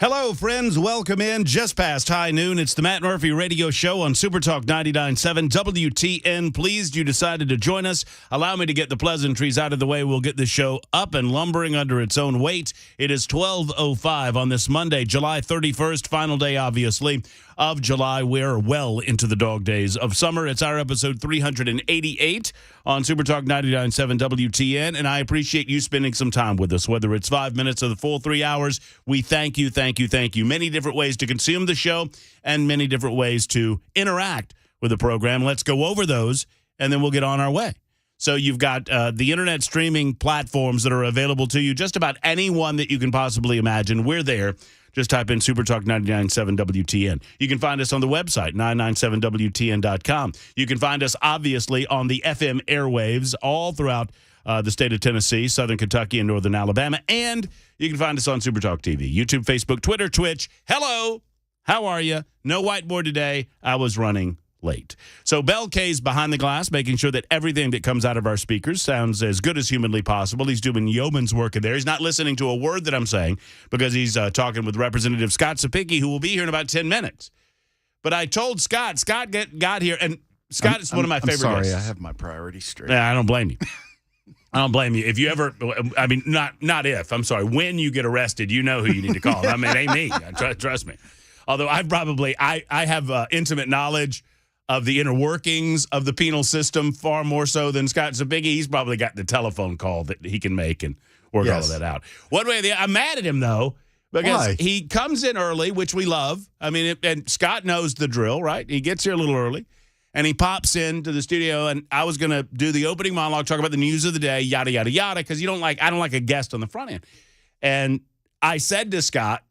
Hello, friends. Welcome in. Just past high noon. It's the Matt Murphy Radio Show on Super Talk 99.7 WTN. Pleased you decided to join us. Allow me to get the pleasantries out of the way. We'll get this show up and lumbering under its own weight. It is 12:05 on this Monday, July 31st, final day, obviously, of July. We're well into the dog days of summer. It's our episode 388 on Super Talk 99.7 WTN, and I appreciate you spending some time with us, whether it's 5 minutes or the full 3 hours. We thank you. Many different ways to consume the show and many different ways to interact with the program. Let's go over those, and then we'll get on our way. So you've got the internet streaming platforms that are available to you, just about anyone that you can possibly imagine. We're there. Just type in Supertalk 99.7 WTN. You can find us on the website, 997WTN.com. You can find us, obviously, on the FM airwaves all throughout the state of Tennessee, Southern Kentucky, and Northern Alabama. And you can find us on Supertalk TV, YouTube, Facebook, Twitter, Twitch. Hello. How are you? No whiteboard today. I was running late. So Bell K's behind the glass, making sure that everything that comes out of our speakers sounds as good as humanly possible. He's doing yeoman's work in there. He's not listening to a word that I'm saying because he's talking with Representative Scott Sapicki, who will be here in about 10 minutes. But I told Scott got here, and Scott is one of my favorite sorry, guests. I have my priorities straight. Yeah, I don't blame you. I don't blame you. If you ever, I mean, not if, I'm sorry, when you get arrested, you know who you need to call. I mean, it ain't me. Trust me. Although I have intimate knowledge of the inner workings of the penal system far more so than Scott Sapicki. He's probably got the telephone call that he can make and work all of that out. One way or the other, I'm mad at him, though, because he comes in early, which we love. I mean, and Scott knows the drill, right? He gets here a little early, and he pops into the studio, and I was going to do the opening monologue, talk about the news of the day, yada, yada, yada, because I don't like a guest on the front end. And I said to Scott,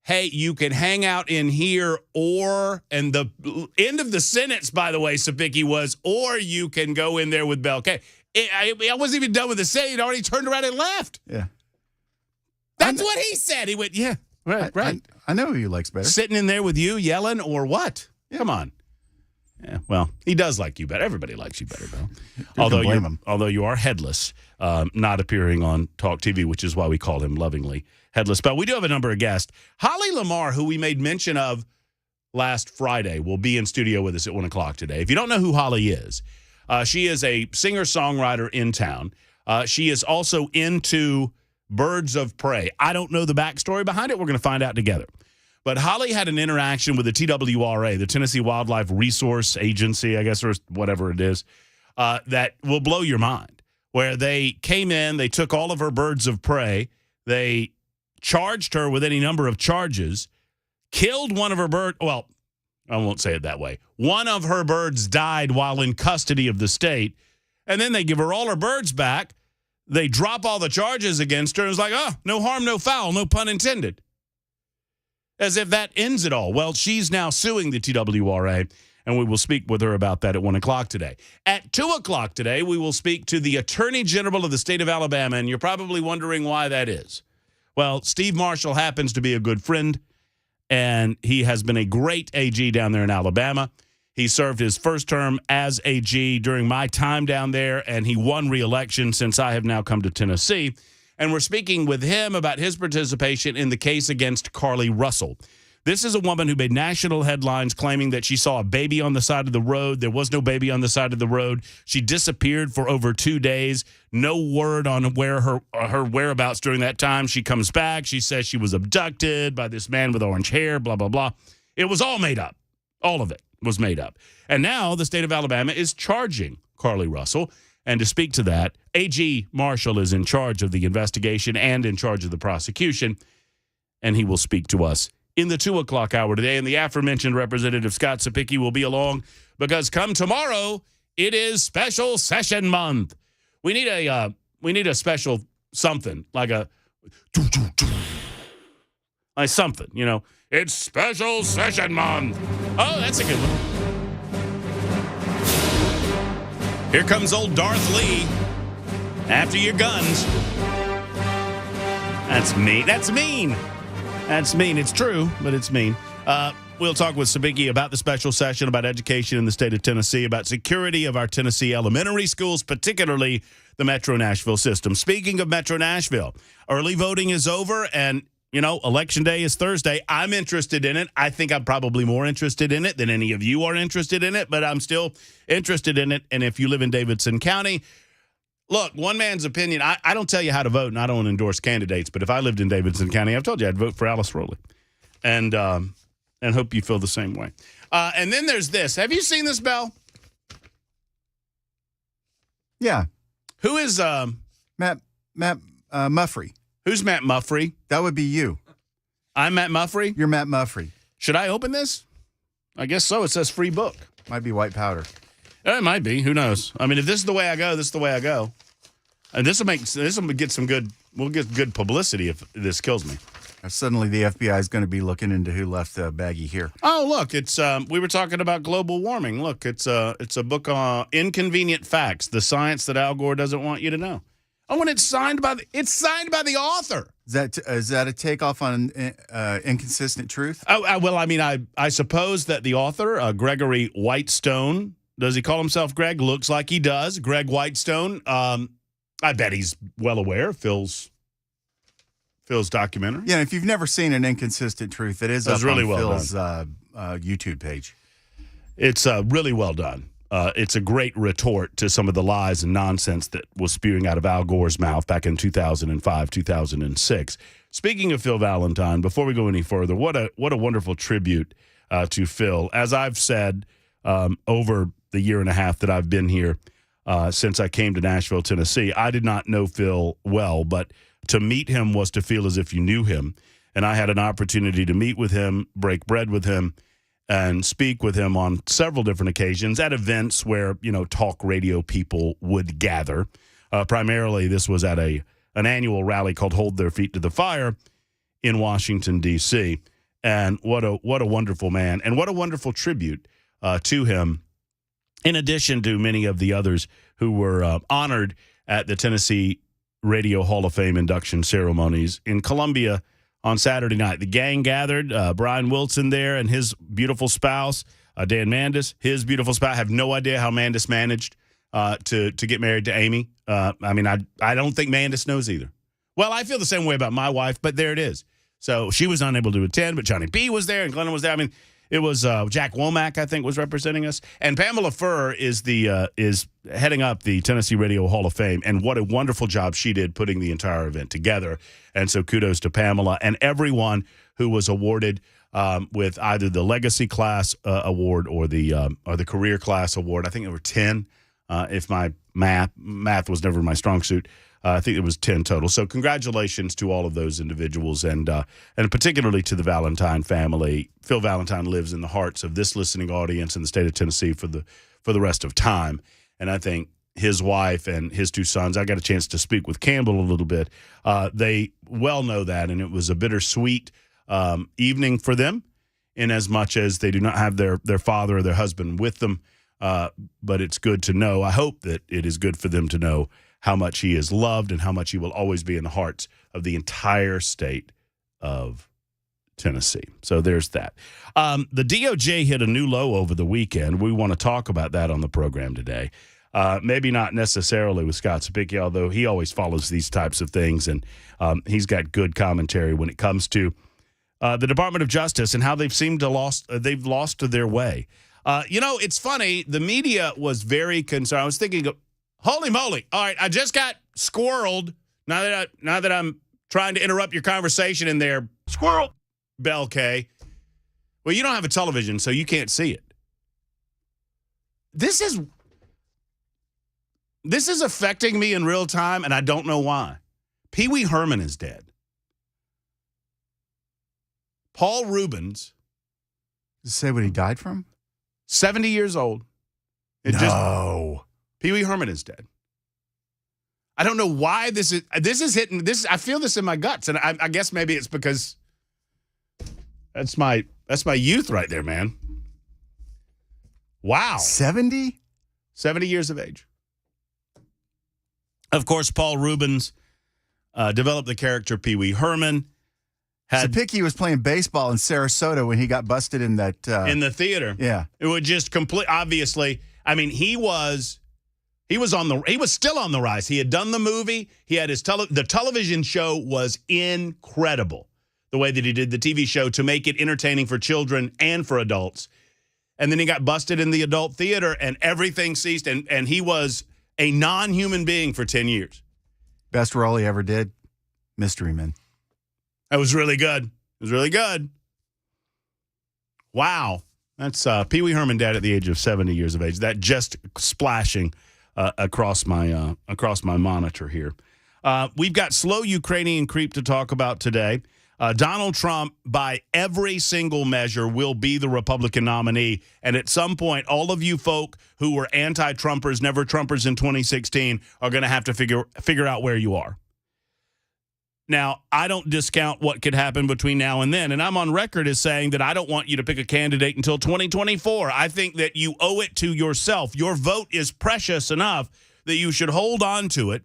hey, you can hang out in here, and the end of the sentence, by the way, Sapicki, was, or you can go in there with Bell K. I wasn't even done with the sentence. He'd already turned around and left. Yeah. That's what he said. He went, yeah, right. I know who you likes better. Sitting in there with you, yelling, or what? Yeah. Come on. Yeah, well, he does like you better. Everybody likes you better, Bill. Although you are headless, not appearing on Talk TV, which is why we call him lovingly Headless Bell. We do have a number of guests. Holly Lamar, who we made mention of last Friday, will be in studio with us at 1 o'clock today. If you don't know who Holly is, she is a singer-songwriter in town. She is also into birds of prey. I don't know the backstory behind it. We're going to find out together. But Holly had an interaction with the TWRA, the Tennessee Wildlife Resource Agency, I guess, or whatever it is, that will blow your mind, where they came in, they took all of her birds of prey, they charged her with any number of charges, killed one of her birds. Well, I won't say it that way. One of her birds died while in custody of the state, and then they give her all her birds back. They drop all the charges against her, and it's like, oh, no harm, no foul, no pun intended. As if that ends it all. Well, she's now suing the TWRA, and we will speak with her about that at 1 o'clock today. At 2 o'clock today, we will speak to the Attorney General of the state of Alabama, and you're probably wondering why that is. Well, Steve Marshall happens to be a good friend, and he has been a great AG down there in Alabama. He served his first term as AG during my time down there, and he won re-election since I have now come to Tennessee. And we're speaking with him about his participation in the case against Carly Russell. This is a woman who made national headlines claiming that she saw a baby on the side of the road. There was no baby on the side of the road. She disappeared for over 2 days. No word on where her whereabouts during that time. She comes back. She says she was abducted by this man with orange hair, blah, blah, blah. It was all made up. All of it was made up. And now the state of Alabama is charging Carly Russell. And to speak to that, AG Marshall is in charge of the investigation and in charge of the prosecution, and he will speak to us in the 2 o'clock hour today. And the aforementioned Representative Scott Sapicki will be along because come tomorrow, it is special session month. We need a special something, like something, you know. It's special session month. Oh, that's a good one. Here comes old Darth Lee. After your guns. That's mean. That's mean. That's mean. It's true, but it's mean. We'll talk with Sapicki about the special session, about education in the state of Tennessee, about security of our Tennessee elementary schools, particularly the Metro Nashville system. Speaking of Metro Nashville, early voting is over, and Election day is Thursday. I'm interested in it. I think I'm probably more interested in it than any of you are interested in it, but I'm still interested in it. And if you live in Davidson County, look, one man's opinion, I don't tell you how to vote, and I don't endorse candidates, but if I lived in Davidson County, I've told you I'd vote for Alice Rowley. And hope you feel the same way. And then there's this. Have you seen this, Bell? Yeah. Who is Matt Muffrey? Who's Matt Muffrey? That would be you. I'm Matt Muffrey? You're Matt Muffrey. Should I open this? I guess so. It says free book. Might be white powder. It might be. Who knows? I mean, if this is the way I go, this is the way I go. And this will get some good. We'll get good publicity if this kills me. Suddenly, the FBI is going to be looking into who left the baggie here. Oh, look! It's we were talking about global warming. Look, it's a book on inconvenient facts, the science that Al Gore doesn't want you to know. Oh, and it's signed by the author. Is that a takeoff on inconsistent truth? Well, I mean, I suppose that the author, Gregory Whitestone, does he call himself Greg? Looks like he does. Greg Whitestone. I bet he's well aware of Phil's documentary. Yeah, if you've never seen an inconsistent truth, it is up really on well Phil's YouTube page. It's really well done. It's a great retort to some of the lies and nonsense that was spewing out of Al Gore's mouth back in 2005, 2006. Speaking of Phil Valentine, before we go any further, what a wonderful tribute to Phil. As I've said over the year and a half that I've been here since I came to Nashville, Tennessee, I did not know Phil well, but to meet him was to feel as if you knew him. And I had an opportunity to meet with him, break bread with him, and speak with him on several different occasions at events where, talk radio people would gather. Primarily, this was at an annual rally called Hold Their Feet to the Fire in Washington, D.C. And what a wonderful man, and what a wonderful tribute to him, in addition to many of the others who were honored at the Tennessee Radio Hall of Fame induction ceremonies in Columbia on Saturday night. The gang gathered, Brian Wilson there and his beautiful spouse, Dan Mandis, his beautiful spouse. I have no idea how Mandis managed to get married to Amy. I don't think Mandis knows either. Well, I feel the same way about my wife, but there it is. So she was unable to attend, but Johnny B was there and Glennon was there. I mean, it was Jack Womack, I think, was representing us. And Pamela Furr is heading up the Tennessee Radio Hall of Fame. And what a wonderful job she did putting the entire event together. And so kudos to Pamela and everyone who was awarded with either the Legacy Class Award or the Career Class Award. I think there were 10, if my math was never my strong suit. I think it was 10 total. So congratulations to all of those individuals and particularly to the Valentine family. Phil Valentine lives in the hearts of this listening audience in the state of Tennessee for the rest of time. And I think his wife and his two sons, I got a chance to speak with Campbell a little bit. They well know that, and it was a bittersweet evening for them in as much as they do not have their father or their husband with them. But it's good to know. I hope that it is good for them to know how much he is loved and how much he will always be in the hearts of the entire state of Tennessee. So there's that. The DOJ hit a new low over the weekend. We want to talk about that on the program today. Maybe not necessarily with Scott Sapicki, although he always follows these types of things, and he's got good commentary when it comes to the Department of Justice and how they've lost their way. It's funny. The media was very concerned. I was thinking, holy moly! All right, I just got squirreled. Now that I'm trying to interrupt your conversation in there, squirrel, Bell K. Well, you don't have a television, so you can't see it. This is affecting me in real time, and I don't know why. Pee Wee Herman is dead. Paul Rubens. Does it say what he died from? 70 years old. Pee Wee Herman is dead. I don't know why this is hitting. I feel this in my guts, and I guess maybe it's because that's my youth right there, man. Wow. 70? 70 years of age. Of course, Paul Rubens developed the character Pee Wee Herman. Sapicki was playing baseball in Sarasota when he got busted in that in the theater. Yeah, it would just obviously. I mean, he was still on the rise. He had done the movie. He had the television show was incredible. the way that he did the TV show to make it entertaining for children and for adults. And then he got busted in the adult theater and everything ceased. And he was a non-human being for 10 years. Best role he ever did, Mystery Men. That was really good. It was really good. Wow. That's Pee Wee Herman dead at the age of 70 years of age. That just splashing across my monitor here. We've got slow Ukrainian creep to talk about today. Donald Trump, by every single measure, will be the Republican nominee. And at some point, all of you folk who were anti-Trumpers, never Trumpers in 2016, are going to have to figure out where you are. Now, I don't discount what could happen between now and then. And I'm on record as saying that I don't want you to pick a candidate until 2024. I think that you owe it to yourself. Your vote is precious enough that you should hold on to it.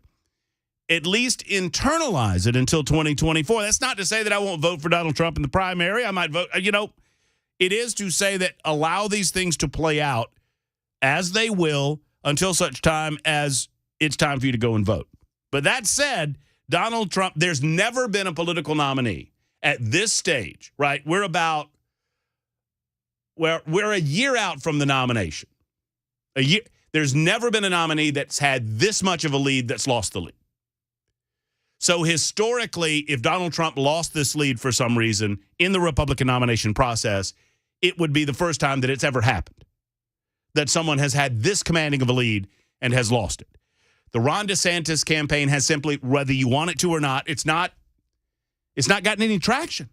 At least internalize it until 2024. That's not to say that I won't vote for Donald Trump in the primary. I might vote, it is to say that allow these things to play out as they will until such time as it's time for you to go and vote. But that said, Donald Trump, there's never been a political nominee at this stage, right? We're a year out from the nomination. A year. There's never been a nominee that's had this much of a lead that's lost the lead. So historically, if Donald Trump lost this lead for some reason in the Republican nomination process, it would be the first time that it's ever happened, that someone has had this commanding of a lead and has lost it. The Ron DeSantis campaign has simply, whether you want it to or not, it's not gotten any traction.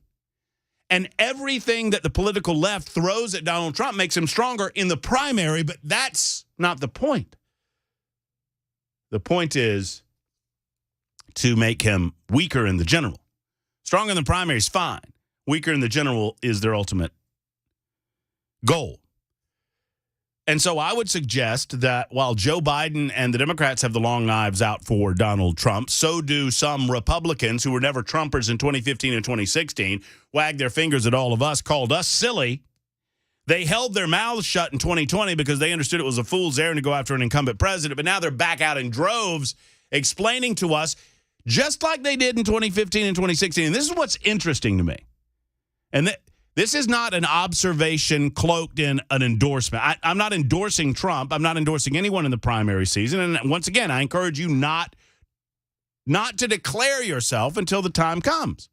And everything that the political left throws at Donald Trump makes him stronger in the primary, but that's not the point. The point is to make him weaker in the general. Stronger in the primary is fine. Weaker in the general is their ultimate goal. And so I would suggest that while Joe Biden and the Democrats have the long knives out for Donald Trump, so do some Republicans who were never Trumpers in 2015 and 2016, wagged their fingers at all of us, called us silly. They held their mouths shut in 2020 because they understood it was a fool's errand to go after an incumbent president, but now they're back out in droves explaining to us, just like they did in 2015 and 2016. And this is what's interesting to me. And this is not an observation cloaked in an endorsement. I'm not endorsing Trump. I'm not endorsing anyone in the primary season. And once again, I encourage you not to declare yourself until the time comes.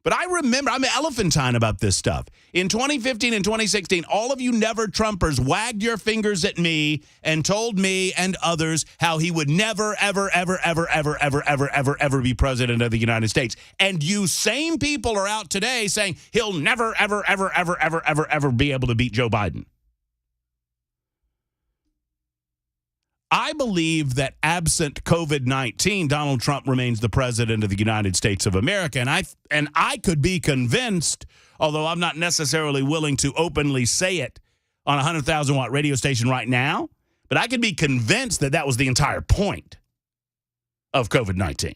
But I remember, I'm elephantine about this stuff. In 2015 and 2016, all of you never Trumpers wagged your fingers at me and told me and others how he would never, ever, ever, ever, ever, ever, ever, ever, ever be president of the United States. And you same people are out today saying he'll never, ever, ever, ever, ever, ever, ever be able to beat Joe Biden. I believe that absent COVID-19, Donald Trump remains the president of the United States of America. And I could be convinced, although I'm not necessarily willing to openly say it on a 100,000-watt radio station right now, but I could be convinced that that was the entire point of COVID-19.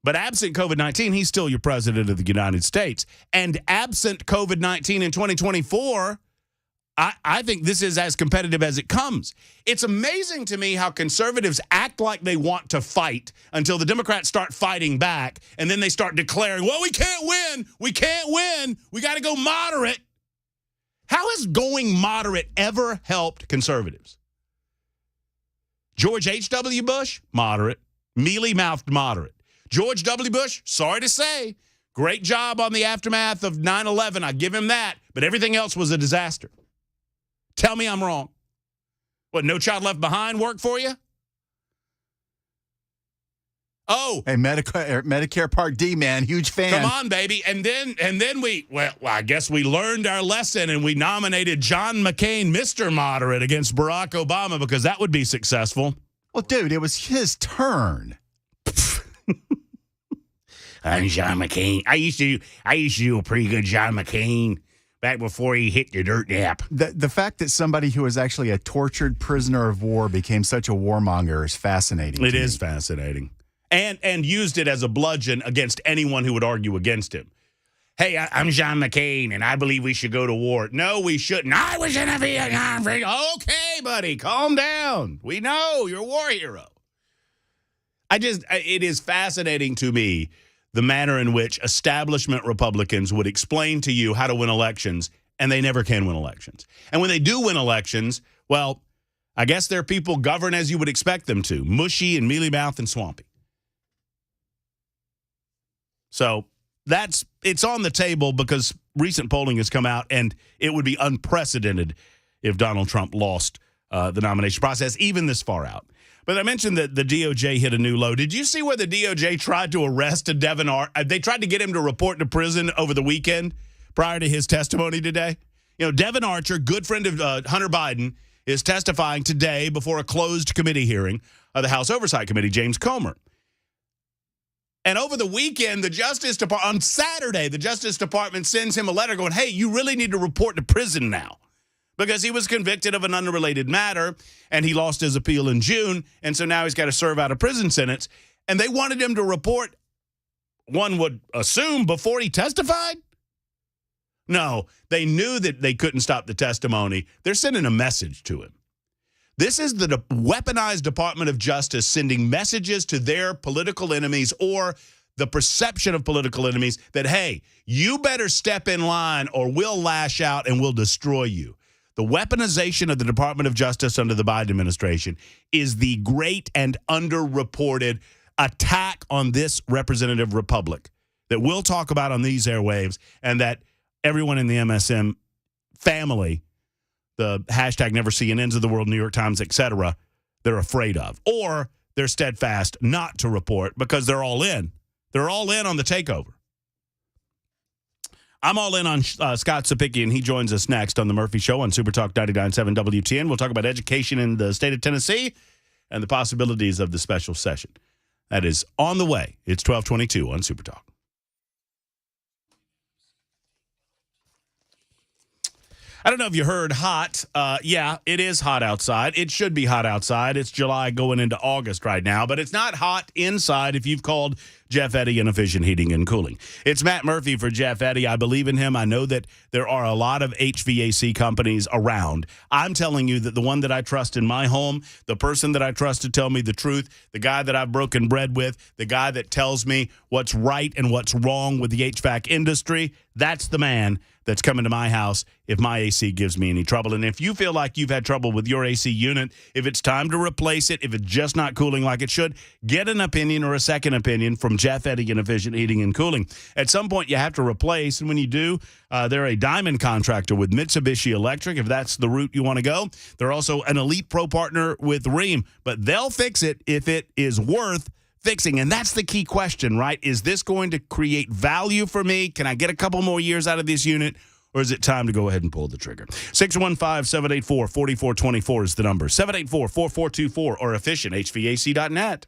But absent COVID-19, he's still your president of the United States. And absent COVID-19 in 2024, I think this is as competitive as it comes. It's amazing to me how conservatives act like they want to fight until the Democrats start fighting back, and then they start declaring, well, we can't win. We can't win. We got to go moderate. How has going moderate ever helped conservatives? George H.W. Bush, moderate. Mealy-mouthed moderate. George W. Bush, sorry to say, great job on the aftermath of 9/11. I give him that, but everything else was a disaster. Tell me I'm wrong. What, No Child Left Behind worked for you? Oh. Hey, Medicare Part D, man, huge fan. Come on, baby. And then I guess we learned our lesson and we nominated John McCain, Mr. Moderate, against Barack Obama because that would be successful. Well, dude, it was his turn. I'm John McCain. I used to do a pretty good John McCain back before he hit the dirt nap. The fact that somebody who was actually a tortured prisoner of war became such a warmonger is fascinating. It is fascinating. And used it as a bludgeon against anyone who would argue against him. Hey, I'm John McCain, and I believe we should go to war. No, we shouldn't. I was in a Vietnam. Okay, buddy, calm down. We know you're a war hero. It is fascinating to me the manner in which establishment Republicans would explain to you how to win elections, and they never can win elections. And when they do win elections, well, I guess their people govern as you would expect them to, mushy and mealy-mouthed and swampy. So it's on the table because recent polling has come out, and it would be unprecedented if Donald Trump lost the nomination process, even this far out. But I mentioned that the DOJ hit a new low. Did you see where the DOJ tried to arrest Devin Archer? They tried to get him to report to prison over the weekend prior to his testimony today. You know, Devin Archer, good friend of Hunter Biden, is testifying today before a closed committee hearing of the House Oversight Committee, James Comer. And over the weekend, on Saturday, the Justice Department sends him a letter going, hey, you really need to report to prison now. Because he was convicted of an unrelated matter, and he lost his appeal in June, and so now he's got to serve out a prison sentence. And they wanted him to report, one would assume, before he testified? No, they knew that they couldn't stop the testimony. They're sending a message to him. This is the weaponized Department of Justice sending messages to their political enemies or the perception of political enemies that, hey, you better step in line or we'll lash out and we'll destroy you. The weaponization of the Department of Justice under the Biden administration is the great and underreported attack on this representative republic that we'll talk about on these airwaves, and that everyone in the MSM family, the hashtag Never CNNs of the world, New York Times, etc., they're afraid of. Or they're steadfast not to report because they're all in. They're all in on the takeover. I'm all in on Scott Sapicki, and he joins us next on The Murphy Show on Super Talk 99.7 WTN. We'll talk about education in the state of Tennessee and the possibilities of the special session. That is on the way. It's 12:22 on Super Talk. I don't know if you heard hot. Yeah, it is hot outside. It should be hot outside. It's July going into August right now, but it's not hot inside if you've called Jeff Eddy and Efficient Heating and Cooling. It's Matt Murphy for Jeff Eddy. I believe in him. I know that there are a lot of HVAC companies around. I'm telling you that the one that I trust in my home, the person that I trust to tell me the truth, the guy that I've broken bread with, the guy that tells me what's right and what's wrong with the HVAC industry, that's the man that's coming to my house if my AC gives me any trouble. And if you feel like you've had trouble with your AC unit, if it's time to replace it, if it's just not cooling like it should, get an opinion or a second opinion from Jeff Eddy and Efficient Heating and Cooling. At some point, you have to replace, and when you do, they're a diamond contractor with Mitsubishi Electric, if that's the route you want to go. They're also an Elite Pro partner with Rheem, but they'll fix it if it is worth fixing. And that's the key question, right? Is this going to create value for me? Can I get a couple more years out of this unit? Or is it time to go ahead and pull the trigger? 615-784-4424 is the number. 784-4424 or efficienthvac.net.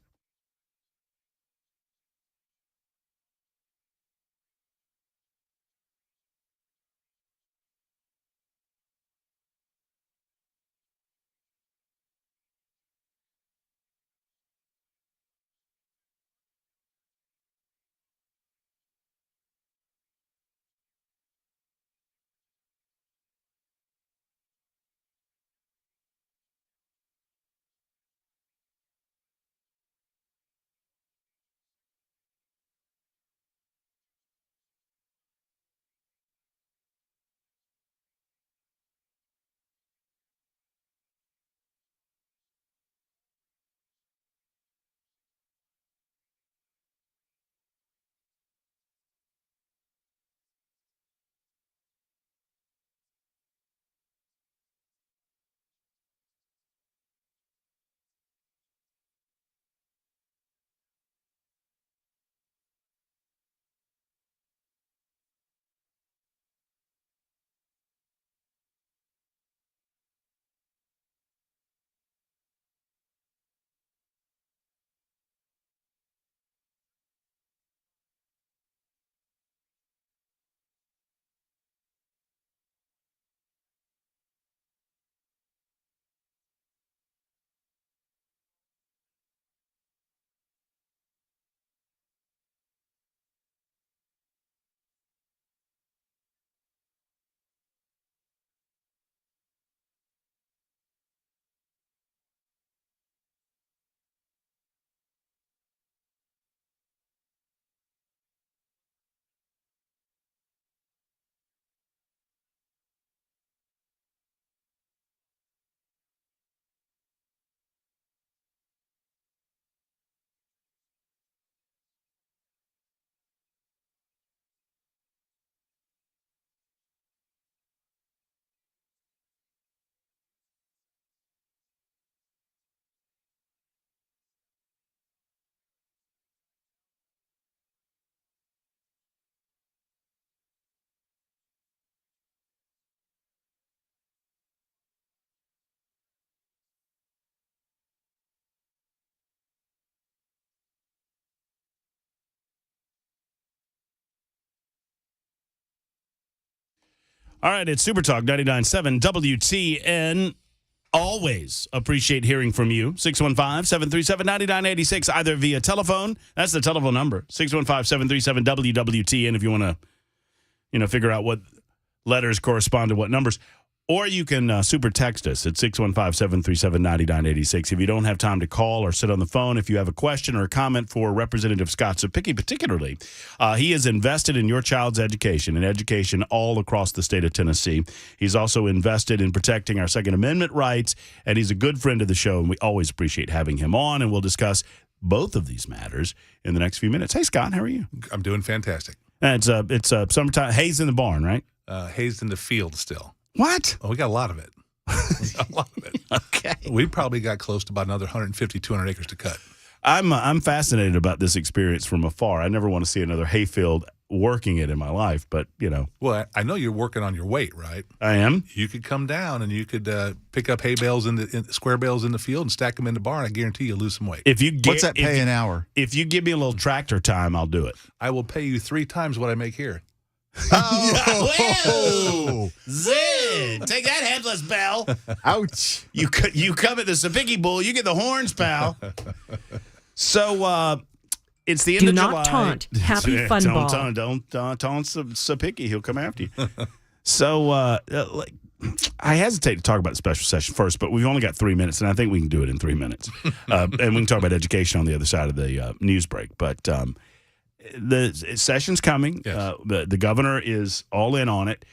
All right, it's Super Talk 99.7 WTN. Always appreciate hearing from you. 615-737-9986, either via telephone. That's the telephone number, 615-737-WWTN, if you want to, figure out what letters correspond to what numbers. Or you can super text us at 615-737-9986. If you don't have time to call or sit on the phone, if you have a question or a comment for Representative Scott Sapicki particularly, he is invested in your child's education and education all across the state of Tennessee. He's also invested in protecting our Second Amendment rights, and he's a good friend of the show, and we always appreciate having him on, and we'll discuss both of these matters in the next few minutes. Hey, Scott, how are you? I'm doing fantastic. It's summertime. Hay's in the barn, right? Hay's in the field still. What? Oh, we got a lot of it. Okay. We probably got close to about another 150, 200 acres to cut. I'm fascinated about this experience from afar. I never want to see another hayfield working it in my life, but, Well, I know you're working on your weight, right? I am. You could come down and you could pick up hay bales square bales in the field and stack them in the barn. I guarantee you'll lose some weight. What's that pay an hour? If you give me a little tractor time, I'll do it. I will pay you 3 times what I make here. Oh, Zin! Take that, headless bell. Ouch! You come at the Sapicki Bull, you get the horns, pal. So it's the end of July. Do not taunt. Happy fun ball. Don't taunt Sapicki. He'll come after you. So I hesitate to talk about the special session first, but we've only got 3 minutes, and I think we can do it in 3 minutes. And we can talk about education on the other side of the news break. But the session's coming. Yes. The governor is all in on it.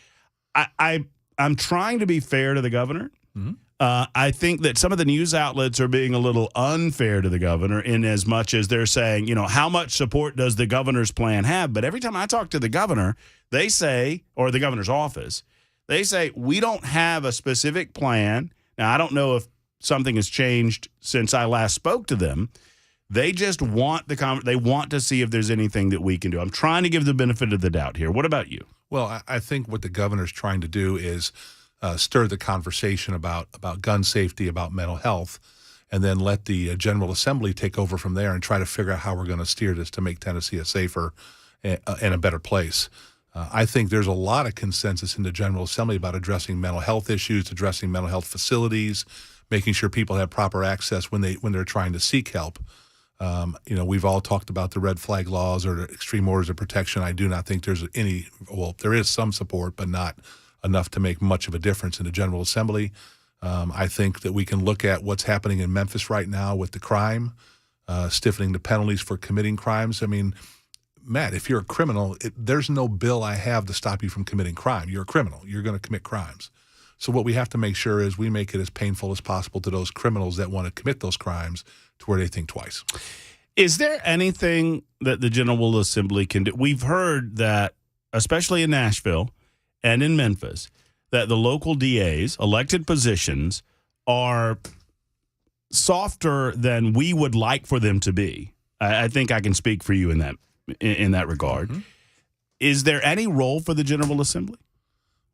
I'm trying to be fair to the governor. Mm-hmm. I think that some of the news outlets are being a little unfair to the governor in as much as they're saying, how much support does the governor's plan have? But every time I talk to the governor, they say, or the governor's office, they say, we don't have a specific plan. Now, I don't know if something has changed since I last spoke to them. They just want they want to see if there's anything that we can do. I'm trying to give the benefit of the doubt here. What about you? Well, I think what the governor's trying to do is stir the conversation about gun safety, about mental health, and then let the General Assembly take over from there and try to figure out how we're going to steer this to make Tennessee a safer and a better place. I think there's a lot of consensus in the General Assembly about addressing mental health issues, addressing mental health facilities, making sure people have proper access when they're trying to seek help. We've all talked about the red flag laws or the extreme orders of protection. I do not think there is some support, but not enough to make much of a difference in the General Assembly. I think that we can look at what's happening in Memphis right now with the crime, stiffening the penalties for committing crimes. I mean, Matt, if you're a criminal, there's no bill I have to stop you from committing crime. You're a criminal. You're going to commit crimes. So what we have to make sure is we make it as painful as possible to those criminals that want to commit those crimes to where they think twice. Is there anything that the General Assembly can do? We've heard that, especially in Nashville and in Memphis, that the local DAs, elected positions, are softer than we would like for them to be. I think I can speak for you in that regard. Mm-hmm. Is there any role for the General Assembly?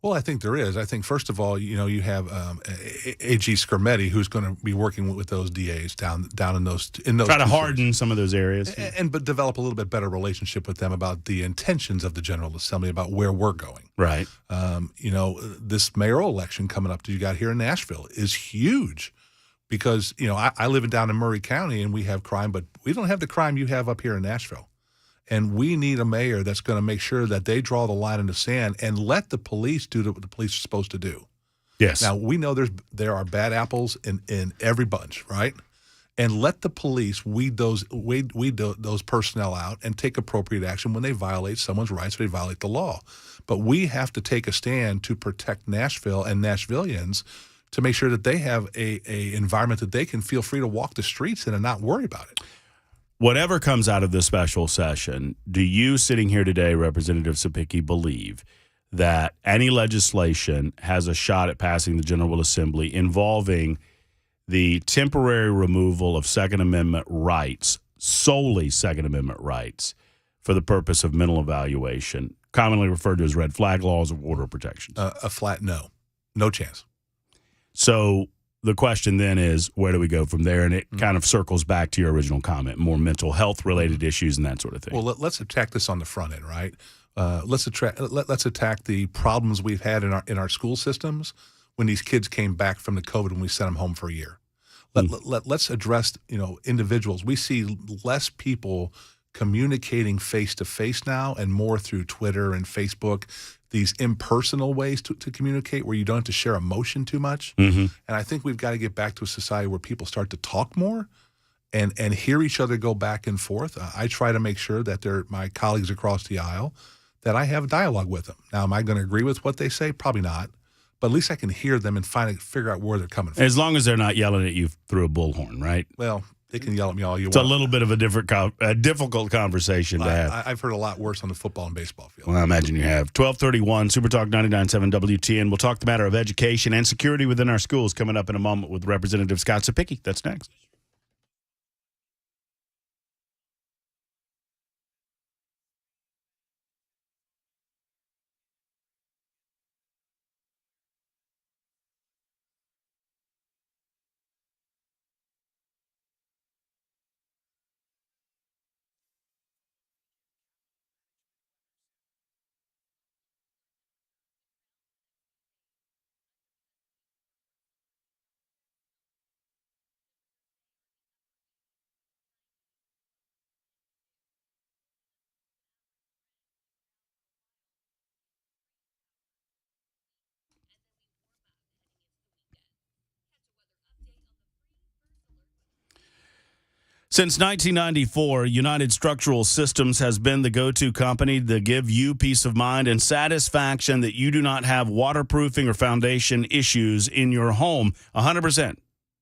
Well, I think there is. I think, first of all, you have A.G. Skermetti, who's going to be working with those DAs down in those try to harden some of those areas, but develop a little bit better relationship with them about the intentions of the General Assembly, about where we're going. Right. This mayoral election coming up that you got here in Nashville is huge because, I live down in Murray County and we have crime, but we don't have the crime you have up here in Nashville. And we need a mayor that's going to make sure that they draw the line in the sand and let the police do what the police are supposed to do. Yes. Now, we know there are bad apples in every bunch, right? And let the police weed those personnel out and take appropriate action when they violate someone's rights or they violate the law. But we have to take a stand to protect Nashville and Nashvillians to make sure that they have a environment that they can feel free to walk the streets in and not worry about it. Whatever comes out of this special session, do you, sitting here today, Representative Sapicki, believe that any legislation has a shot at passing the General Assembly involving the temporary removal of Second Amendment rights, solely Second Amendment rights, for the purpose of mental evaluation, commonly referred to as red flag laws of order protections? A flat no. No chance. So the question then is, where do we go from there? And it kind of circles back to your original comment, more mental health related issues and that sort of thing. Well, let's attack this on the front end, right? Let's attack the problems we've had in our school systems when these kids came back from the COVID when we sent them home for a year. Let's address individuals. We see less people communicating face to face now and more through Twitter and Facebook. These impersonal ways to communicate where you don't have to share emotion too much. And I think we've got to get back to a society where people start to talk more and hear each other go back and forth. I try to make sure that they're my colleagues across the aisle, that I have a dialogue with them. Now, am I going to agree with what they say? Probably not. But at least I can hear them and figure out where they're coming from. As long as they're not yelling at you through a bullhorn, right? Well, they can yell at me all you want. It's a little bit of a difficult conversation to have. I've heard a lot worse on the football and baseball field. Well, I imagine you have. 1231, Super Talk 99.7 WTN. We'll talk the matter of education and security within our schools coming up in a moment with Representative Scott Sapicki. That's next. Since 1994, United Structural Systems has been the go-to company to give you peace of mind and satisfaction that you do not have waterproofing or foundation issues in your home. 100%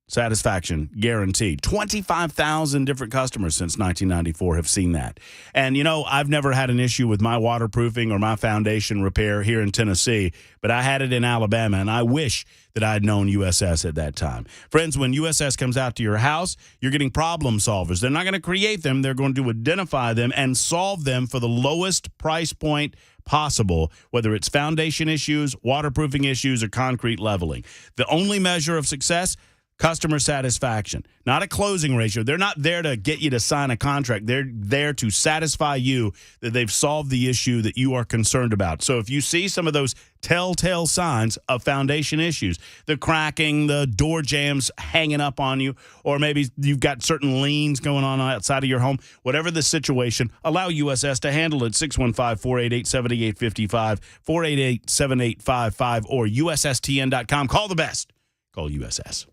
satisfaction guaranteed. 25,000 different customers since 1994 have seen that. And, I've never had an issue with my waterproofing or my foundation repair here in Tennessee, but I had it in Alabama, and I wish that I'd known USS at that time. Friends, when USS comes out to your house, you're getting problem solvers. They're not going to create them. They're going to identify them and solve them for the lowest price point possible, whether it's foundation issues, waterproofing issues, or concrete leveling. The only measure of success, customer satisfaction, not a closing ratio. They're not there to get you to sign a contract. They're there to satisfy you that they've solved the issue that you are concerned about. So if you see some of those telltale signs of foundation issues, the cracking, the door jams hanging up on you, or maybe you've got certain leans going on outside of your home, whatever the situation, allow USS to handle it. 615-488-7855, 488-7855, or USSTN.com. Call the best. Call USS.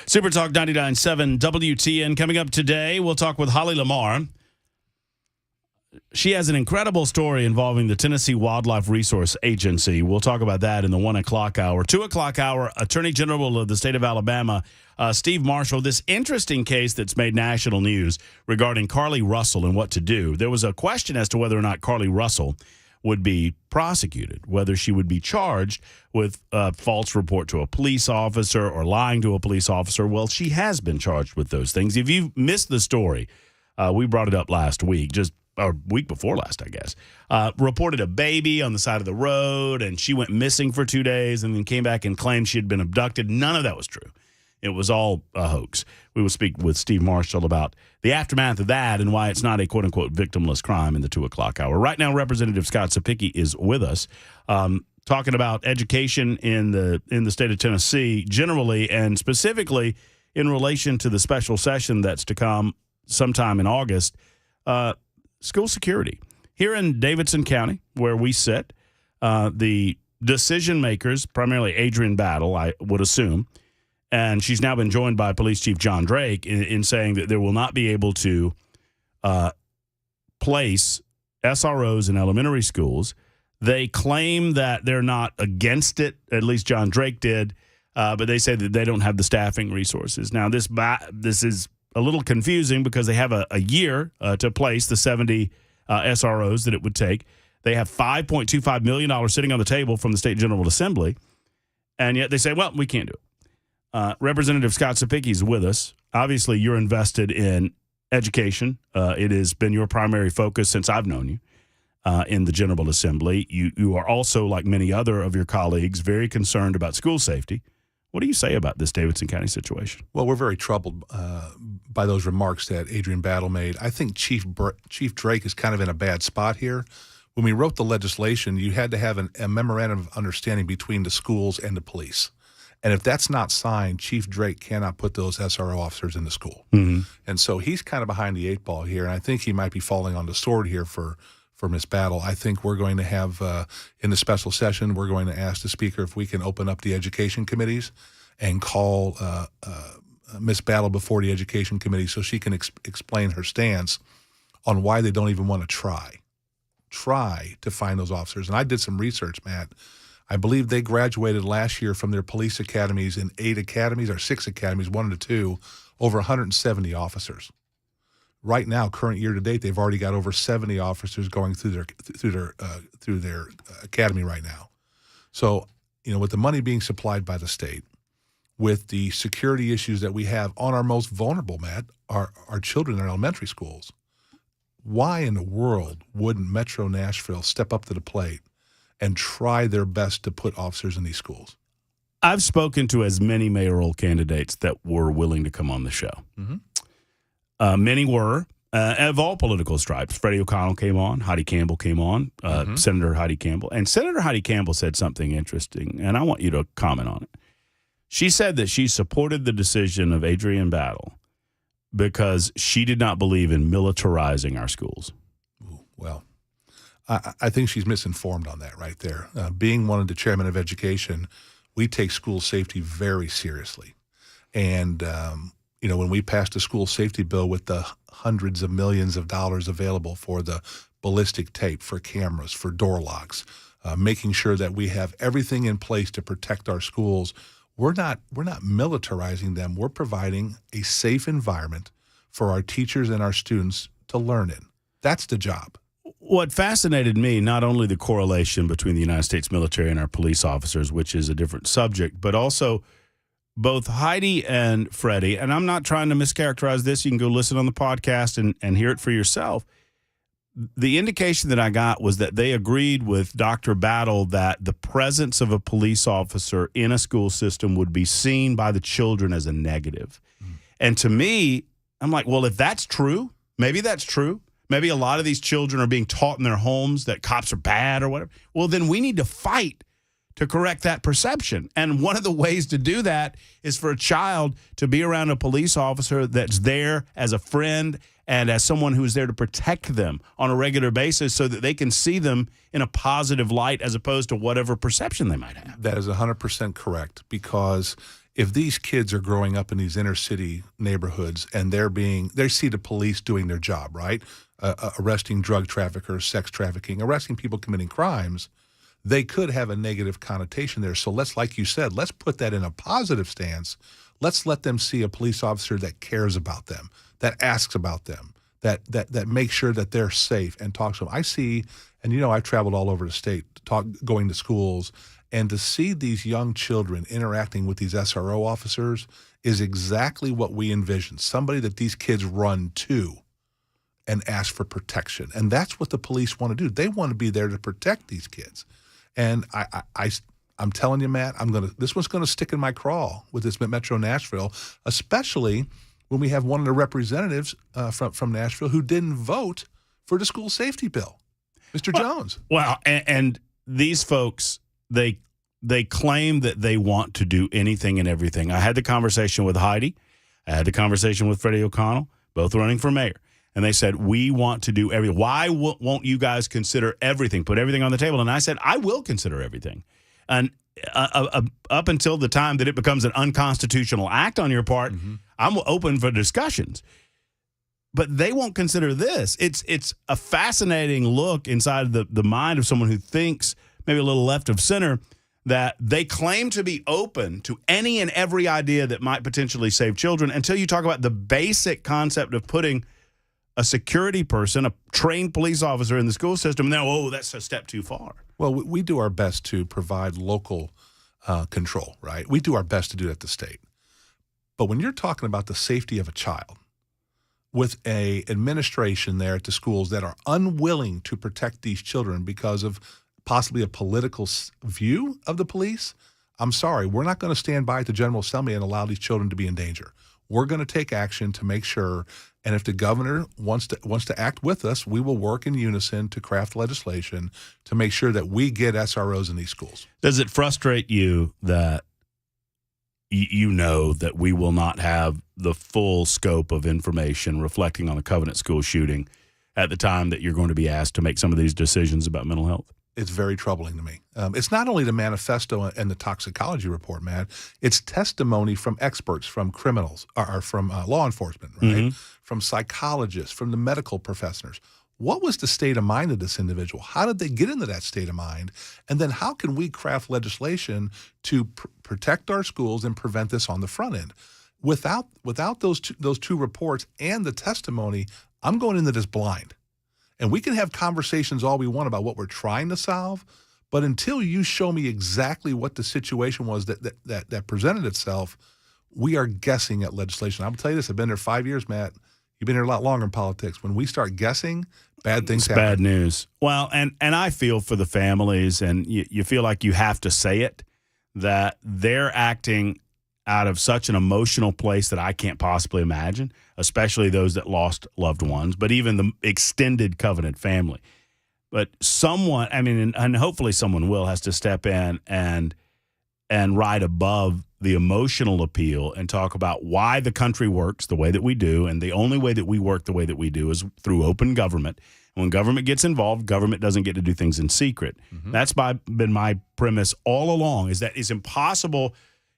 Super Talk 99.7 WTN. Coming up today, we'll talk with Holly Lamar. She has an incredible story involving the Tennessee Wildlife Resource Agency. We'll talk about that in the 1 o'clock hour. 2 o'clock hour, Attorney General of the state of Alabama, Steve Marshall, this interesting case that's made national news regarding Carly Russell and what to do. There was a question as to whether or not Carly Russell would be prosecuted, whether she would be charged with a false report to a police officer or lying to a police officer. Well, she has been charged with those things. If you've missed the story, we brought it up last week, or week before last, I guess, reported a baby on the side of the road, and she went missing for 2 days and then came back and claimed she had been abducted. None of that was true. It was all a hoax. We will speak with Steve Marshall about the aftermath of that and why it's not a quote-unquote victimless crime in the 2 o'clock hour. Right now, Representative Scott Sapicki is with us, talking about education in the state of Tennessee generally and specifically in relation to the special session that's to come sometime in August, school security. Here in Davidson County, where we sit, the decision makers, primarily Adrian Battle, I would assume, and she's now been joined by Police Chief John Drake in saying that they will not be able to place SROs in elementary schools. They claim that they're not against it, at least John Drake did, but they say that they don't have the staffing resources. Now, this is a little confusing because they have a year to place the 70 SROs that it would take. They have $5.25 million sitting on the table from the State General Assembly, and yet they say, well, we can't do it. Representative Scott Sapicki is with us. Obviously, you're invested in education. It has been your primary focus since I've known you in the General Assembly. You are also, like many other of your colleagues, very concerned about school safety. What do you say about this Davidson County situation? Well, we're very troubled by those remarks that Adrian Battle made. I think Chief Drake is kind of in a bad spot here. When we wrote the legislation, you had to have a memorandum of understanding between the schools and the police. And if that's not signed, Chief Drake cannot put those SRO officers in the school. Mm-hmm. And so he's kind of behind the 8 ball here, and I think he might be falling on the sword here for Ms. Battle. I think we're going to have, in the special session, we're going to ask the Speaker if we can open up the education committees and call Ms. Battle before the education committee so she can explain her stance on why they don't even want to try to find those officers. And I did some research, Matt. I believe they graduated last year from their police academies in 8 academies or 6 academies, 1 to 2, over 170 officers. Right now, current year to date, they've already got over 70 officers going through their academy right now. So, with the money being supplied by the state, with the security issues that we have on our most vulnerable, Matt, our children in elementary schools, why in the world wouldn't Metro Nashville step up to the plate and try their best to put officers in these schools? I've spoken to as many mayoral candidates that were willing to come on the show. Mm-hmm. Many were, of all political stripes. Freddie O'Connell came on. Heidi Campbell came on. Senator Heidi Campbell. And Senator Heidi Campbell said something interesting, and I want you to comment on it. She said that she supported the decision of Adrian Battle because she did not believe in militarizing our schools. Ooh, well, I think she's misinformed on that right there. Being one of the chairman of education, we take school safety very seriously. And, when we passed a school safety bill with the hundreds of millions of dollars available for the ballistic tape, for cameras, for door locks, making sure that we have everything in place to protect our schools, we're not militarizing them. We're providing a safe environment for our teachers and our students to learn in. That's the job. What fascinated me, not only the correlation between the United States military and our police officers, which is a different subject, but also both Heidi and Freddie, and I'm not trying to mischaracterize this. You can go listen on the podcast and hear it for yourself. The indication that I got was that they agreed with Dr. Battle that the presence of a police officer in a school system would be seen by the children as a negative. And to me, I'm like, well, if that's true, maybe that's true. Maybe a lot of these children are being taught in their homes that cops are bad or whatever. Well, then we need to fight to correct that perception. And one of the ways to do that is for a child to be around a police officer that's there as a friend and as someone who's there to protect them on a regular basis so that they can see them in a positive light as opposed to whatever perception they might have. That is 100% correct, because if these kids are growing up in these inner city neighborhoods and they see the police doing their job, right? Arresting drug traffickers, sex trafficking, arresting people committing crimes, they could have a negative connotation there. So like you said, let's put that in a positive stance. Let's let them see a police officer that cares about them, that asks about them, that makes sure that they're safe and talks to them. I see, and I've traveled all over the state, going to schools, and to see these young children interacting with these SRO officers is exactly what we envision. Somebody that these kids run to and ask for protection. And that's what the police want to do. They want to be there to protect these kids. And I'm telling you, Matt, this one's going to stick in my craw with this Metro Nashville, especially when we have one of the representatives from Nashville who didn't vote for the school safety bill, Mr. Jones. Well, and these folks, they claim that they want to do anything and everything. I had the conversation with Heidi. I had the conversation with Freddie O'Connell, both running for mayor. And they said, we want to do everything. Why won't you guys consider everything, put everything on the table? And I said, I will consider everything. And up until the time that it becomes an unconstitutional act on your part, I'm open for discussions. But they won't consider this. It's a fascinating look inside the mind of someone who thinks maybe a little left of center, that they claim to be open to any and every idea that might potentially save children until you talk about the basic concept of putting a security person, a trained police officer in the school system. Now, that's a step too far. Well, we do our best to provide local control, right? We do our best to do that at the state. But when you're talking about the safety of a child with a administration there at the schools that are unwilling to protect these children because of possibly a political view of the police, I'm sorry, we're not going to stand by at the General Assembly and allow these children to be in danger. We're going to take action to make sure, and if the governor wants to act with us, we will work in unison to craft legislation to make sure that we get SROs in these schools. Does it frustrate you that you know that we will not have the full scope of information reflecting on a Covenant school shooting at the time that you're going to be asked to make some of these decisions about mental health? It's very troubling to me. It's not only the manifesto and the toxicology report, Matt. It's testimony from experts, from criminals, or from law enforcement, right? From psychologists, from the medical professors. What was the state of mind of this individual? How did they get into that state of mind? And then how can we craft legislation to protect our schools and prevent this on the front end? Without those two reports and the testimony, I'm going into this blind. And we can have conversations all we want about what we're trying to solve, but until you show me exactly what the situation was that presented itself, we are guessing at legislation. I'll tell you this, I've been there 5 years, Matt. You've been here a lot longer in politics. When we start guessing, bad things happen. Bad news. Well, and I feel for the families, and you feel like you have to say it, that they're acting out of such an emotional place that I can't possibly imagine, especially those that lost loved ones, but even the extended Covenant family. But someone, and hopefully someone has to step in and ride above the emotional appeal and talk about why the country works the way that we do, and the only way that we work the way that we do is through open government. When government gets involved, government doesn't get to do things in secret. That's been my premise all along, is that it's impossible.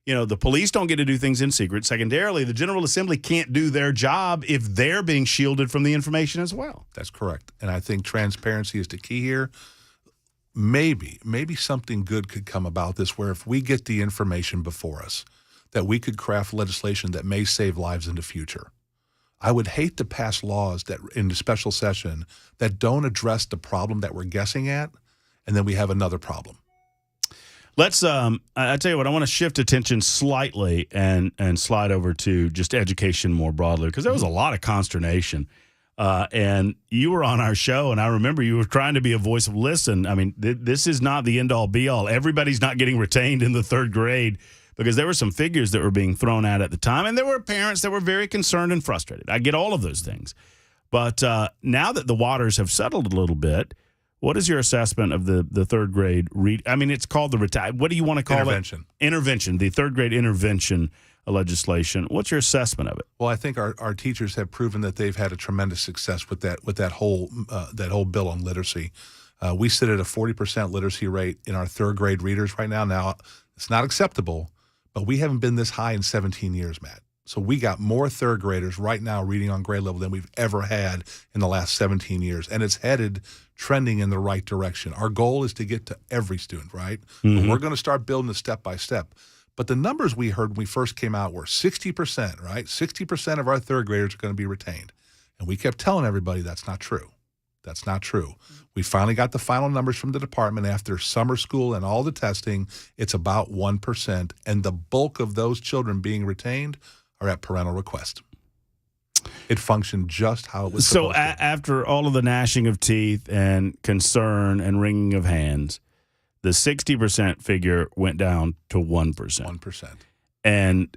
The police don't get to do things in secret. Secondarily, the General Assembly can't do their job if they're being shielded from the information as well. That's correct. And I think transparency is the key here. Maybe something good could come about this, where if we get the information before us, that we could craft legislation that may save lives in the future. I would hate to pass laws that in the special session that don't address the problem that we're guessing at, and then we have another problem. Let's, I tell you what, I want to shift attention slightly and slide over to just education more broadly, because there was a lot of consternation. And you were on our show, and I remember you were trying to be a voice of listen. This is not the end-all, be-all. Everybody's not getting retained in the third grade, because there were some figures that were being thrown at the time, and there were parents that were very concerned and frustrated. I get all of those things. But now that the waters have settled a little bit, what is your assessment of the third grade it's called what do you want to call it? Intervention, the third grade intervention legislation. What's your assessment of it? Well, I think our teachers have proven that they've had a tremendous success with that whole bill on literacy. We sit at a 40% literacy rate in our third grade readers right now. Now, it's not acceptable, but we haven't been this high in 17 years, Matt. So we got more third graders right now reading on grade level than we've ever had in the last 17 years. And it's trending in the right direction. Our goal is to get to every student, right? But we're going to start building it step by step. But the numbers we heard when we first came out were 60%, right? 60% of our third graders are going to be retained. And we kept telling everybody that's not true. That's not true. We finally got the final numbers from the department after summer school and all the testing. It's about 1%. And the bulk of those children being retained are at parental request. It functioned just how it was supposed to. After all of the gnashing of teeth and concern and wringing of hands, the 60% figure went down to 1%. 1%. And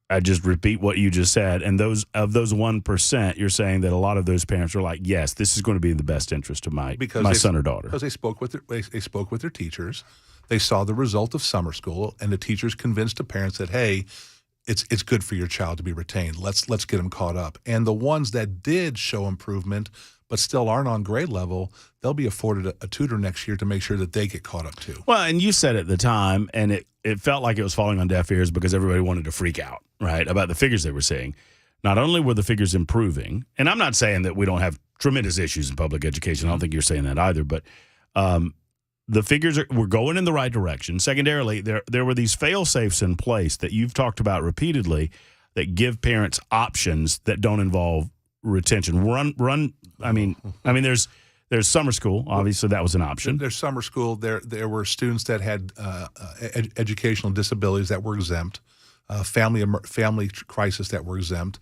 I just repeat what you just said. And those 1%, you're saying that a lot of those parents are like, yes, this is going to be in the best interest of my son or daughter. Because they spoke with their teachers. They saw the result of summer school, and the teachers convinced the parents that, hey, it's good for your child to be retained. Let's get them caught up. And the ones that did show improvement but still aren't on grade level, they'll be afforded a tutor next year to make sure that they get caught up too. Well, and you said at the time, and it felt like it was falling on deaf ears because everybody wanted to freak out, right, about the figures they were seeing. Not only were the figures improving, and I'm not saying that we don't have tremendous issues in public education. I don't think you're saying that either, but the figures were going in the right direction. Secondarily, there were these fail-safes in place that you've talked about repeatedly that give parents options that don't involve retention. I mean, there's summer school. Obviously, that was an option. There's summer school. There were students that had educational disabilities that were exempt, family crisis that were exempt,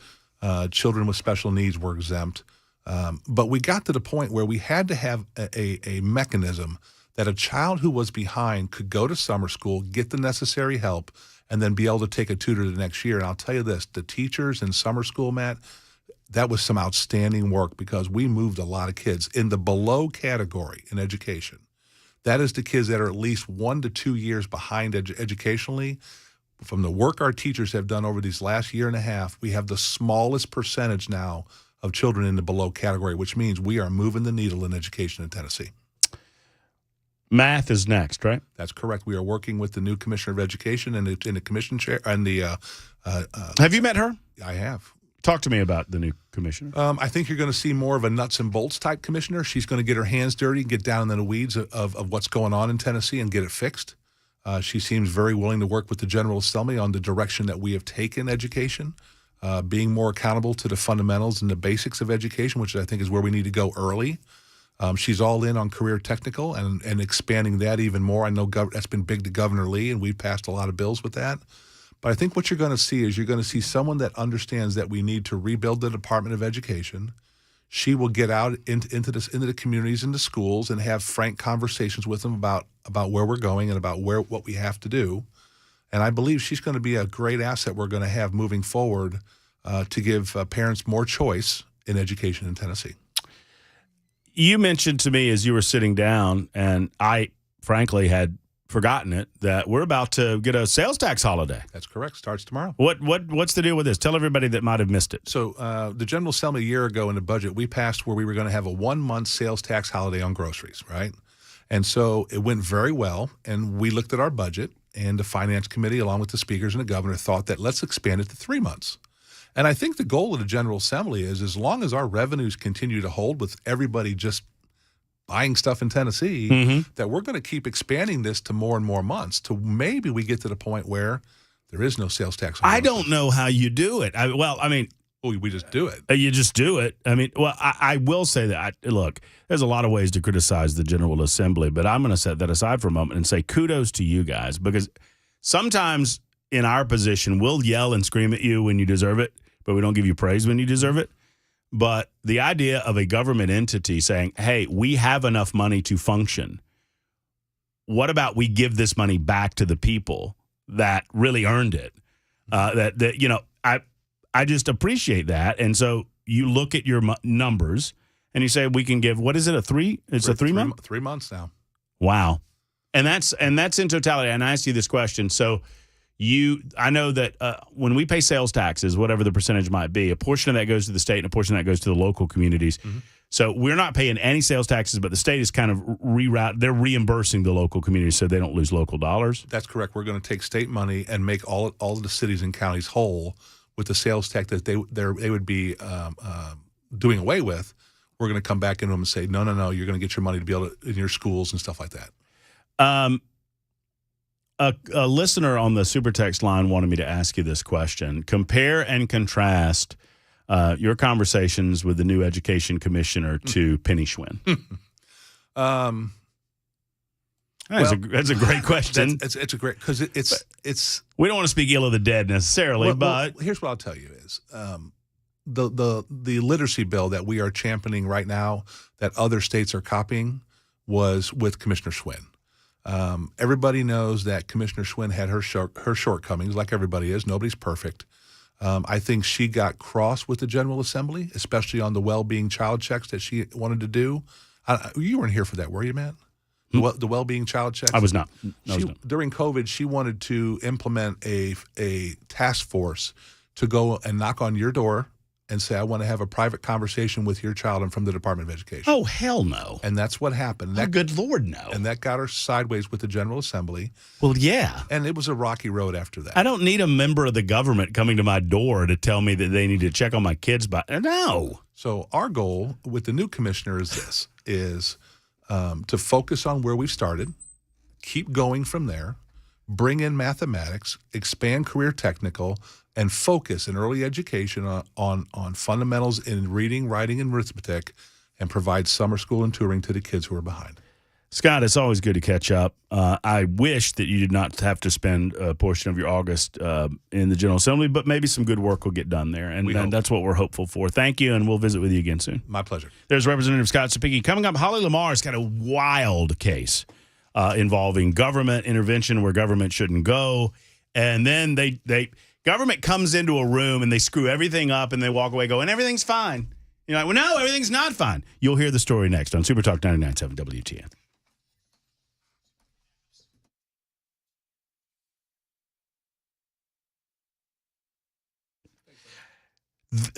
children with special needs were exempt. But we got to the point where we had to have a mechanism that a child who was behind could go to summer school, get the necessary help, and then be able to take a tutor the next year. And I'll tell you this, the teachers in summer school, Matt, that was some outstanding work because we moved a lot of kids in the below category in education. That is the kids that are at least 1 to 2 years behind educationally. From the work our teachers have done over these last year and a half, we have the smallest percentage now of children in the below category, which means we are moving the needle in education in Tennessee. Math is next, right? That's correct. We are working with the new commissioner of education and the commission chair and the. Have you met her? I have. Talk to me about the new commissioner. I think you're going to see more of a nuts and bolts type commissioner. She's going to get her hands dirty and get down in the weeds of what's going on in Tennessee and get it fixed. She seems very willing to work with the General Assembly on the direction that we have taken education, being more accountable to the fundamentals and the basics of education, which I think is where we need to go early. She's all in on career technical and expanding that even more. I know that's been big to Governor Lee, and we've passed a lot of bills with that. But I think what you're going to see is you're going to see someone that understands that we need to rebuild the Department of Education. She will get out into the communities and the schools and have frank conversations with them about where we're going and about what we have to do. And I believe she's going to be a great asset we're going to have moving forward to give parents more choice in education in Tennessee. You mentioned to me as you were sitting down, and I frankly had forgotten it, that we're about to get a sales tax holiday. That's correct. Starts tomorrow. What's the deal with this? Tell everybody that might have missed it. So the General Assembly a year ago in the budget, we passed where we were going to have a 1-month sales tax holiday on groceries, right? And so it went very well, and we looked at our budget, and the Finance Committee, along with the speakers and the governor, thought that let's expand it to 3 months. And I think the goal of the General Assembly is as long as our revenues continue to hold with everybody just buying stuff in Tennessee, that we're going to keep expanding this to more and more months to maybe we get to the point where there is no sales tax. I don't know how you do it. We just do it. You just do it. I will say that, look, there's a lot of ways to criticize the General Assembly, but I'm going to set that aside for a moment and say kudos to you guys, because sometimes in our position, we'll yell and scream at you when you deserve it, but we don't give you praise when you deserve it. But the idea of a government entity saying, hey, we have enough money to function. What about we give this money back to the people that really earned it? I just appreciate that. And so you look at your numbers and you say, we can give, what is it, a 3? It's a 3 month? 3 months now. Wow. And that's in totality. And I asked you this question. So I know that when we pay sales taxes, whatever the percentage might be, a portion of that goes to the state and a portion of that goes to the local communities. So we're not paying any sales taxes, but the state is kind of they're reimbursing the local community so they don't lose local dollars. That's correct. We're going to take state money and make all of the cities and counties whole with the sales tax that they would be doing away with. We're going to come back into them and say, no, you're going to get your money to be able to in your schools and stuff like that. A listener on the super text line wanted me to ask you this question. Compare and contrast your conversations with the new education commissioner to Penny Schwinn. That's a great question. It's a great, because it's. We don't want to speak ill of the dead necessarily, but here's what I'll tell you is the literacy bill that we are championing right now that other states are copying was with Commissioner Schwinn. Everybody knows that Commissioner Schwinn had her shortcomings, like everybody is. Nobody's perfect. I think she got cross with the General Assembly, especially on the well-being child checks that she wanted to do. You weren't here for that, were you, Matt? The well-being child checks? I was not. During COVID, she wanted to implement a task force to go and knock on your door and say, I want to have a private conversation with your child and from the Department of Education. Oh, hell no. And that's what happened. Good Lord, no. And that got her sideways with the General Assembly. Well, yeah. And it was a rocky road after that. I don't need a member of the government coming to my door to tell me that they need to check on my kids. No. So our goal with the new commissioner is this, is to focus on where we started, keep going from there, bring in mathematics, expand career technical, and focus in early education on fundamentals in reading, writing, and arithmetic, and provide summer school and tutoring to the kids who are behind. Scott, it's always good to catch up. I wish that you did not have to spend a portion of your August in the General Assembly, but maybe some good work will get done there, and that's what we're hopeful for. Thank you, and we'll visit with you again soon. My pleasure. There's Representative Scott Sapicki. Coming up, Holly Lamar's got a wild case involving government intervention where government shouldn't go, and then government comes into a room and they screw everything up and they walk away going, everything's fine. You're like, well, no, everything's not fine. You'll hear the story next on Super Talk 99.7 WTN.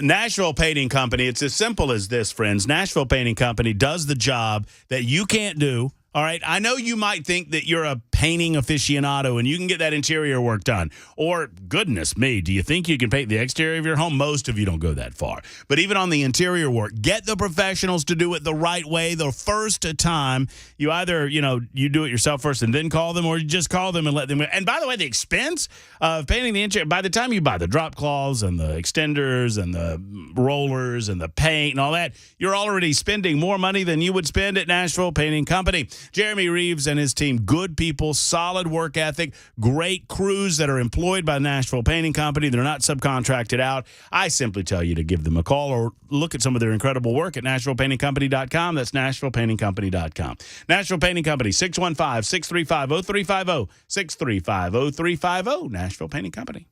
Nashville Painting Company, it's as simple as this, friends. Nashville Painting Company does the job that you can't do. All right, I know you might think that you're a painting aficionado and you can get that interior work done. Or, goodness me, do you think you can paint the exterior of your home? Most of you don't go that far. But even on the interior work, get the professionals to do it the right way the first time. You either, you do it yourself first and then call them, or you just call them and let them. And by the way, the expense of painting the interior, by the time you buy the drop cloths and the extenders and the rollers and the paint and all that, you're already spending more money than you would spend at Nashville Painting Company. Jeremy Reeves and his team, good people, solid work ethic, great crews that are employed by Nashville Painting Company. They're not subcontracted out. I simply tell you to give them a call or look at some of their incredible work at NashvillePaintingCompany.com. That's NashvillePaintingCompany.com. Nashville Painting Company, 615-635-0350, 635-0350, Nashville Painting Company.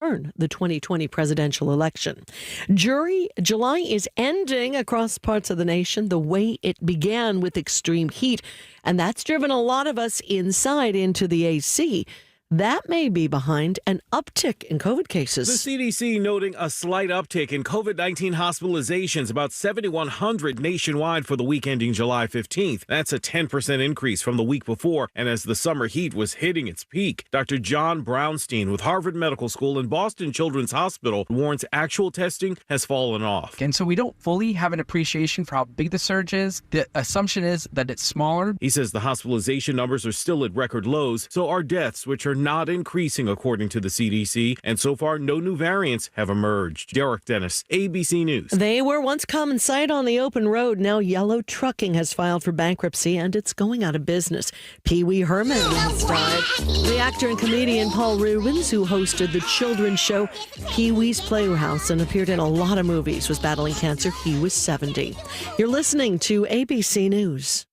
overturn the 2020 presidential election. July is ending across parts of the nation the way it began, with extreme heat, and that's driven a lot of us inside into the AC. That may be behind an uptick in COVID cases. The CDC noting a slight uptick in COVID-19 hospitalizations, about 7,100 nationwide for the week ending July 15th. That's a 10% increase from the week before, and as the summer heat was hitting its peak. Dr. John Brownstein with Harvard Medical School and Boston Children's Hospital warns actual testing has fallen off. And so we don't fully have an appreciation for how big the surge is. The assumption is that it's smaller. He says the hospitalization numbers are still at record lows, so are deaths, which are not increasing according to the CDC, and so far no new variants have emerged. Derek Dennis, ABC News. They were once common sight on the open road. Now Yellow Trucking has filed for bankruptcy and it's going out of business. Pee Wee Herman has died. The actor and comedian Paul Reubens, who hosted the children's show Pee Wee's Playhouse and appeared in a lot of movies, was battling cancer. He was 70. You're listening to ABC News.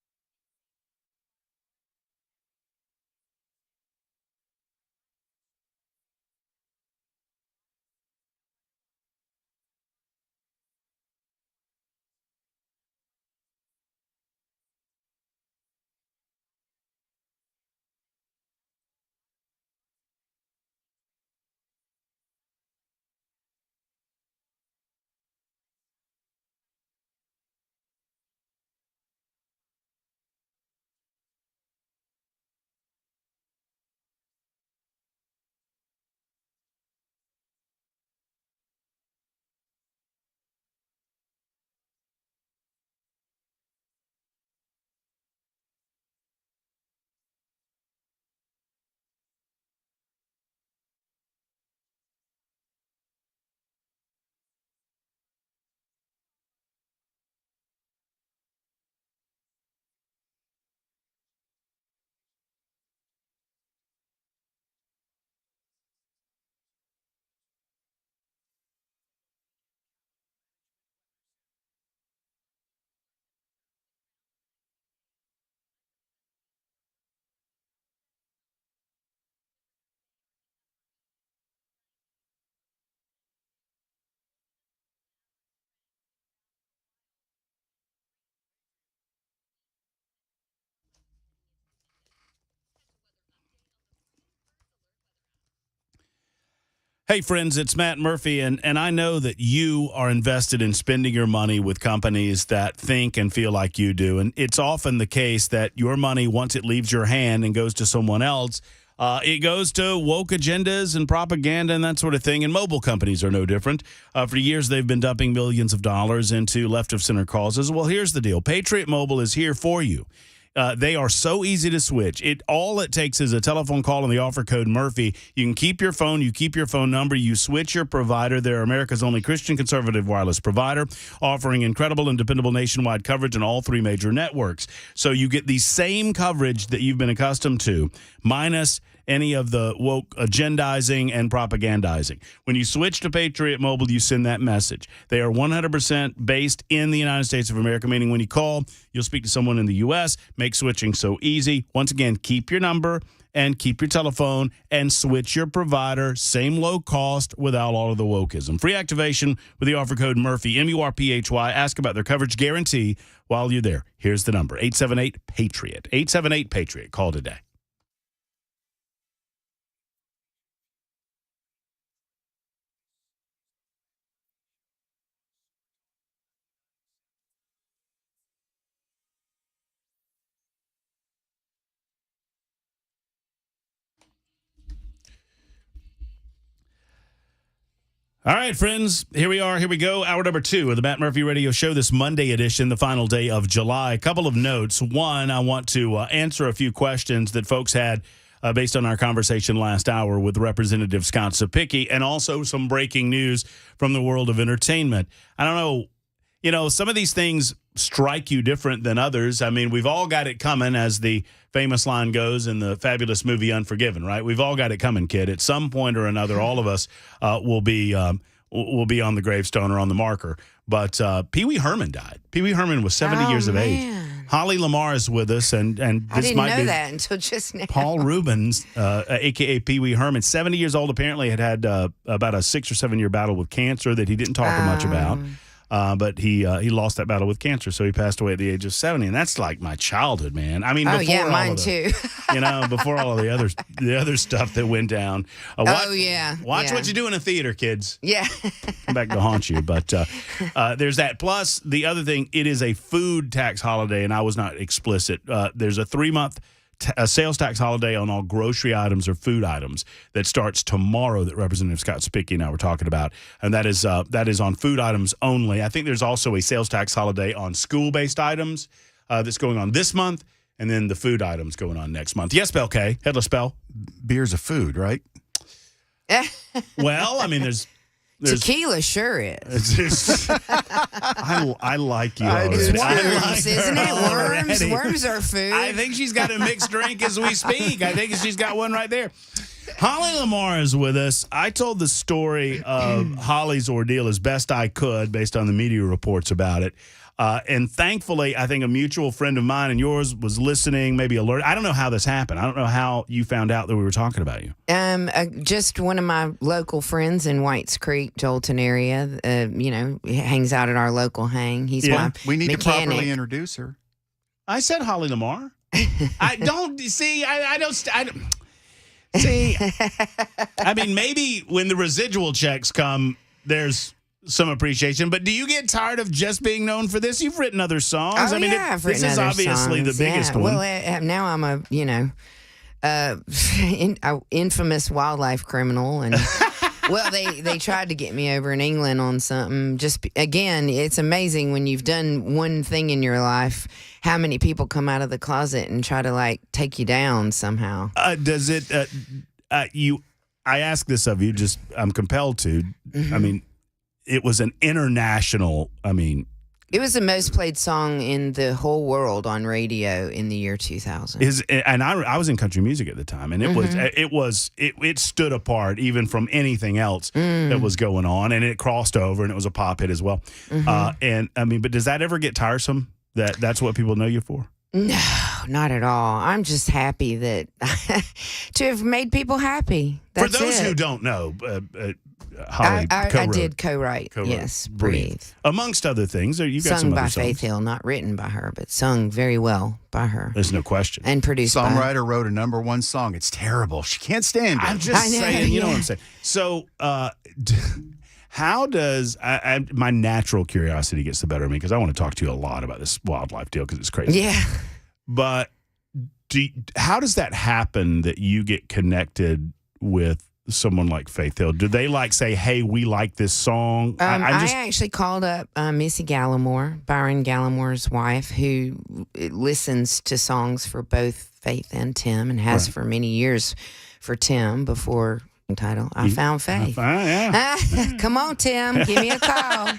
Hey, friends, it's Matt Murphy, and I know that you are invested in spending your money with companies that think and feel like you do. And it's often the case that your money, once it leaves your hand and goes to someone else, it goes to woke agendas and propaganda and that sort of thing. And mobile companies are no different. For years, they've been dumping millions of dollars into left-of-center causes. Well, here's the deal. Patriot Mobile is here for you. They are so easy to switch. All it takes is a telephone call and the offer code Murphy. You can keep your phone. You keep your phone number. You switch your provider. They're America's only Christian conservative wireless provider, offering incredible and dependable nationwide coverage on all three major networks. So you get the same coverage that you've been accustomed to, minus any of the woke agendizing and propagandizing. When you switch to Patriot Mobile, you send that message. They are 100% based in the United States of America, meaning when you call, you'll speak to someone in the U.S., make switching so easy. Once again, keep your number and keep your telephone and switch your provider. Same low cost without all of the wokeism. Free activation with the offer code Murphy, M-U-R-P-H-Y. Ask about their coverage guarantee while you're there. Here's the number, 878-PATRIOT. 878-PATRIOT. Call today. All right, friends, here we are. Here we go. Hour number 2 of the Matt Murphy Radio Show, this Monday edition, the final day of July. A couple of notes. One, I want to answer a few questions that folks had based on our conversation last hour with Representative Scott Sapicki, and also some breaking news from the world of entertainment. I don't know, some of these things strike you different than others. I mean, we've all got it coming, as the famous line goes in the fabulous movie Unforgiven, right? We've all got it coming, kid. At some point or another, all of us will be on the gravestone or on the marker. But Pee Wee Herman died. Pee Wee Herman was 70 years of age. Holly Lamar is with us, and I this didn't might know be that until just now. Paul Rubens, a.k.a. Pee Wee Herman, 70 years old, apparently had about a 6 or 7 year battle with cancer that he didn't talk much about. But he lost that battle with cancer, so he passed away at the age of 70, and that's like my childhood, man. I mean, before mine too. Before all of the other stuff that went down. Watch what you do in a theater, kids. Yeah. Come back to haunt you. But there's that. Plus, the other thing, it is a food tax holiday, and I was not explicit. There's a 3-month sales tax holiday on all grocery items or food items that starts tomorrow that Representative Scott Spickey and I were talking about, and that is on food items only. I think there's also a sales tax holiday on school-based items that's going on this month, and then the food items going on next month. Yes, Bell K. Headless Bell. Beer's a food, right? Well, I mean, there's Tequila sure is. I like you already. It's worms, isn't it? Worms are food. I think she's got a mixed drink as we speak. I think she's got one right there. Holly Lamar is with us. I told the story of Holly's ordeal as best I could based on the media reports about it. And thankfully, I think a mutual friend of mine and yours was listening, maybe alert. I don't know how this happened. I don't know how you found out that we were talking about you. Just one of my local friends in Whites Creek, Jolton area, he hangs out at our local hang. He's my We need mechanic. to properly introduce her. I said Holly Lamar. I don't see. I don't see. I mean, maybe when the residual checks come, there's some appreciation. But do you get tired of just being known for this? You've written other songs. Oh, I mean, I've written this is other obviously songs. the biggest one. Well, now I'm a infamous wildlife criminal, and well, they tried to get me over in England on something. Again, it's amazing when you've done one thing in your life, how many people come out of the closet and try to take you down somehow. Does it? I ask this of you. I'm compelled to. Mm-hmm. I mean, it was an international. It was the most played song in the whole world on radio in the year 2000. I was in country music at the time, and it stood apart even from anything else that was going on, and it crossed over, and it was a pop hit as well. But does that ever get tiresome? That's what people know you for? No, not at all. I'm just happy that to have made people happy. That's for those it. who don't know, Holly I did co-write. Yes, Breathe. Amongst other things, you got sung some by other songs. Faith Hill, not written by her, but sung very well by her. There's no question. And produced by Songwriter wrote a #1 song. It's terrible. She can't stand it. I'm just saying, you know what I'm saying. So, how does my natural curiosity gets the better of me because I want to talk to you a lot about this wildlife deal because it's crazy. Yeah. But how does that happen that you get connected with someone like Faith Hill? Do they say, hey, we like this song? I actually called up Missy Gallimore, Byron Gallimore's wife, who listens to songs for both Faith and Tim and has for many years for Tim before title. I Found Faith. Come on, Tim, give me a call.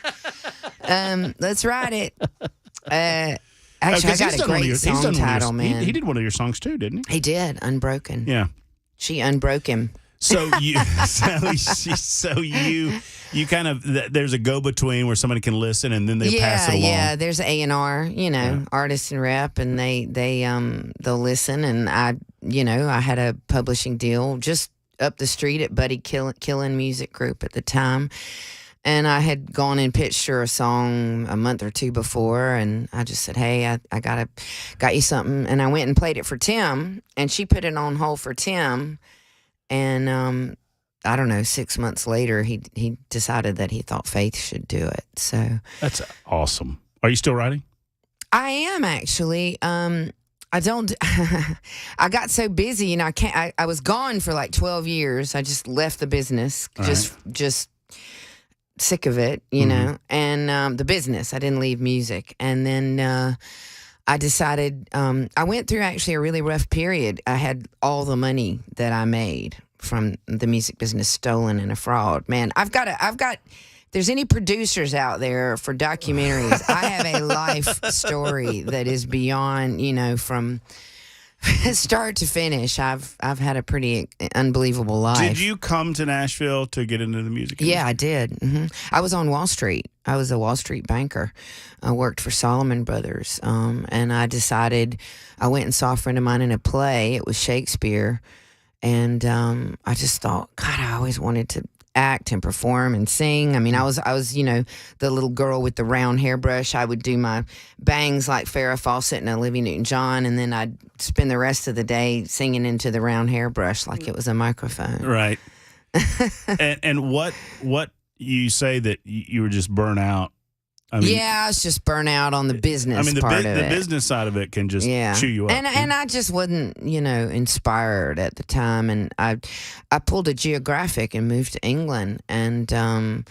Let's write it. Actually, I got a great song title, man. He did one of your songs too, didn't he? He did, Unbroken. Yeah. She unbroke him. So you kind of there's a go between where somebody can listen and then they pass it along. Yeah, there's A&R, artist and rep, and they'll listen, and I had a publishing deal just up the street at Buddy Killen Music Group at the time. And I had gone and pitched her a song a month or two before, and I just said, hey, I got you something. And I went and played it for Tim, and she put it on hold for Tim. And I don't know, 6 months later, he decided that he thought Faith should do it. So that's awesome. Are you still writing? I am, actually. I don't. I got so busy, and I was gone for 12 years. I just left the business, just sick of it, you know. And the business. I didn't leave music, and then I decided. I went through actually a really rough period. I had all the money that I made from the music business stolen in a fraud. Man, I've got. If there's any producers out there for documentaries, I have a life story that is beyond, from start to finish. I've had a pretty unbelievable life. Did you come to Nashville to get into the music industry? Yeah, I did. I was on Wall Street. I was a Wall Street banker. I worked for Solomon Brothers, and I decided I went and saw a friend of mine in a play. It was Shakespeare, and I just thought, God, I always wanted to act and perform and sing. I mean, I was the little girl with the round hairbrush. I would do my bangs like Farrah Fawcett and Olivia Newton-John, and then I'd spend the rest of the day singing into the round hairbrush like it was a microphone. Right. and what you say that you were just burnt out? I mean, I was just burnt out on the business part of it. The business side of it can just chew you up. And I just wasn't, inspired at the time. And I pulled a geographic and moved to England. And I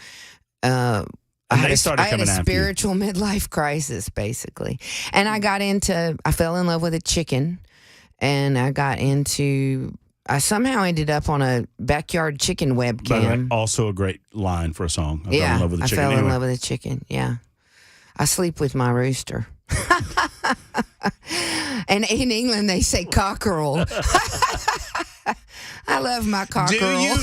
had a spiritual midlife crisis, basically. And I fell in love with a chicken. And I somehow ended up on a backyard chicken webcam. By the way, also a great line for a song. I fell in love with a chicken. I fell in love with a chicken, yeah. I sleep with my rooster. And in England, they say cockerel. I love my cockerel.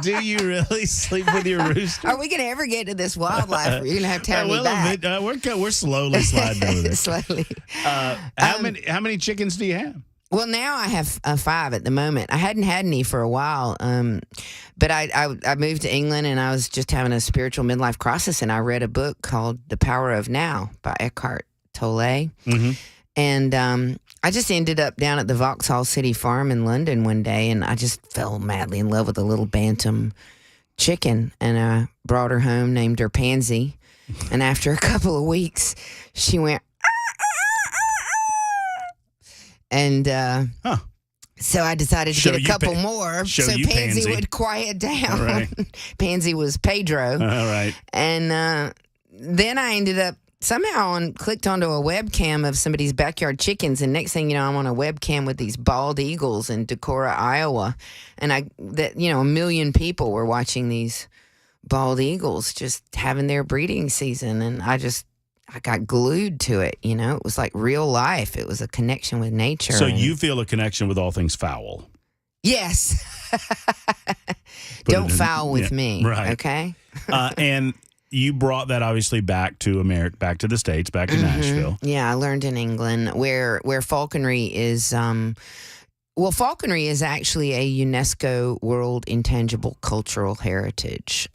Do you really sleep with your rooster? Are we going to ever get to this wildlife? You're going to have me back. We're slowly sliding over this. Slowly. How many chickens do you have? Well, now I have 5 at the moment. I hadn't had any for a while, but I moved to England and I was just having a spiritual midlife crisis, and I read a book called The Power of Now by Eckhart Tolle. Mm-hmm. And I just ended up down at the Vauxhall City Farm in London one day, and I just fell madly in love with a little bantam chicken, and I brought her home, named her Pansy, and after a couple of weeks, she went... And so I decided to get a couple more so Pansy would quiet down. Right. Pansy was Pedro. All right. And then I ended up clicked onto a webcam of somebody's backyard chickens. And next thing you know, I'm on a webcam with these bald eagles in Decorah, Iowa. And a million people were watching these bald eagles just having their breeding season. And I got glued to it, It was like real life. It was a connection with nature. So you feel a connection with all things foul? Yes. Don't foul with me, right. Okay? And you brought that obviously back to America, back to the States, back to Nashville. Yeah, I learned in England where falconry is... falconry is actually a UNESCO World Intangible Cultural Heritage.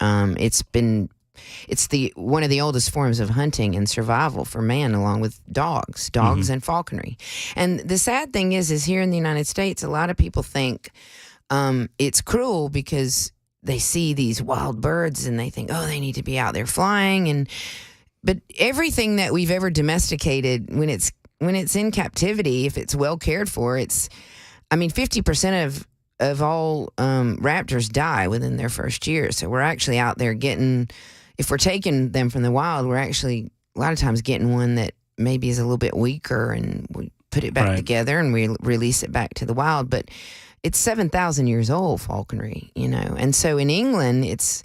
It's one of the oldest forms of hunting and survival for man, along with dogs and falconry. And the sad thing is here in the United States, a lot of people think it's cruel because they see these wild birds and they think, oh, they need to be out there flying. But everything that we've ever domesticated, when it's in captivity, if it's well cared for, 50% of all raptors die within their first year. So we're actually out there if we're taking them from the wild, we're actually a lot of times getting one that maybe is a little bit weaker, and we put it back together and we release it back to the wild. But it's 7,000 years old, falconry, And so in England, it's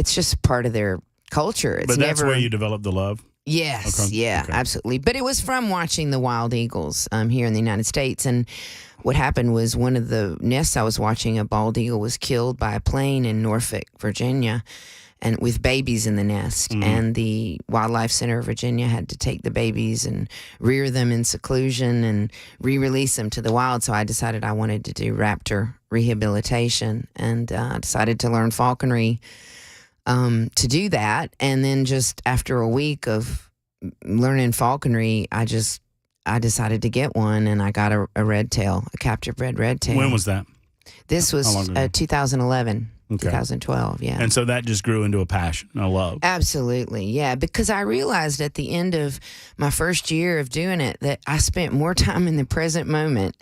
just part of their culture. But that's where you developed the love? Yes, okay. Yeah, okay. Absolutely. But it was from watching the wild eagles here in the United States. And what happened was one of the nests I was watching, a bald eagle was killed by a plane in Norfolk, Virginia, and with babies in the nest. Mm-hmm. And the Wildlife Center of Virginia had to take the babies and rear them in seclusion and re-release them to the wild. So I decided I wanted to do raptor rehabilitation, and I decided to learn falconry to do that. And then just after a week of learning falconry, I decided to get one, and I got a red tail, a captive bred red tail. When was that? This was 2011. Okay. 2012, yeah. And so that just grew into a passion, a love. Absolutely, yeah. Because I realized at the end of my first year of doing it that I spent more time in the present moment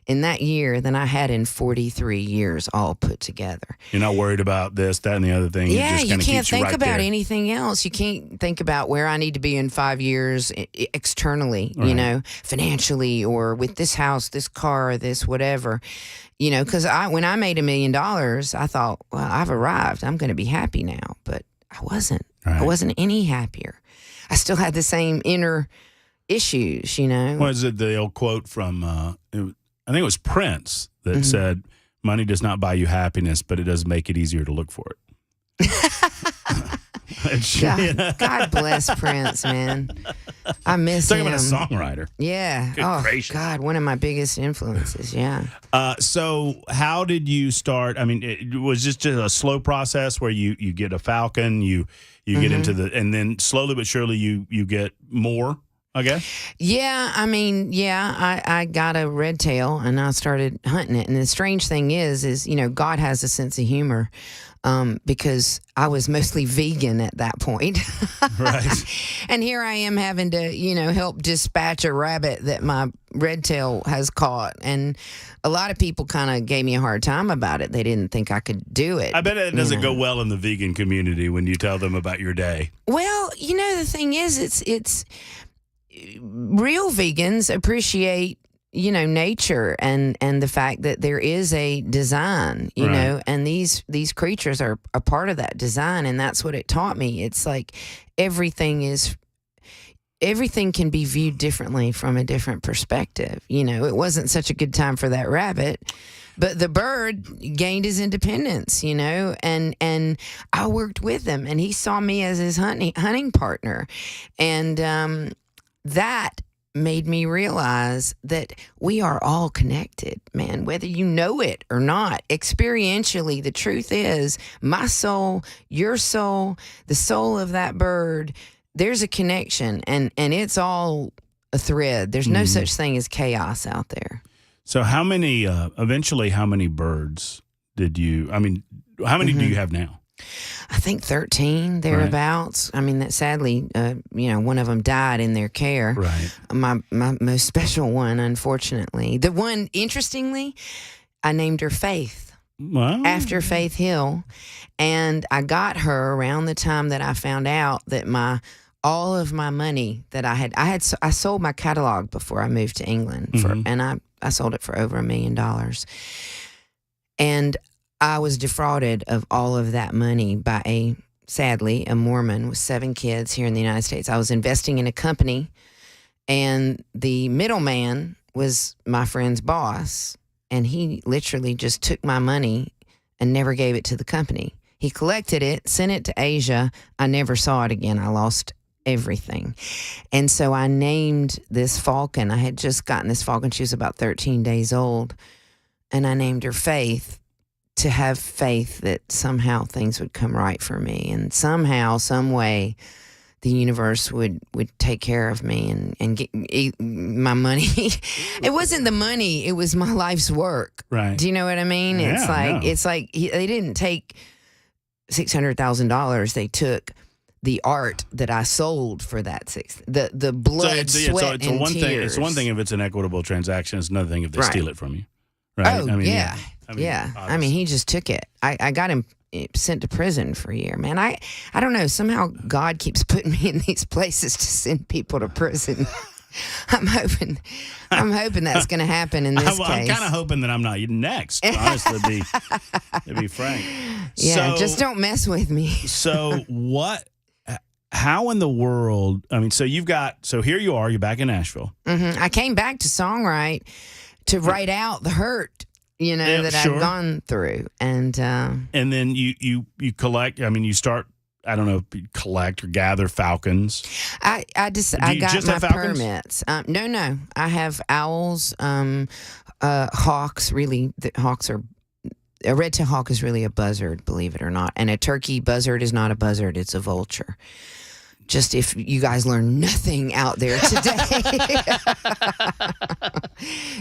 in that year than I had in 43 years all put together. You're not worried about this, that, and the other thing. Yeah, you can't think about there. anything else. You can't think about where I need to be in 5 years externally, financially, or with this house, this car, this whatever. Because when I made $1 million, I thought, well, I've arrived. I'm going to be happy now. But I wasn't. Right. I wasn't any happier. I still had the same inner issues, Was it the old quote from, I think it was Prince that said, money does not buy you happiness, but it does make it easier to look for it. God bless Prince, man. I miss Talking him. about a songwriter. Yeah. Good gracious. God, one of my biggest influences. Yeah. So how did you start? I mean, it was just a slow process where you get a Falcon, you get into and then slowly but surely you get more, I guess? Yeah, I mean, I got a red tail and I started hunting it. And the strange thing is, God has a sense of humor. Because I was mostly vegan at that point. Right. And here I am having to, help dispatch a rabbit that my red tail has caught. And a lot of people kind of gave me a hard time about it. They didn't think I could do it. I bet it doesn't go well in the vegan community when you tell them about your day. Well, the thing is, it's real vegans appreciate nature and the fact that there is a design, and these creatures are a part of that design. And that's what it taught me. It's like everything can be viewed differently from a different perspective. It wasn't such a good time for that rabbit, but the bird gained his independence, and I worked with him and he saw me as his hunting partner. And, that made me realize that we are all connected, man, whether you know it or not. Experientially, the truth is my soul, your soul, the soul of that bird, there's a connection and it's all a thread. There's no such thing as chaos out there. So how many birds did you, how many do you have now? I think 13 thereabouts. Right. I mean, that sadly, one of them died in their care. Right. My most special one, unfortunately. The one, interestingly, I named her Faith. Wow. After Faith Hill, and I got her around the time that I found out that all of my money that I sold my catalog before I moved to England, and I sold it for over $1 million, and I was defrauded of all of that money by sadly, a Mormon with 7 kids here in the United States. I was investing in a company, and the middleman was my friend's boss, and he literally just took my money and never gave it to the company. He collected it, sent it to Asia. I never saw it again. I lost everything. And so I named this falcon. I had just gotten this falcon. She was about 13 days old, and I named her Faith, to have faith that somehow things would come right for me, and somehow, some way, the universe would take care of me and get my money. It wasn't the money; it was my life's work. Right? Do you know what I mean? Yeah, it's like they didn't take $600,000. They took the art that I sold for that the blood, sweat, and tears. It's one thing if it's an equitable transaction. It's another thing if they steal it from you. Right? Oh, yeah. I mean, he just took it. I got him sent to prison for a year, man. I don't know. Somehow God keeps putting me in these places to send people to prison. I'm hoping that's going to happen in this case. I'm kind of hoping that I'm not next, honestly, to be frank. Yeah, just don't mess with me. So how in the world, so here you are, you're back in Nashville. Mm-hmm. I came back to songwrite to write out the hurt, that I've gone through. And then you collect, you start, I don't know, collect or gather falcons. I got my permits. No. I have owls, hawks, really, hawks are, a red-tailed hawk is really a buzzard, believe it or not. And a turkey buzzard is not a buzzard, it's a vulture. Just if you guys learn nothing out there today,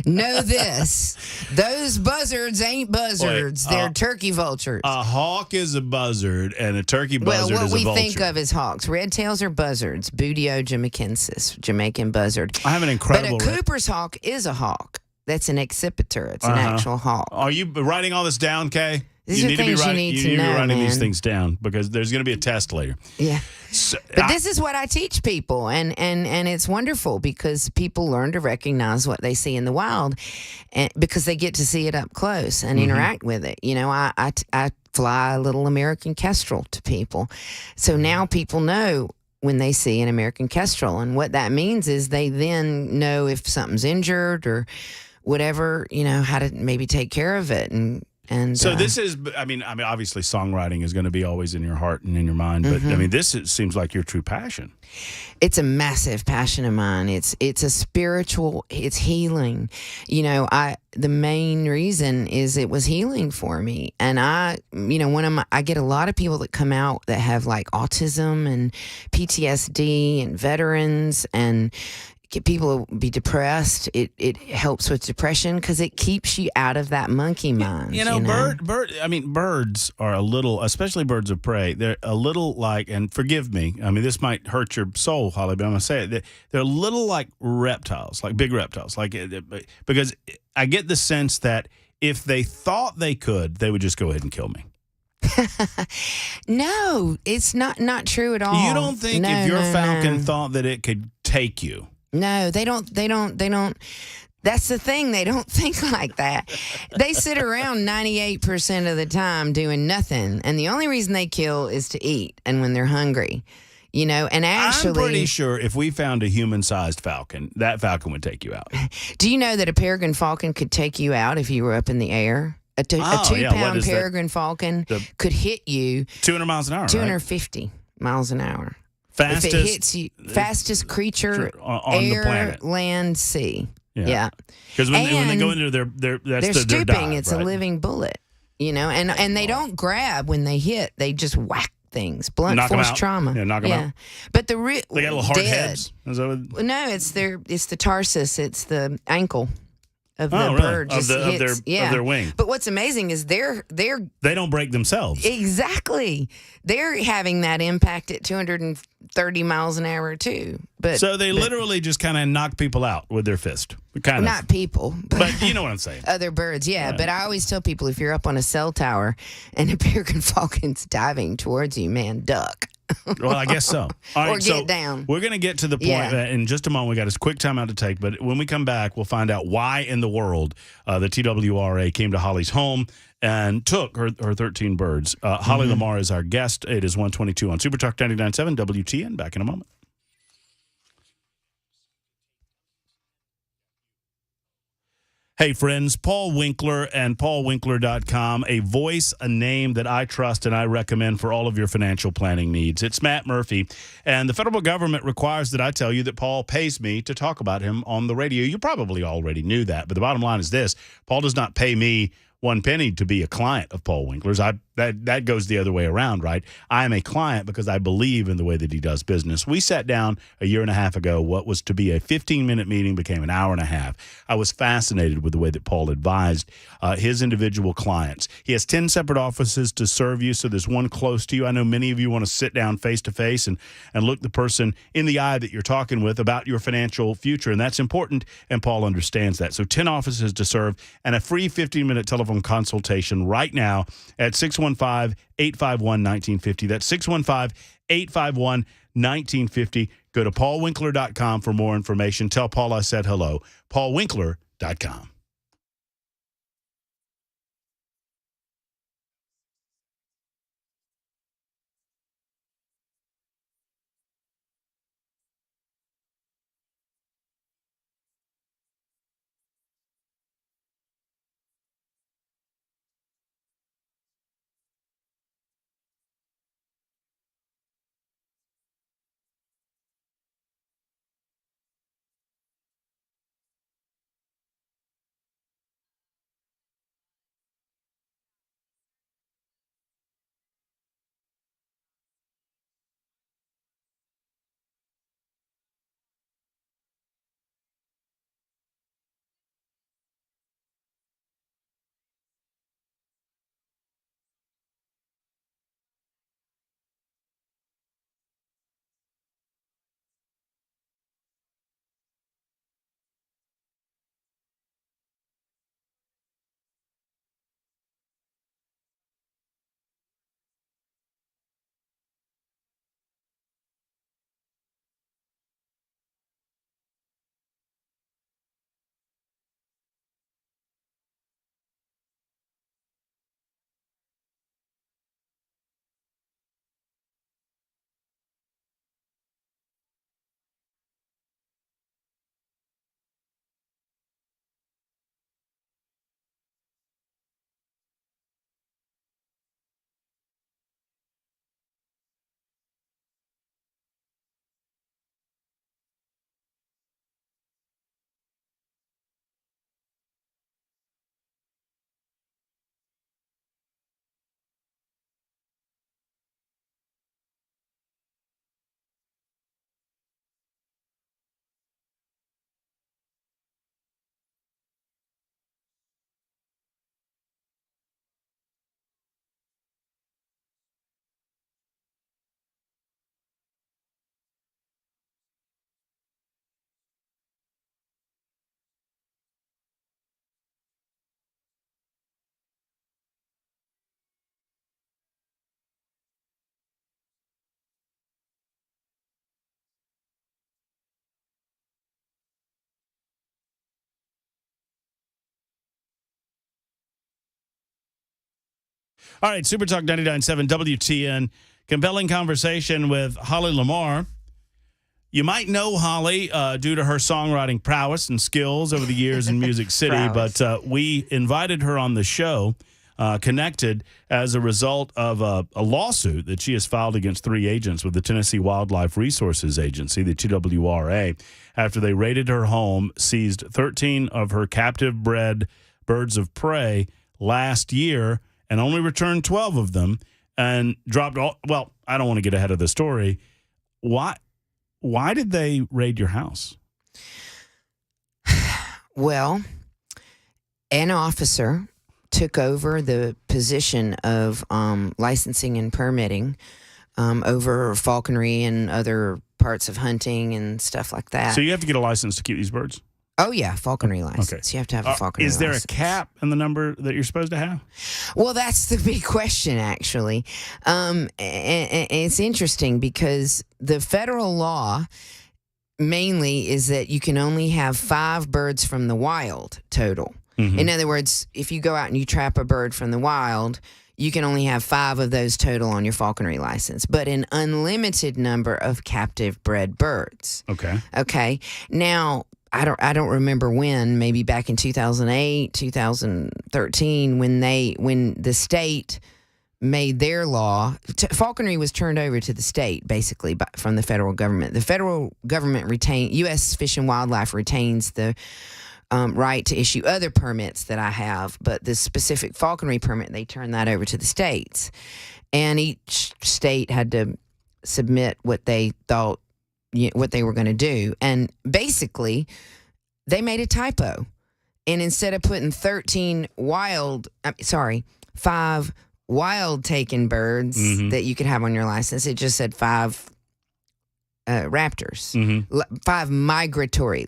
know this. Those buzzards ain't buzzards. They're turkey vultures. A hawk is a buzzard and a turkey buzzard is a vulture. Well, what we think of as hawks. Red tails are buzzards. Buteo jamaicensis, Jamaican buzzard. I have an incredible... But a Cooper's hawk is a hawk. That's an accipiter. It's an actual hawk. Are you writing all this down, Kay? These are things you need to know, be writing man. these things down because there's going to be a test later. Yeah. But this is what I teach people, and it's wonderful because people learn to recognize what they see in the wild, and because they get to see it up close and interact with it. I fly a little American kestrel to people, so now people know when they see an American kestrel, and what that means is they then know if something's injured or whatever, how to maybe take care of it. And And So this is, I mean, obviously songwriting is going to be always in your heart and in your mind, but I mean, this seems like your true passion. it's a massive passion of mine. It's a spiritual, it's healing. You know, the main reason is it was healing for me. And I get a lot of people that come out that have like autism and PTSD and veterans and people will be depressed. It helps with depression because it keeps you out of that monkey mind. Birds are a little, especially birds of prey. They're a little like, and forgive me, I mean, this might hurt your soul, Holly, but I'm gonna say it. They're a little like reptiles, like big reptiles, because I get the sense that if they thought they could, they would just go ahead and kill me. No, it's not true at all. You don't think if your falcon thought that it could take you? No, they don't. That's the thing. They don't think like that. They sit around 98% of the time doing nothing. And the only reason they kill is to eat and when they're hungry, you know, and actually. I'm pretty sure if we found a human-sized falcon, that falcon would take you out. Do you know that a peregrine falcon could take you out if you were up in the air? A 2-pound peregrine falcon could hit you 200 miles an hour, 250 miles an hour. Fastest, if it hits you, fastest creature on air, the planet. Land, sea. Yeah. Because when they go into they're stooping. Dive, it's right? a living bullet, you know, and they don't grab when they hit. They just whack things. Blunt force trauma. Yeah, knock them out. But they got little hard heads. Is that what? No, it's the tarsus. It's the ankle of the really? bird. Of their wing. But what's amazing is they don't break themselves. Exactly. They're having that impact at 230 miles an hour too. So they literally just kind of knock people out with their fist. Not people. But you know what I'm saying. Other birds, yeah. But I always tell people if you're up on a cell tower and a peregrine falcon's diving towards you, man, duck. Well, I guess so. All right, or get down. We're going to get to the point in just a moment. We got a quick time out to take, but when we come back, we'll find out why in the world the TWRA came to Holly's home and took her 13 birds. Holly Lamar is our guest. It is 1:22 on Super Talk 99.7 WTN. Back in a moment. Hey, friends, Paul Winkler and paulwinkler.com, a voice, a name that I trust and I recommend for all of your financial planning needs. It's Matt Murphy, and the federal government requires that I tell you that Paul pays me to talk about him on the radio. You probably already knew that, but the bottom line is this. Paul does not pay me one penny to be a client of Paul Winkler's. That goes the other way around, right? I am a client because I believe in the way that he does business. We sat down a year and a half ago. What was to be a 15-minute meeting became an hour and a half. I was fascinated with the way that Paul advised his individual clients. He has 10 separate offices to serve you, so there's one close to you. I know many of you want to sit down face-to-face and look the person in the eye that you're talking with about your financial future, and that's important, and Paul understands that. So 10 offices to serve and a free 15-minute telephone consultation right now at 615-851-1950. That's 615-851-1950. Go to paulwinkler.com for more information. Tell Paul I said hello. paulwinkler.com. All right, Super Talk 99.7 WTN. Compelling conversation with Holly Lamar. You might know Holly due to her songwriting prowess and skills over the years in Music City, but we invited her on the show, connected as a result of a lawsuit that she has filed against 3 agents with the Tennessee Wildlife Resources Agency, the TWRA, after they raided her home, seized 13 of her captive-bred birds of prey last year, and only returned 12 of them, and dropped all. Well, I don't want to get ahead of the story. Why did they raid your house? Well, an officer took over the position of licensing and permitting over falconry and other parts of hunting and stuff like that. So you have to get a license to keep these birds? Oh, yeah, falconry license. Okay. You have to have a falconry license. Is there a cap in the number that you're supposed to have? Well, that's the big question, actually. And it's interesting because the federal law mainly is that you can only have 5 birds from the wild total. Mm-hmm. In other words, if you go out and you trap a bird from the wild, you can only have 5 of those total on your falconry license, but an unlimited number of captive bred birds. Okay. Okay. Now, I don't remember when, maybe back in 2008, 2013, when the state made their law. Falconry was turned over to the state, basically, from the federal government. The federal government U.S. Fish and Wildlife retains the right to issue other permits that I have, but the specific falconry permit, they turned that over to the states. And each state had to submit what they thought, what they were going to do. And basically, they made a typo. And instead of putting 5 wild taken birds that you could have on your license, it just said 5 raptors, 5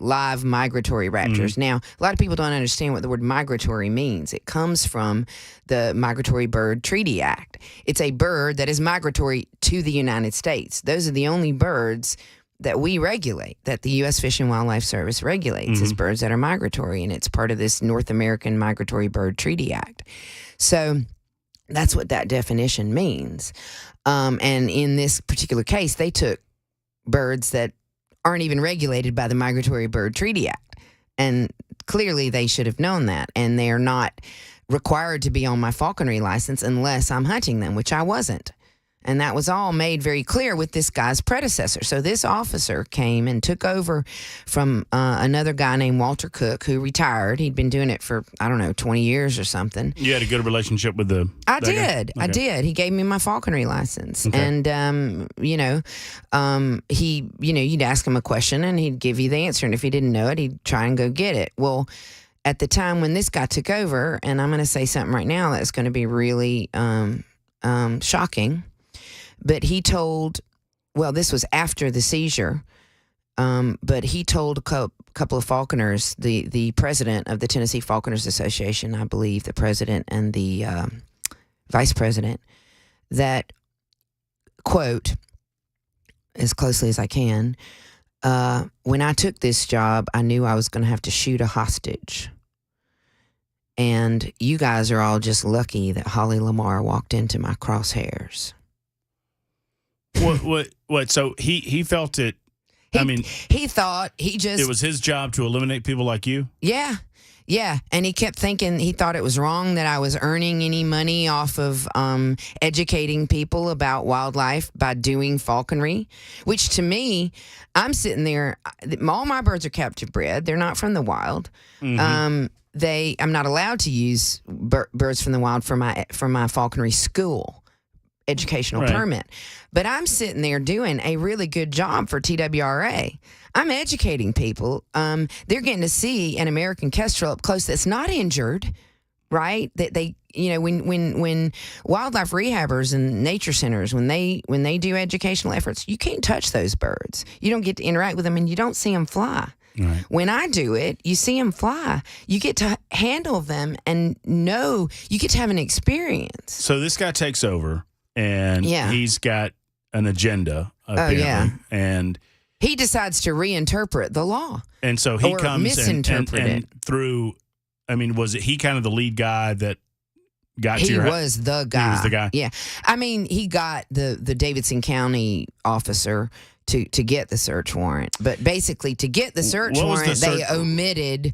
live migratory raptors. Now, a lot of people don't understand what the word migratory means. It comes from the Migratory Bird Treaty Act. It's a bird that is migratory to the United States. Those are the only birds that we regulate, that the U.S. Fish and Wildlife Service regulates, is birds that are migratory, and it's part of this North American Migratory Bird Treaty Act. So that's what that definition means. And in this particular case, they took birds that aren't even regulated by the Migratory Bird Treaty Act. And clearly they should have known that. And they are not required to be on my falconry license unless I'm hunting them, which I wasn't. And that was all made very clear with this guy's predecessor. So this officer came and took over from another guy named Walter Cook, who retired. He'd been doing it for, 20 years or something. You had a good relationship with I did. Okay. I did. He gave me my falconry license. Okay. And, you'd ask him a question and he'd give you the answer. And if he didn't know it, he'd try and go get it. Well, at the time when this guy took over, and I'm going to say something right now that's going to be really shocking, but he told, this was after the seizure, but he told a couple of falconers, the president of the Tennessee Falconers Association, I believe, the president and the vice president, that, quote, as closely as I can, when I took this job, I knew I was going to have to shoot a hostage. And you guys are all just lucky that Holly Lamar walked into my crosshairs. What? So he felt it. He thought it was his job to eliminate people like you. Yeah. And he kept thinking, he thought it was wrong that I was earning any money off of educating people about wildlife by doing falconry, which to me, I'm sitting there, all my birds are captive bred. They're not from the wild. I'm not allowed to use birds from the wild for my falconry school educational permit. But I'm sitting there doing a really good job for TWRA. I'm educating people. They're getting to see an American kestrel up close that's not injured, right? That they, when wildlife rehabbers and nature centers, when they do educational efforts, you can't touch those birds. You don't get to interact with them, and you don't see them fly. Right. When I do it, you see them fly. You get to handle them and know. You get to have an experience. So this guy takes over, and he's got an agenda, apparently, and he decides to reinterpret the law. And so he comes misinterpret and through, was it he kind of the lead guy that got to He your was the guy. He was the guy. Yeah. I mean, he got the Davidson County officer to get the search warrant. But basically, to get the search What was the warrant, they search- omitted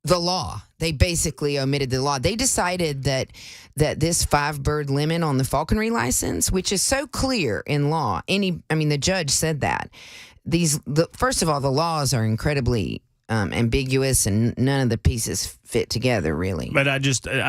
the law. They basically omitted the law. They decided that this 5-bird limit on the falconry license, which is so clear in law, the judge said that. First of all, the laws are incredibly ambiguous, and none of the pieces fit together really. But I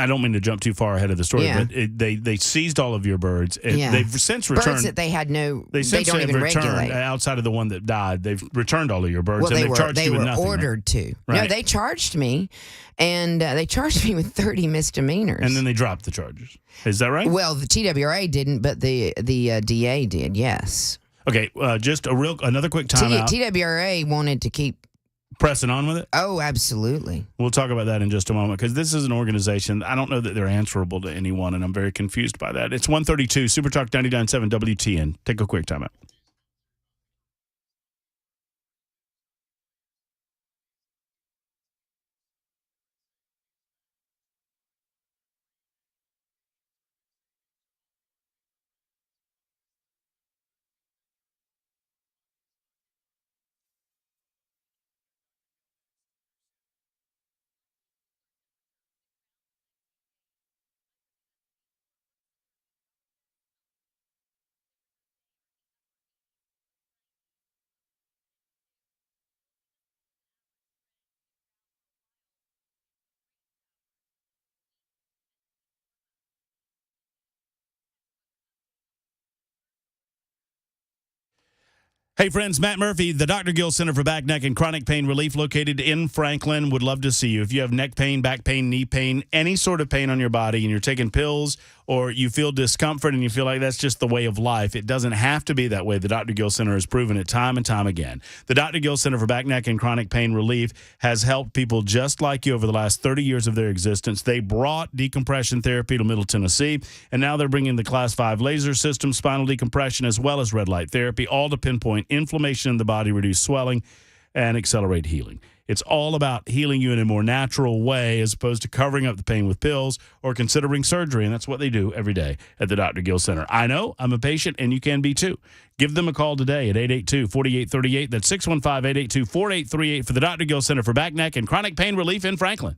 don't mean to jump too far ahead of the story. Yeah. But they seized all of your birds. Yeah. They've since returned. Birds that they had They since don't have even returned regulate. outside of the one that died. They've returned all of your birds, Well, and they've charged they you with were nothing. ordered to. No, Right. they charged me, and they charged me with 30 misdemeanors. And then they dropped the charges. Is that right? Well, the TWRA didn't, but the DA did. Yes. Okay, just another quick timeout. TWRA wanted to keep. Pressing on with it. Oh, absolutely. We'll talk about that in just a moment, because this is an organization. I don't know that they're answerable to anyone, and I'm very confused by that. It's 1:32, Super Talk 99.7 WTN. Take a quick timeout. Hey, friends, Matt Murphy, the Dr. Gill Center for Back, Neck, and Chronic Pain Relief located in Franklin. Would love to see you. If you have neck pain, back pain, knee pain, any sort of pain on your body, and you're taking pills or you feel discomfort and you feel like that's just the way of life, it doesn't have to be that way. The Dr. Gill Center has proven it time and time again. The Dr. Gill Center for Back, Neck, and Chronic Pain Relief has helped people just like you over the last 30 years of their existence. They brought decompression therapy to Middle Tennessee, and now they're bringing the Class 5 laser system, spinal decompression, as well as red light therapy, all to pinpoint inflammation in the body, reduce swelling, and accelerate healing. It's all about healing you in a more natural way as opposed to covering up the pain with pills or considering surgery, and that's what they do every day at the Dr. Gill Center. I know, I'm a patient, and you can be too. Give them a call today at 882-4838. That's 615-882-4838 for the Dr. Gill Center for Back, Neck, and Chronic Pain Relief in Franklin.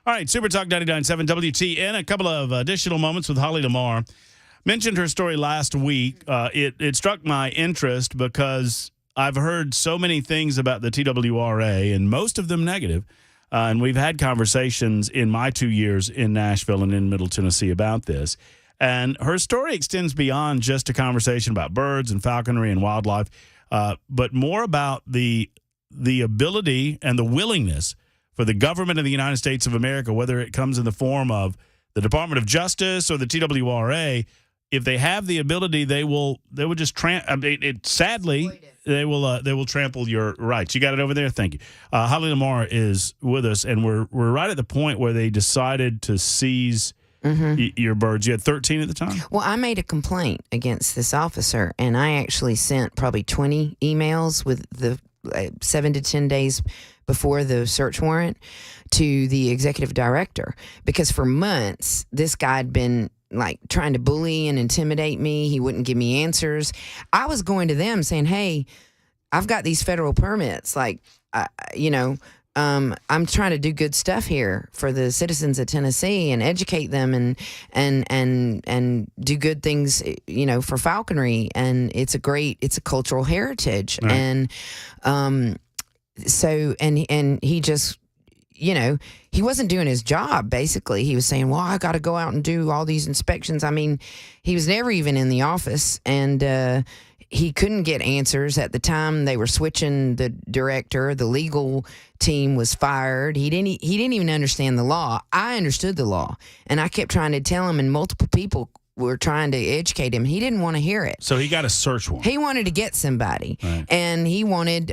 All right, Super Talk 99.7 WTN. A couple of additional moments with Holly Lamar. Mentioned her story last week. It struck my interest because I've heard so many things about the TWRA, and most of them negative. And we've had conversations in my 2 years in Nashville and in Middle Tennessee about this. And her story extends beyond just a conversation about birds and falconry and wildlife, but more about the ability and the willingness for the government of the United States of America, whether it comes in the form of the Department of Justice or the TWRA, if they have the ability, they will just sadly they will trample your rights. You got it over there? Thank you. Holly Lamar is with us, and we're right at the point where they decided to seize your birds. You had 13 at the time? Well, I made a complaint against this officer, and I actually sent probably 20 emails with the 7 to 10 days before the search warrant to the executive director, because for months this guy had been like trying to bully and intimidate me. He wouldn't give me answers. I was going to them saying, hey, I've got these federal permits. Like, I'm trying to do good stuff here for the citizens of Tennessee and educate them and do good things, for falconry. And it's a cultural heritage. Right. And so he just, he wasn't doing his job, basically. He was saying, well, I got to go out and do all these inspections. I mean, he was never even in the office, and he couldn't get answers. At the time they were switching the director, the legal team was fired. He didn't even understand the law. I understood the law, and I kept trying to tell him, and multiple people were trying to educate him. He didn't want to hear it. So he got a search warrant. He wanted to get somebody, right. And he wanted...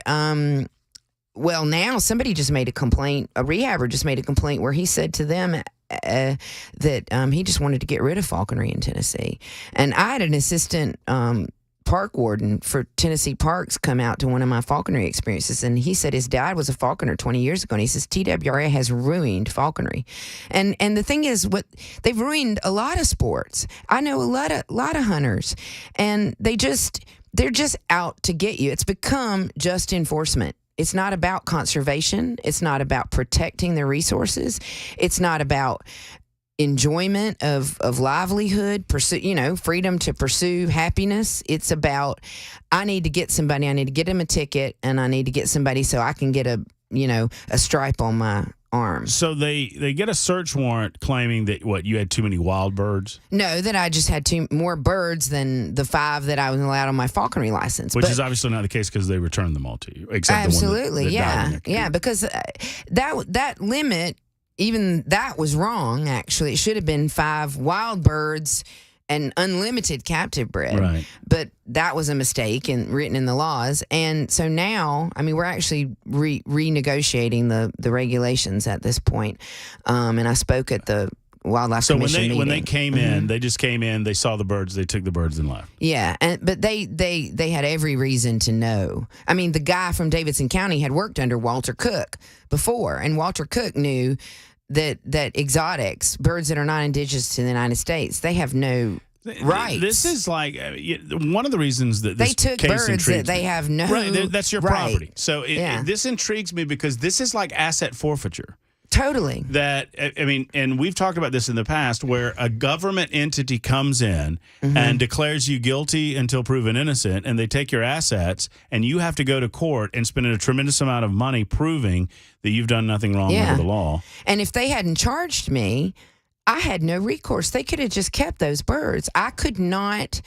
well, now somebody just made a complaint. A rehabber just made a complaint where he said to them that he just wanted to get rid of falconry in Tennessee. And I had an assistant park warden for Tennessee Parks come out to one of my falconry experiences, and he said his dad was a falconer 20 years ago, and he says TWRA has ruined falconry. And the thing is, they've ruined a lot of sports. I know a lot of hunters, and they're just out to get you. It's become just enforcement. It's not about conservation. It's not about protecting the resources. It's not about enjoyment of livelihood, freedom to pursue happiness. It's about, I need to get somebody, I need to get him a ticket, and I need to get somebody so I can get a stripe on my arm. So they get a search warrant claiming that, you had too many wild birds? No, that I just had more birds than the 5 that I was allowed on my falconry license. Which is obviously not the case because they returned them all to you. Except absolutely, the one that died in yeah, because that limit, even that was wrong, actually. It should have been 5 wild birds and unlimited captive bred. Right. But that was a mistake written in the laws. And so now, we're actually renegotiating the regulations at this point. And I spoke at the Wildlife Commission meeting. When they came in, they just came in, they saw the birds, they took the birds and left. Yeah, but they had every reason to know. The guy from Davidson County had worked under Walter Cook before, and Walter Cook knew that exotics, birds that are not indigenous to the United States, they have no rights. This is like one of the reasons that this they took case birds intrigues that they me. have no right. That's your right. property. So this intrigues me because this is like asset forfeiture. Totally. And we've talked about this in the past, where a government entity comes in and declares you guilty until proven innocent, and they take your assets, and you have to go to court and spend a tremendous amount of money proving that you've done nothing wrong under the law. And if they hadn't charged me, I had no recourse. They could have just kept those birds. I could not.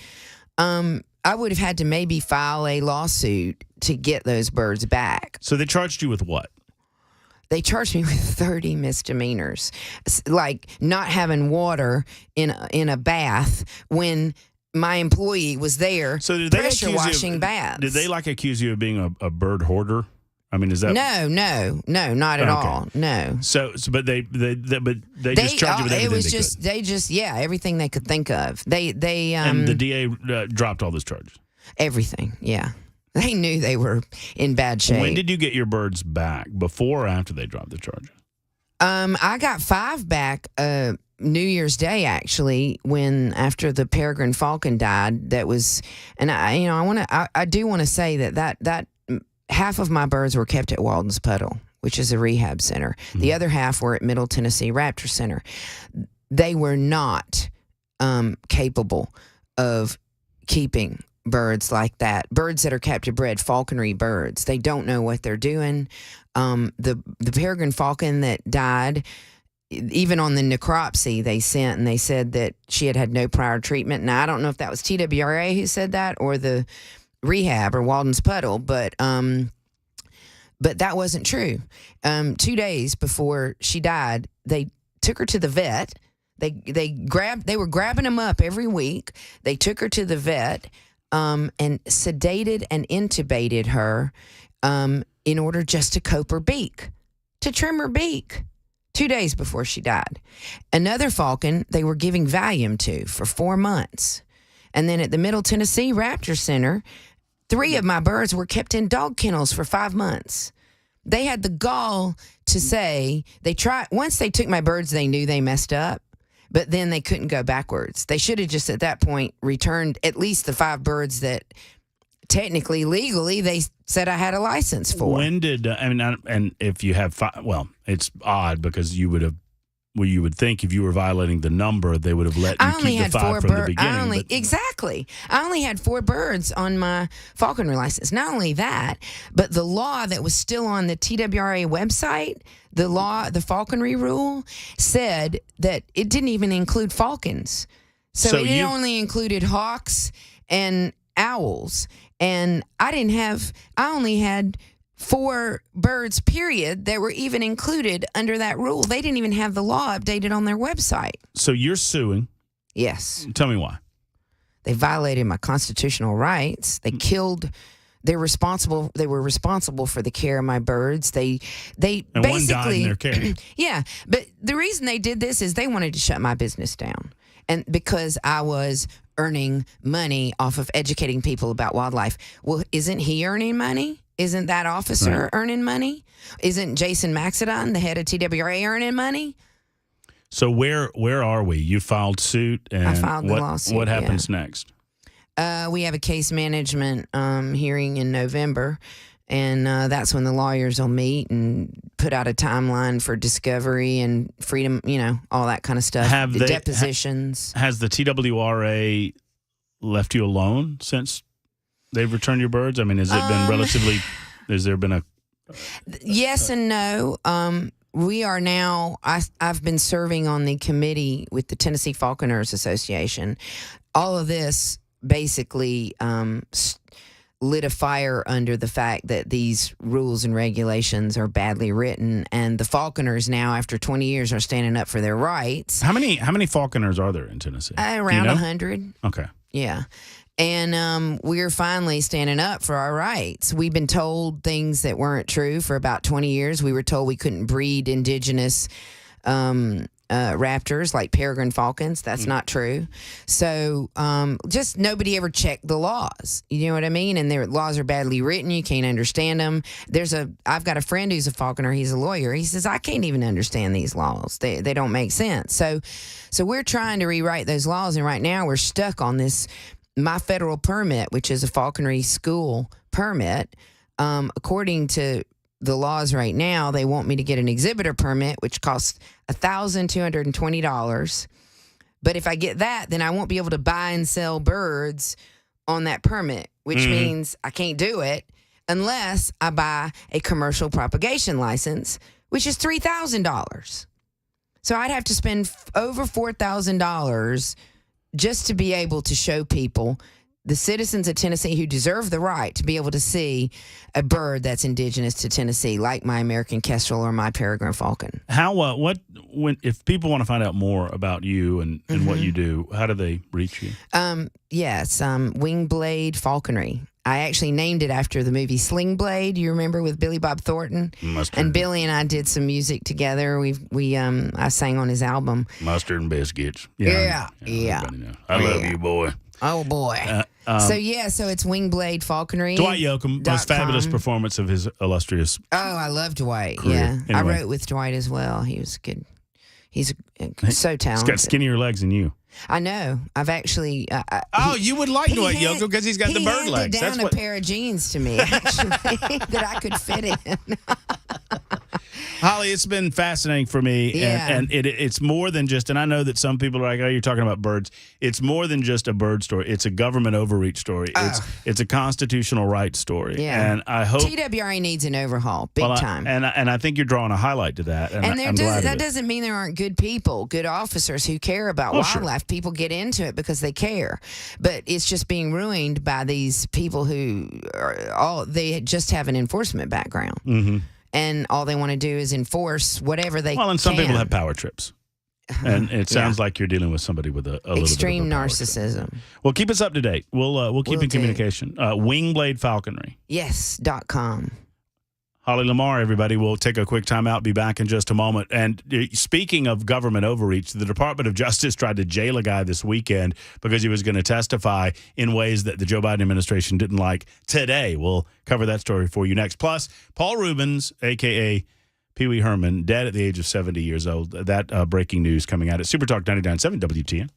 I would have had to maybe file a lawsuit to get those birds back. So they charged you with what? They charged me with 30 misdemeanors, like not having water in a bath when my employee was there. So did they pressure washing baths. Did they accuse you of being a bird hoarder? Is that no, not at all. No. So but they just charged you with everything. It was just everything they could think of. They and the DA dropped all those charges. Everything, yeah. They knew they were in bad shape. When did you get your birds back? Before or after they dropped the charges? I got 5 back New Year's Day, actually, after the peregrine falcon died. That was, and I do want to say that half of my birds were kept at Walden's Puddle. which is a rehab center. The other half were at Middle Tennessee Raptor Center. They were not capable of keeping birds like that. Birds that are captive bred, falconry birds. They don't know what they're doing. The peregrine falcon that died, even on the necropsy they sent, and they said that she had no prior treatment. Now, I don't know if that was TWRA who said that or the rehab or Walden's Puddle, but that wasn't true. 2 days before she died, they took her to the vet. They were grabbing them up every week. They took her to the vet and sedated and intubated her in order just to cope her beak, to trim her beak. 2 days before she died. Another falcon they were giving Valium to for 4 months. And then at the Middle Tennessee Raptor Center, 3 of my birds were kept in dog kennels for 5 months. They had the gall to say, once they took my birds, they knew they messed up, but then they couldn't go backwards. They should have just at that point returned at least the 5 birds that technically, legally, they said I had a license for. When did and if you have 5, well, it's odd because you would think if you were violating the number, they would have let you keep the 5 from the beginning. Exactly. I only had 4 birds on my falconry license. Not only that, but the law that was still on the TWRA website, the falconry rule, said that it didn't even include falcons. So it only included hawks and owls. And I only had 4 birds, period, that were even included under that rule. They didn't even have the law updated on their website. So you're suing. Yes. Tell me why. They violated my constitutional rights. They were responsible for the care of my birds. They and basically, one died in their care. Yeah. But the reason they did this is they wanted to shut my business down. And because I was earning money off of educating people about wildlife. Well, isn't he earning money? Isn't that officer earning money? Isn't Jason Maxedon, the head of TWRA, earning money? So where are we? You filed suit, and I filed the lawsuit. What happens next? We have a case management hearing in November, and that's when the lawyers will meet and put out a timeline for discovery and freedom, all that kind of stuff. Depositions. Has the TWRA left you alone since they've returned your birds? I mean, has it been relatively? Has there been a? Yes and no. We are now. I've been serving on the committee with the Tennessee Falconers Association. All of this basically lit a fire under the fact that these rules and regulations are badly written, and the falconers now, after 20 years, are standing up for their rights. How many falconers are there in Tennessee? Around 100. Okay. Yeah. And we're finally standing up for our rights. We've been told things that weren't true for about 20 years. We were told we couldn't breed indigenous raptors like peregrine falcons. That's not true. So just nobody ever checked the laws. You know what I mean? And their laws are badly written. You can't understand them. I've got a friend who's a falconer. He's a lawyer. He says, I can't even understand these laws. They don't make sense. So we're trying to rewrite those laws. And right now we're stuck on this, my federal permit, which is a falconry school permit. According to the laws right now, they want me to get an exhibitor permit, which costs $1,220. But if I get that, then I won't be able to buy and sell birds on that permit, which means I can't do it unless I buy a commercial propagation license, which is $3,000. So I'd have to spend over $4,000 just to be able to show people, the citizens of Tennessee who deserve the right to be able to see a bird that's indigenous to Tennessee, like my American kestrel or my peregrine falcon. If people want to find out more about you and what you do, how do they reach you? Yes, Wing Blade Falconry. I actually named it after the movie Sling Blade. You remember, with Billy Bob Thornton? Mustard. And Billy and I did some music together. I sang on his album. Mustard and Biscuits. Yeah. I love you, boy. Oh boy. So it's Wing Blade Falconry. Dwight Yoakam, most fabulous performance of his illustrious. Oh, I love Dwight. Career. Yeah, Anyway. I wrote with Dwight as well. He was good. He's so talented. He's got skinnier legs than you. I know. I've actually. You would like Dwight Yoakam because he's got the bird legs. He handed down a pair of jeans to me, actually, that I could fit in. Holly, it's been fascinating for me, Yeah. and it's more than just. And I know that some people are like, "Oh, you're talking about birds." It's more than just a bird story. It's a government overreach story. It's a constitutional rights story. Yeah. And I hope TWRA needs an overhaul, big time. And I think you're drawing a highlight to that. And I'm glad of that it. doesn't mean there aren't good people, good officers who care about wildlife. Sure. People get into it because they care, but it's just being ruined by these people who they just have an enforcement background. Mm-hmm. And all they want to do is enforce whatever they can. Well, and some people have power trips. And it sounds like you're dealing with somebody with a little extreme bit of a narcissism. trip. Well, keep us up to date. We'll keep in communication. Wingblade Falconry. Yes.com. Holly Lamar, everybody. We'll take a quick time out, be back in just a moment. And speaking of government overreach, the Department of Justice tried to jail a guy this weekend because he was going to testify in ways that the Joe Biden administration didn't like today. We'll cover that story for you next. Plus, Paul Rubens, a.k.a. Pee Wee Herman, dead at the age of 70 years old. That breaking news coming out at Super Talk 99.7 WTN.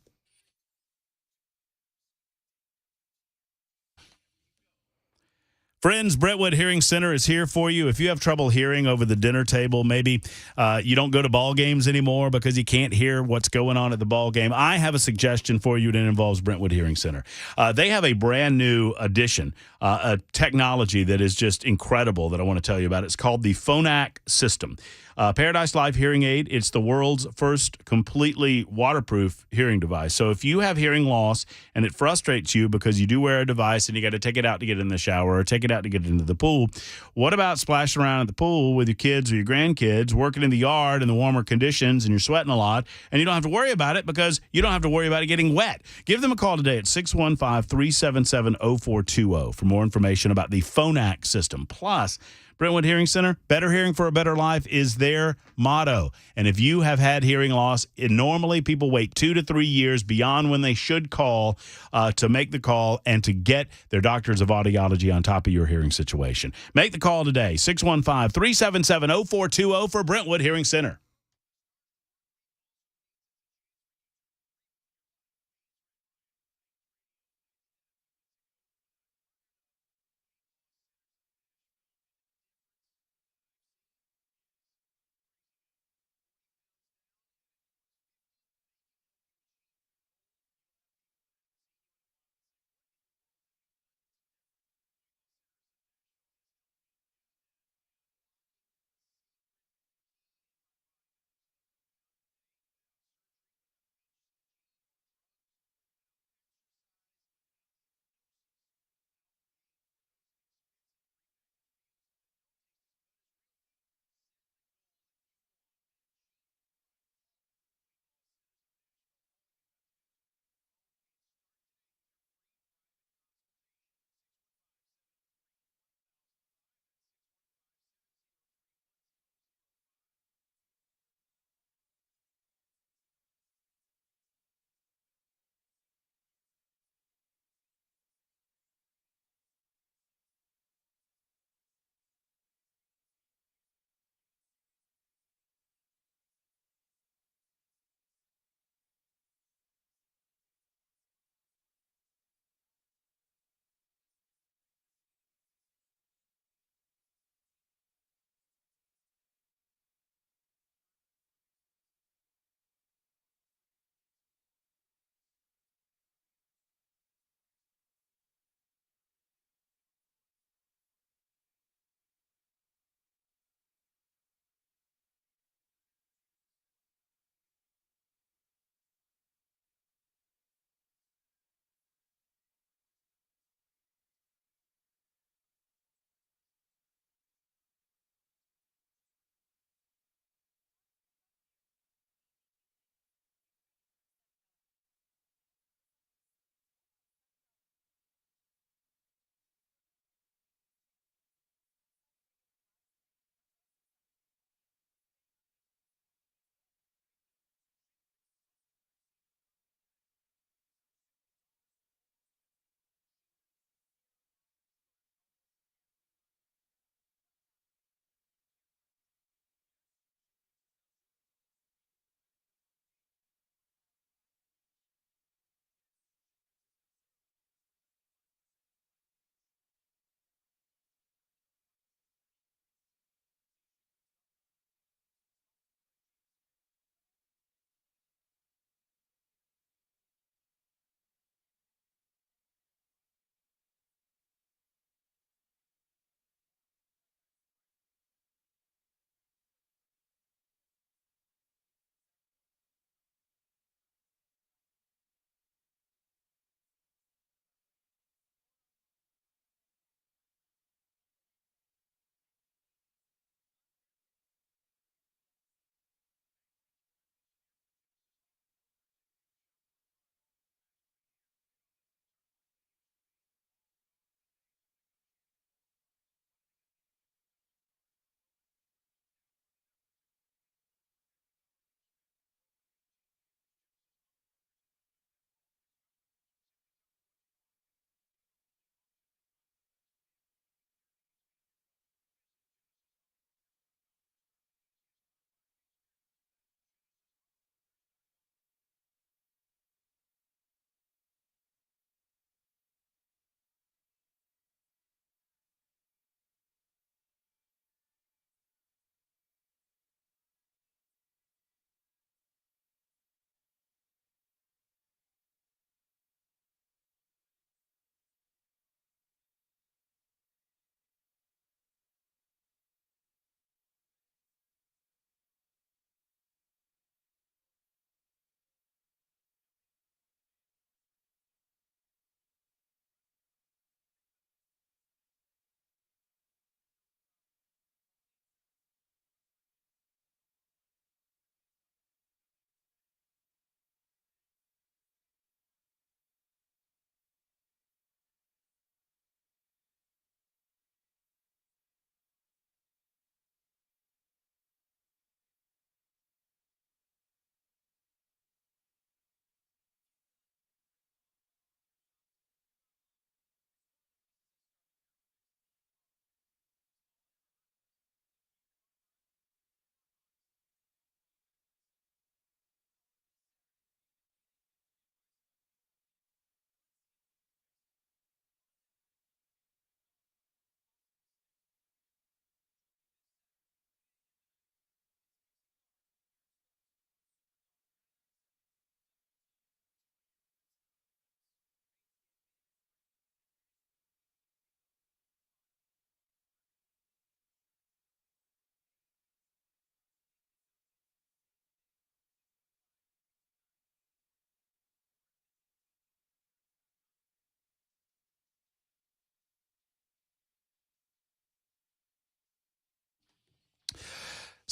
Friends, Brentwood Hearing Center is here for you. If you have trouble hearing over the dinner table, maybe you don't go to ball games anymore because you can't hear what's going on at the ball game, I have a suggestion for you that involves Brentwood Hearing Center. They have a brand new addition, a technology that is just incredible that I want to tell you about. It's called the Phonak system. Paradise Life hearing aid. It's the world's first completely waterproof hearing device. So if you have hearing loss and it frustrates you because you do wear a device and you got to take it out to get in the shower or take it out to get into the pool, what about splashing around at the pool with your kids or your grandkids, working in the yard in the warmer conditions and you're sweating a lot and you don't have to worry about it because you don't have to worry about it getting wet? Give them a call today at 615-377-0420 for more information about the Phonak system. Plus, Brentwood Hearing Center, better hearing for a better life is their motto. And if you have had hearing loss, normally people wait 2 to 3 years beyond when they should call to make the call and to get their doctors of audiology on top of your hearing situation. Make the call today, 615-377-0420 for Brentwood Hearing Center.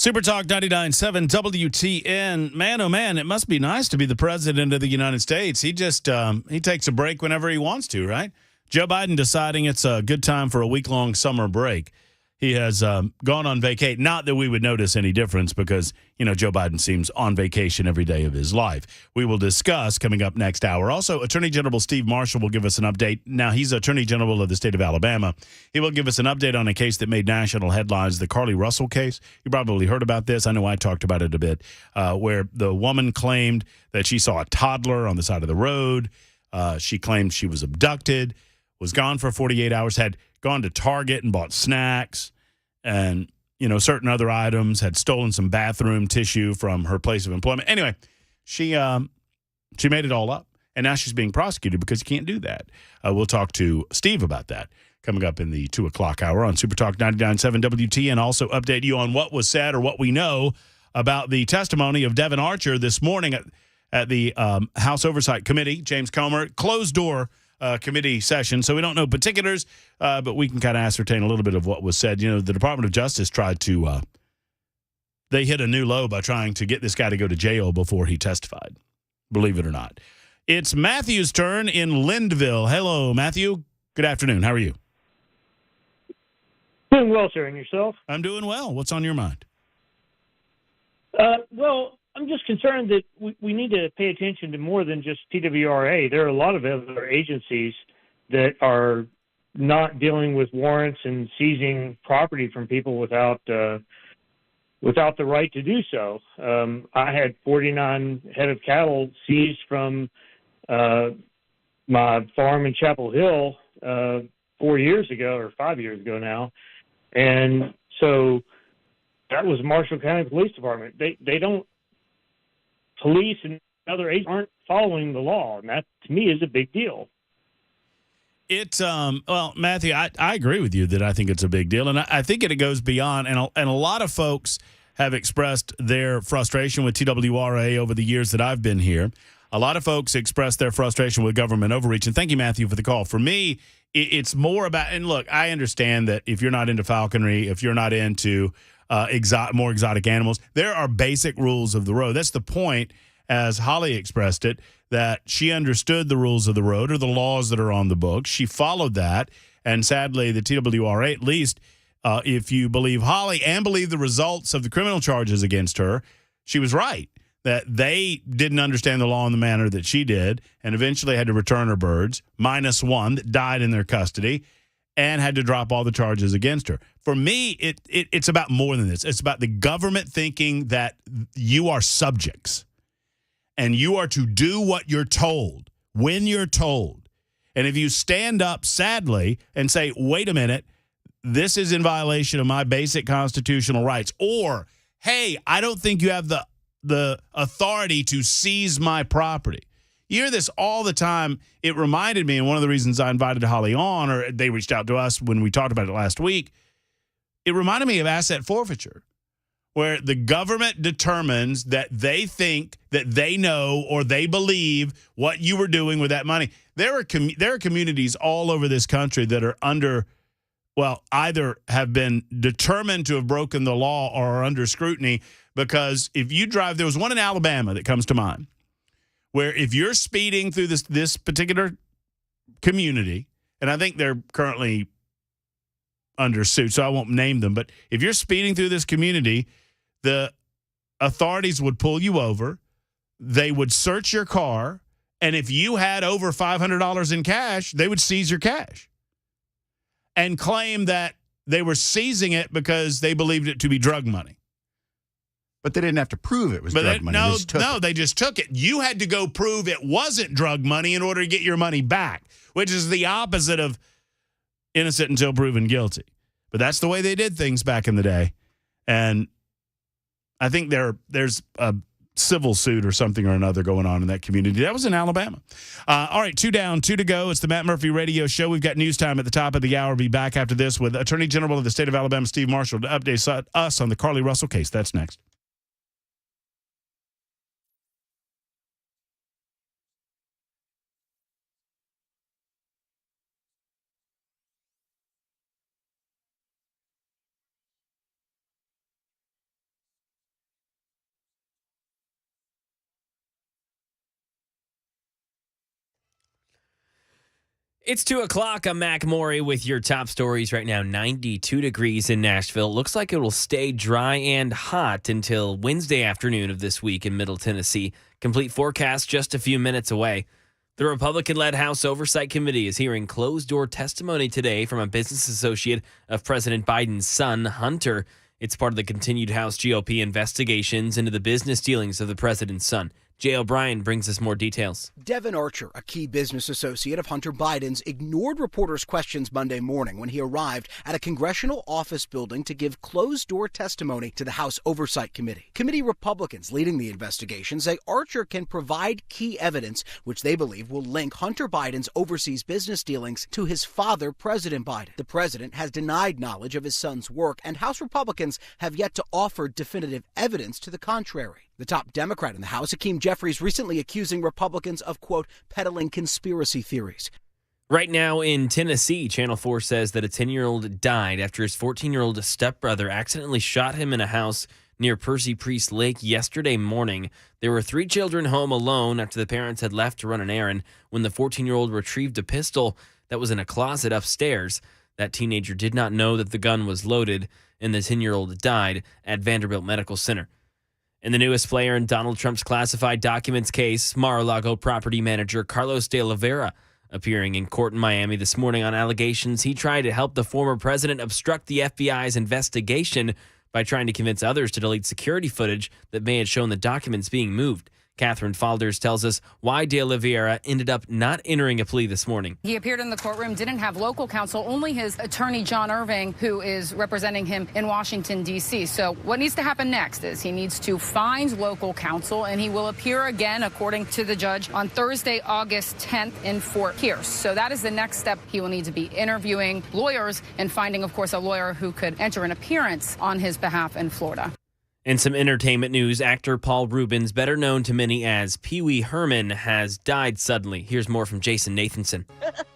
Super Talk 99.7 WTN. Man, oh man, it must be nice to be the president of the United States. He just he takes a break whenever he wants to, right? Joe Biden deciding it's a good time for a week-long summer break. He has gone on vacation. Not that we would notice any difference because, Joe Biden seems on vacation every day of his life. We will discuss coming up next hour. Also, Attorney General Steve Marshall will give us an update. Now, he's Attorney General of the state of Alabama. He will give us an update on a case that made national headlines, the Carly Russell case. You probably heard about this. I know I talked about it a bit, where the woman claimed that she saw a toddler on the side of the road. She claimed she was abducted, was gone for 48 hours, had gone to Target and bought snacks and, certain other items, had stolen some bathroom tissue from her place of employment. Anyway, she made it all up, and now she's being prosecuted because you can't do that. We'll talk to Steve about that coming up in the 2 o'clock hour on Super Talk 99.7 WT, and also update you on what was said or what we know about the testimony of Devin Archer this morning at the House Oversight Committee. James Comer, closed-door committee session, so we don't know particulars, but we can kind of ascertain a little bit of what was said. The Department of Justice tried to they hit a new low by trying to get this guy to go to jail before he testified, believe it or not. It's Matthew's turn in Lindville. Hello, Matthew. Good afternoon. How are you? Doing well, sir. And yourself? I'm doing well. What's on your mind? Well, I'm just concerned that we need to pay attention to more than just TWRA. There are a lot of other agencies that are not dealing with warrants and seizing property from people without the right to do so. I had 49 head of cattle seized from my farm in Chapel Hill 4 years ago, or 5 years ago now, and so that was Marshall County Police Department. They don't. Police and other agents aren't following the law, and that, to me, is a big deal. Well, Matthew, I agree with you that I think it's a big deal, and I think it goes beyond, and a lot of folks have expressed their frustration with TWRA over the years that I've been here. A lot of folks express their frustration with government overreach, and thank you, Matthew, for the call. For me, it's more about, and look, I understand that if you're not into falconry, if you're not into more exotic animals, there are basic rules of the road. That's the point, as Holly expressed it, that she understood the rules of the road or the laws that are on the books. She followed that, and sadly, the TWRA, at least, if you believe Holly and believe the results of the criminal charges against her, she was right, that they didn't understand the law in the manner that she did and eventually had to return her birds, minus one that died in their custody, and had to drop all the charges against her. For me, it's about more than this. It's about the government thinking that you are subjects and you are to do what you're told when you're told. And if you stand up, sadly, and say, wait a minute, this is in violation of my basic constitutional rights, or, hey, I don't think you have the authority to seize my property. You hear this all the time. It reminded me, and one of the reasons I invited Holly on, or they reached out to us when we talked about it last week, it reminded me of asset forfeiture, where the government determines that they think that they know or they believe what you were doing with that money. There are communities all over this country that are either have been determined to have broken the law or are under scrutiny, because if you drive, there was one in Alabama that comes to mind, where if you're speeding through this particular community, and I think they're currently under suit, so I won't name them, but if you're speeding through this community, the authorities would pull you over, they would search your car, and if you had over $500 in cash, they would seize your cash and claim that they were seizing it because they believed it to be drug money. But they didn't have to prove it was drug money. They just took it. You had to go prove it wasn't drug money in order to get your money back, which is the opposite of innocent until proven guilty. But that's the way they did things back in the day. And I think there's a civil suit or something or another going on in that community. That was in Alabama. All right, 2 down, 2 to go. It's the Matt Murphy Radio Show. We've got news time at the top of the hour. We'll be back after this with Attorney General of the state of Alabama, Steve Marshall, to update us on the Carly Russell case. That's next. It's 2 o'clock. I'm Mac Morey with your top stories right now. 92 degrees in Nashville. Looks like it will stay dry and hot until Wednesday afternoon of this week in Middle Tennessee. Complete forecast just a few minutes away. The Republican-led House Oversight Committee is hearing closed-door testimony today from a business associate of President Biden's son, Hunter. It's part of the continued House GOP investigations into the business dealings of the president's son. Jay O'Brien brings us more details. Devin Archer, a key business associate of Hunter Biden's, ignored reporters' questions Monday morning when he arrived at a congressional office building to give closed-door testimony to the House Oversight Committee. Committee Republicans leading the investigation say Archer can provide key evidence which they believe will link Hunter Biden's overseas business dealings to his father, President Biden. The president has denied knowledge of his son's work, and House Republicans have yet to offer definitive evidence to the contrary. The top Democrat in the House, Hakeem Jeffries, recently accusing Republicans of, quote, peddling conspiracy theories. Right now in Tennessee, Channel 4 says that a 10-year-old died after his 14-year-old stepbrother accidentally shot him in a house near Percy Priest Lake yesterday morning. There were 3 children home alone after the parents had left to run an errand when the 14-year-old retrieved a pistol that was in a closet upstairs. That teenager did not know that the gun was loaded, and the 10-year-old died at Vanderbilt Medical Center. And the newest player in Donald Trump's classified documents case, Mar-a-Lago property manager Carlos de Oliveira, appearing in court in Miami this morning on allegations he tried to help the former president obstruct the FBI's investigation by trying to convince others to delete security footage that may have shown the documents being moved. Catherine Falders tells us why de Oliveira ended up not entering a plea this morning. He appeared in the courtroom, didn't have local counsel, only his attorney, John Irving, who is representing him in Washington, D.C. So what needs to happen next is he needs to find local counsel, and he will appear again, according to the judge, on Thursday, August 10th in Fort Pierce. So that is the next step. He will need to be interviewing lawyers and finding, of course, a lawyer who could enter an appearance on his behalf in Florida. In some entertainment news, actor Paul Reubens, better known to many as Pee Wee Herman, has died suddenly. Here's more from Jason Nathanson.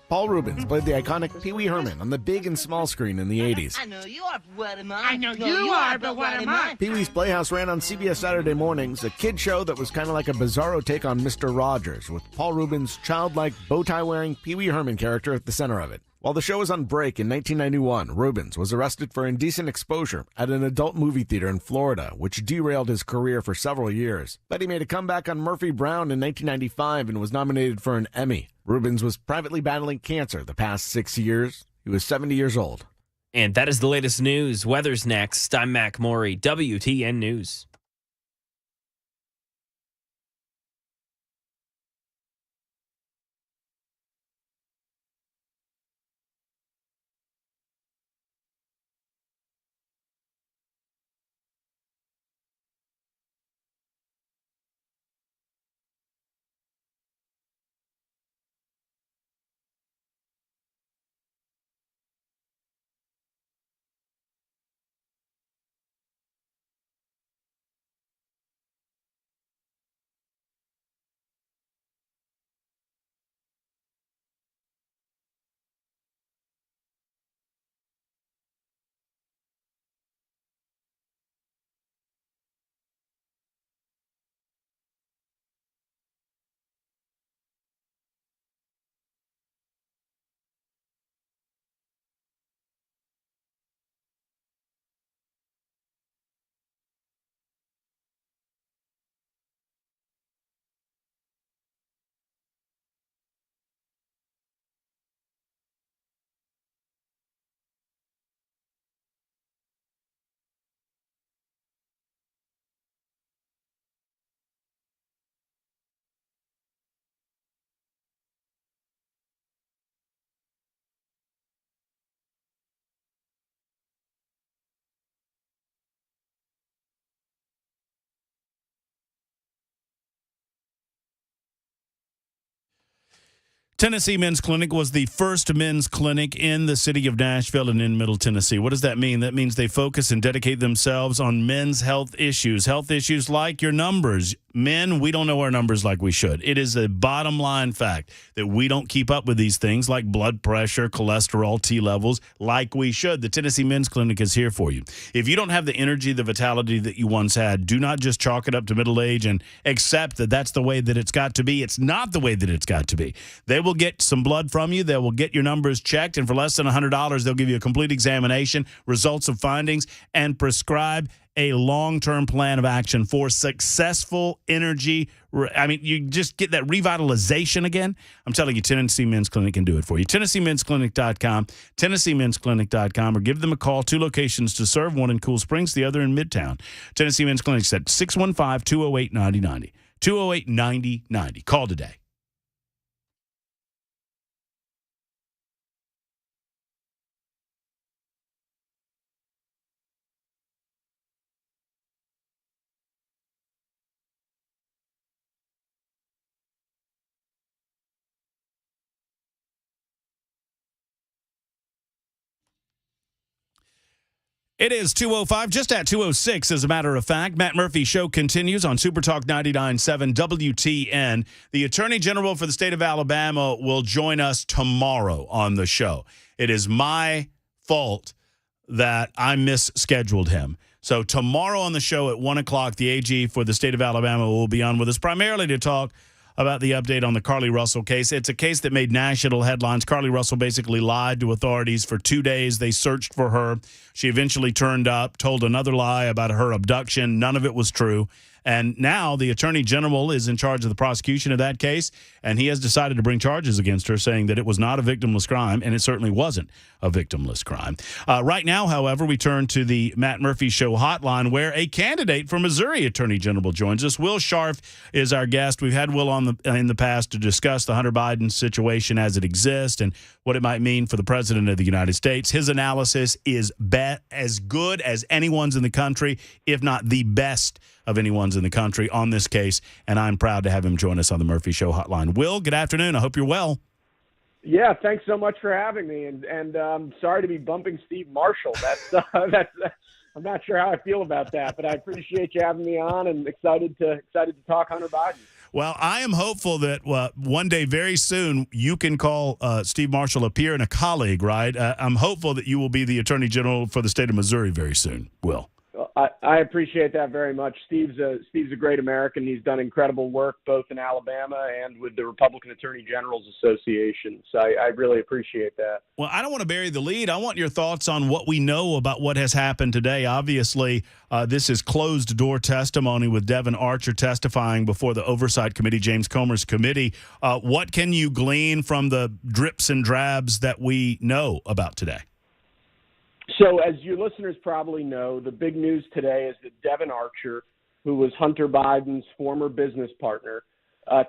Paul Reubens played the iconic Pee Wee Herman on the big and small screen in the 80s. I know you are, but what am I? I know you are, but what am I? Pee Wee's Playhouse ran on CBS Saturday mornings, a kid show that was kind of like a bizarro take on Mr. Rogers, with Paul Reubens' childlike, bow-tie-wearing Pee Wee Herman character at the center of it. While the show was on break in 1991, Reubens was arrested for indecent exposure at an adult movie theater in Florida, which derailed his career for several years. But he made a comeback on Murphy Brown in 1995 and was nominated for an Emmy. Reubens was privately battling cancer the past 6 years. He was 70 years old. And that is the latest news. Weather's next. I'm Mac Morey, WTN News. Tennessee Men's Clinic was the first men's clinic in the city of Nashville and in Middle Tennessee. What does that mean? That means they focus and dedicate themselves on men's health issues like your numbers, men, we don't know our numbers like we should. It is a bottom line fact that we don't keep up with these things like blood pressure, cholesterol, T levels like we should. The Tennessee Men's Clinic is here for you. If you don't have the energy, the vitality that you once had, do not just chalk it up to middle age and accept that that's the way that it's got to be. It's not the way that it's got to be. They will get some blood from you. They will get your numbers checked, and for less than $100, they'll give you a complete examination, results of findings, and prescribe a long-term plan of action for successful energy. I mean, you just get that revitalization again. I'm telling you, Tennessee Men's Clinic can do it for you. TennesseeMen'sClinic.com, TennesseeMen'sClinic.com, or give them a call. 2 locations to serve, one in Cool Springs, the other in Midtown. Tennessee Men's Clinic's at 615-208-9090. 208-9090. Call today. It is 2:05, just at 2:06, as a matter of fact. Matt Murphy's show continues on Super Talk 99.7 WTN. The Attorney General for the state of Alabama will join us tomorrow on the show. It is my fault that I misscheduled him. So tomorrow on the show at 1 o'clock, the AG for the state of Alabama will be on with us, primarily to talk about the update on the Carly Russell case. It's a case that made national headlines. Carly Russell basically lied to authorities for 2 days. They searched for her. She eventually turned up, told another lie about her abduction. None of it was true. And now the Attorney General is in charge of the prosecution of that case, and he has decided to bring charges against her, saying that it was not a victimless crime, and it certainly wasn't a victimless crime. Right now, however, we turn to the Matt Murphy Show hotline, where a candidate for Missouri Attorney General joins us. Will Scharf is our guest. We've had Will on in the past to discuss the Hunter Biden situation as it exists and what it might mean for the President of the United States. His analysis is as good as anyone's in the country, if not the best of anyone's in the country on this case, and I'm proud to have him join us on the Murphy Show hotline. Will, good afternoon. I hope you're well. Yeah, thanks so much for having me, and sorry to be bumping Steve Marshall. That's I'm not sure how I feel about that, but I appreciate you having me on, and excited to talk Hunter Biden. Well, I am hopeful that one day, very soon, you can call Steve Marshall a peer and a colleague, right? I'm hopeful that you will be the Attorney General for the state of Missouri very soon, Will. I appreciate that very much. Steve's a great American. He's done incredible work both in Alabama and with the Republican Attorney Generals Association. So I really appreciate that. Well, I don't want to bury the lead. I want your thoughts on what we know about what has happened today. Obviously, this is closed-door testimony with Devin Archer testifying before the Oversight Committee, James Comer's committee. What can you glean from the drips and drabs that we know about today? So as your listeners probably know, the big news today is that Devin Archer, who was Hunter Biden's former business partner,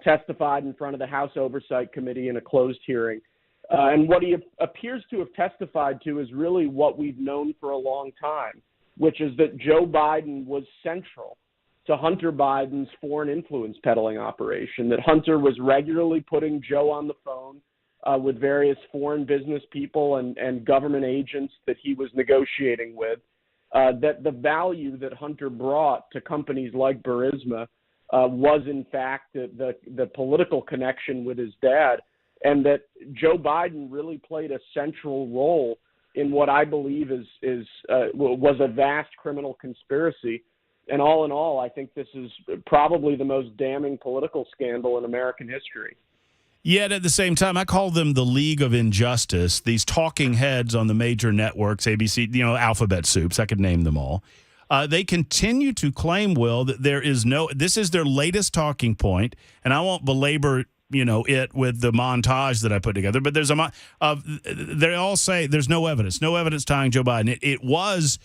testified in front of the House Oversight Committee in a closed hearing. And what he appears to have testified to is really what we've known for a long time, which is that Joe Biden was central to Hunter Biden's foreign influence peddling operation, that Hunter was regularly putting Joe on the phone with various foreign business people and government agents that he was negotiating with, that the value that Hunter brought to companies like Burisma was in fact the political connection with his dad, and that Joe Biden really played a central role in what I believe was a vast criminal conspiracy. And all in all, I think this is probably the most damning political scandal in American history. Yet at the same time, I call them the League of Injustice, these talking heads on the major networks, ABC, alphabet soups, I could name them all. They continue to claim, Will, that this is their latest talking point, and I won't belabor, it with the montage that I put together, but they all say there's no evidence tying Joe Biden. It was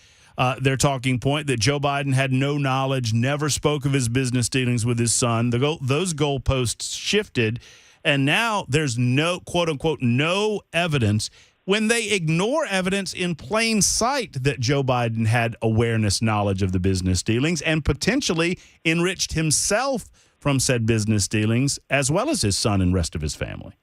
their talking point that Joe Biden had no knowledge, never spoke of his business dealings with his son. Those goalposts shifted. And now there's no, quote unquote, no evidence, when they ignore evidence in plain sight that Joe Biden had awareness, knowledge of the business dealings and potentially enriched himself from said business dealings, as well as his son and rest of his family.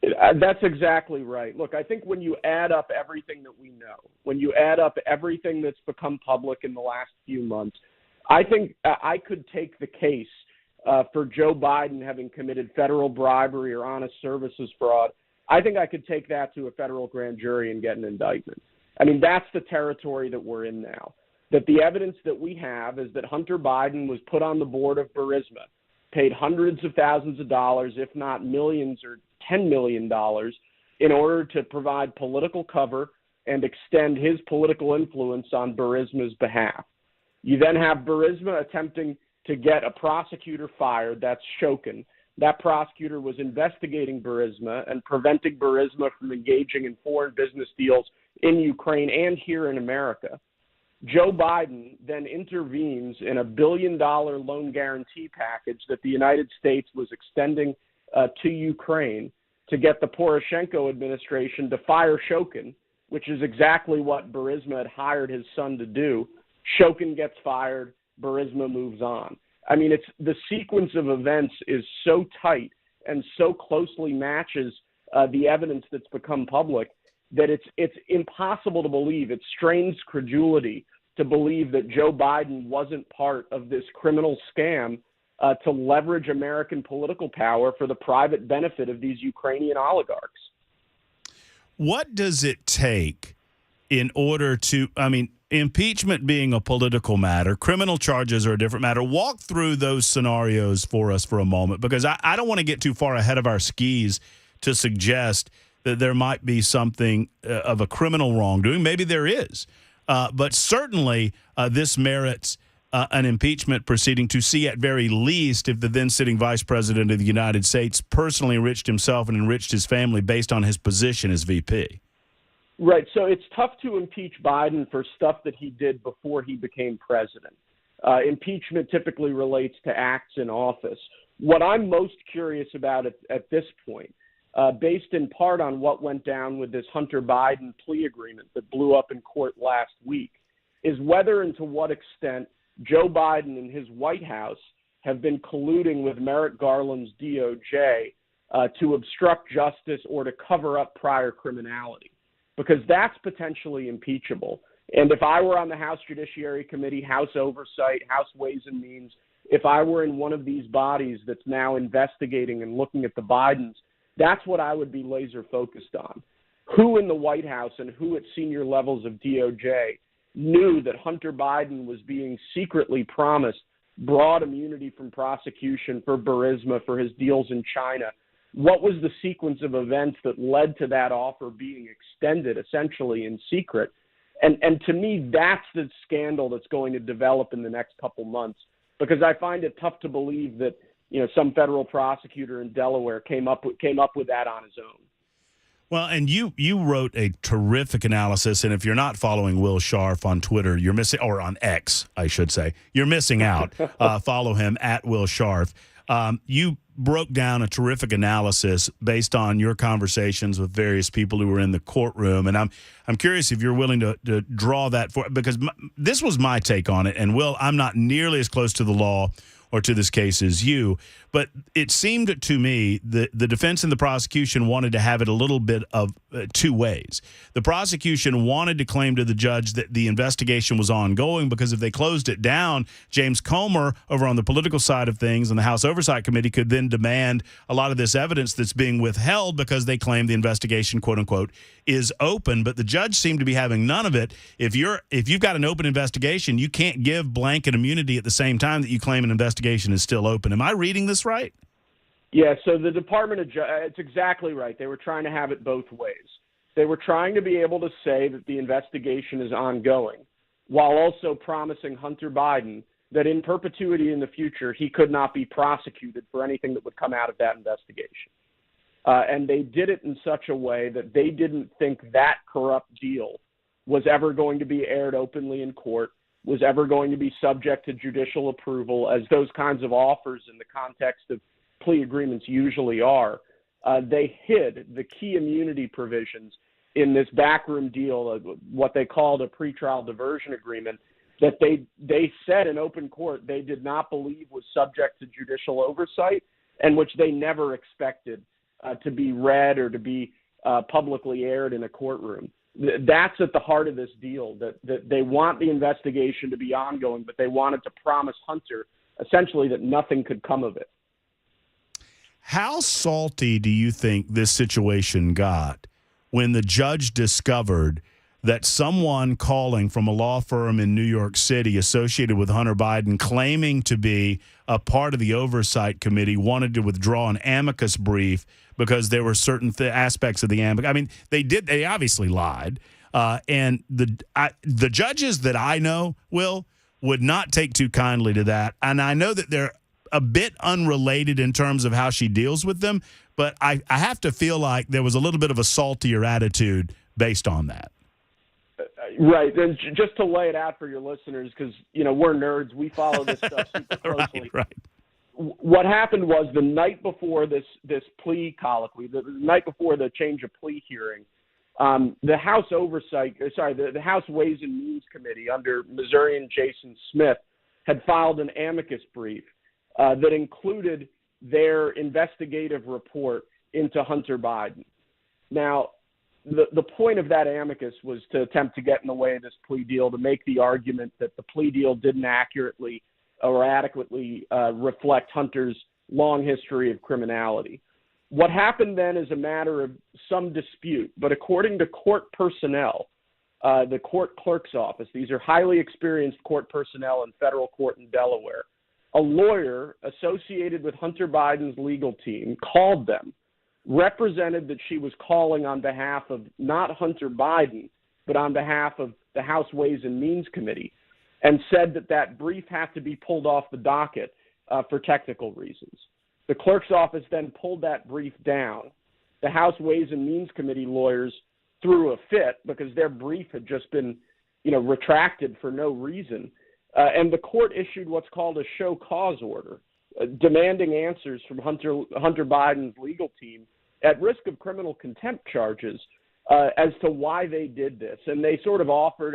That's exactly right. Look, I think when you add up everything that we know, when you add up everything that's become public in the last few months, I think I could take the case for Joe Biden having committed federal bribery or honest services fraud, I think I could take that to a federal grand jury and get an indictment. I mean, that's the territory that we're in now. That the evidence that we have is that Hunter Biden was put on the board of Burisma, paid hundreds of thousands of dollars, if not millions or $10 million, in order to provide political cover and extend his political influence on Burisma's behalf. You then have Burisma attempting to get a prosecutor fired, that's Shokin. That prosecutor was investigating Burisma and preventing Burisma from engaging in foreign business deals in Ukraine and here in America. Joe Biden then intervenes in a $1 billion loan guarantee package that the United States was extending to Ukraine to get the Poroshenko administration to fire Shokin, which is exactly what Burisma had hired his son to do. Shokin gets fired, Burisma moves on. I mean, the sequence of events is so tight and so closely matches the evidence that's become public that it's impossible to believe. It strains credulity to believe that Joe Biden wasn't part of this criminal scam to leverage American political power for the private benefit of these Ukrainian oligarchs. What does it take in order to, I mean, impeachment being a political matter, criminal charges are a different matter. Walk through those scenarios for us for a moment, because I don't want to get too far ahead of our skis to suggest that there might be something of a criminal wrongdoing. Maybe there is. But certainly this merits an impeachment proceeding to see at very least if the then sitting vice president of the United States personally enriched himself and enriched his family based on his position as VP. Right. So it's tough to impeach Biden for stuff that he did before he became president. Impeachment typically relates to acts in office. What I'm most curious about at this point, based in part on what went down with this Hunter Biden plea agreement that blew up in court last week, is whether and to what extent Joe Biden and his White House have been colluding with Merrick Garland's DOJ to obstruct justice or to cover up prior criminality, because that's potentially impeachable. And if I were on the House Judiciary Committee, House Oversight, House Ways and Means, if I were in one of these bodies that's now investigating and looking at the Bidens, that's what I would be laser focused on. Who in the White House and who at senior levels of DOJ knew that Hunter Biden was being secretly promised broad immunity from prosecution for Burisma for his deals in China? What was the sequence of events that led to that offer being extended essentially in secret? And to me, that's the scandal that's going to develop in the next couple months, because I find it tough to believe that, you know, some federal prosecutor in Delaware came up with that on his own. Well, and you wrote a terrific analysis, and if you're not following Will Scharf on Twitter, you're missing, or on X, I should say, you're missing out. Follow him at Will Scharf. You broke down a terrific analysis based on your conversations with various people who were in the courtroom, and I'm curious if you're willing to draw that for, because this was my take on it. And Will, I'm not nearly as close to the law or to this case as you, but it seemed to me that the defense and the prosecution wanted to have it a little bit of two ways. The prosecution wanted to claim to the judge that the investigation was ongoing, because if they closed it down, James Comer over on the political side of things and the House Oversight Committee could then demand a lot of this evidence that's being withheld because they claim the investigation, quote unquote, is open. But the judge seemed to be having none of it. If you've got an open investigation, you can't give blanket immunity at the same time that you claim an investigation is still open. Am I reading this right? Yeah, so the Department of Justice, it's exactly right. They were trying to have it both ways. They were trying to be able to say that the investigation is ongoing, while also promising Hunter Biden that in perpetuity in the future, he could not be prosecuted for anything that would come out of that investigation. And they did it in such a way that they didn't think that corrupt deal was ever going to be aired openly in court, was ever going to be subject to judicial approval, as those kinds of offers in the context of plea agreements usually are. They hid the key immunity provisions in this backroom deal, what they called a pretrial diversion agreement, that they said in open court they did not believe was subject to judicial oversight, and which they never expected to be read or to be publicly aired in a courtroom. That's at the heart of this deal, that they want the investigation to be ongoing, but they wanted to promise Hunter essentially that nothing could come of it. How salty do you think this situation got when the judge discovered that someone calling from a law firm in New York City associated with Hunter Biden, claiming to be a part of the oversight committee, wanted to withdraw an amicus brief because there were certain aspects of the amicus? I mean, they obviously lied. And the judges that I know, would not take too kindly to that. And I know that they're a bit unrelated in terms of how she deals with them, but I have to feel like there was a little bit of a saltier attitude based on that. Right. And just to lay it out for your listeners, because, we're nerds. We follow this stuff super closely. Right. What happened was the night before this plea colloquy, the night before the change of plea hearing, the House the House Ways and Means Committee under Missourian Jason Smith had filed an amicus brief that included their investigative report into Hunter Biden. Now, the point of that amicus was to attempt to get in the way of this plea deal, to make the argument that the plea deal didn't accurately or adequately reflect Hunter's long history of criminality. What happened then is a matter of some dispute, but according to court personnel, the court clerk's office, these are highly experienced court personnel in federal court in Delaware, a lawyer associated with Hunter Biden's legal team called them, represented that she was calling on behalf of not Hunter Biden, but on behalf of the House Ways and Means Committee, and said that brief had to be pulled off the docket for technical reasons. The clerk's office then pulled that brief down. The House Ways and Means Committee lawyers threw a fit because their brief had just been, retracted for no reason. And the court issued what's called a show cause order, demanding answers from Hunter Biden's legal team at risk of criminal contempt charges as to why they did this. And they sort of offered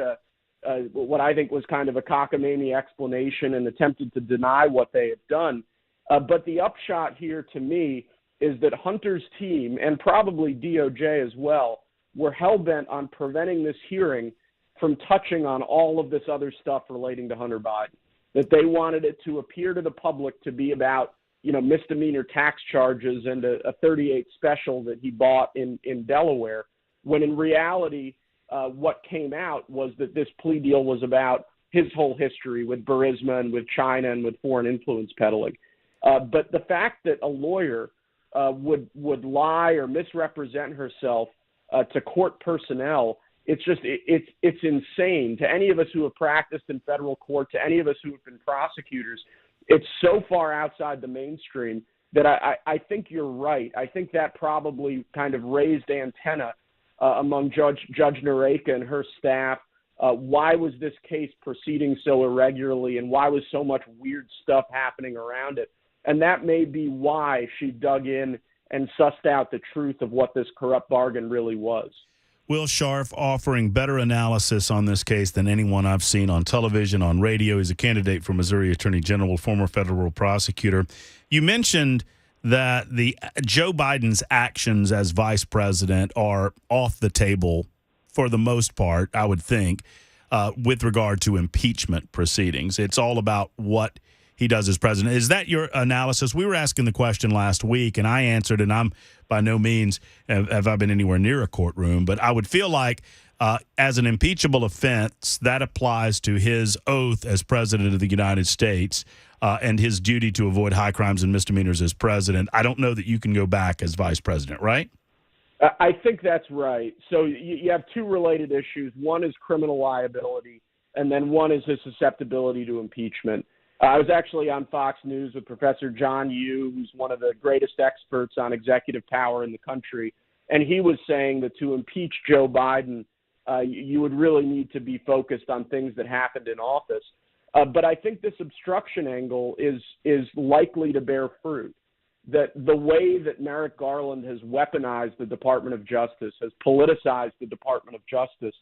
what I think was kind of a cockamamie explanation and attempted to deny what they had done. But the upshot here to me is that Hunter's team, and probably DOJ as well, were hell-bent on preventing this hearing from touching on all of this other stuff relating to Hunter Biden, that they wanted it to appear to the public to be about, misdemeanor tax charges and a 38 special that he bought in Delaware, when in reality, what came out was that this plea deal was about his whole history with Burisma and with China and with foreign influence peddling. But the fact that a lawyer would lie or misrepresent herself to court personnel, it's insane. To any of us who have practiced in federal court, to any of us who have been prosecutors, it's so far outside the mainstream that I think you're right. I think that probably kind of raised antenna among Judge Nareka and her staff. Why was this case proceeding so irregularly, and why was so much weird stuff happening around it? And that may be why she dug in and sussed out the truth of what this corrupt bargain really was. Will Scharf offering better analysis on this case than anyone I've seen on television, on radio. He's a candidate for Missouri Attorney General, former federal prosecutor. You mentioned that Joe Biden's actions as vice president are off the table for the most part, I would think, with regard to impeachment proceedings. It's all about what he does as president. Is that your analysis? We were asking the question last week, and I answered, and I'm by no means have I been anywhere near a courtroom, but I would feel like as an impeachable offense, that applies to his oath as president of the United States and his duty to avoid high crimes and misdemeanors as president. I don't know that you can go back as vice president, right? I think that's right. So you have two related issues. One is criminal liability, and then one is his susceptibility to impeachment. I was actually on Fox News with Professor John Yoo, who's one of the greatest experts on executive power in the country, and he was saying that to impeach Joe Biden, you would really need to be focused on things that happened in office. But I think this obstruction angle is likely to bear fruit. That the way that Merrick Garland has weaponized the Department of Justice, has politicized the Department of Justice,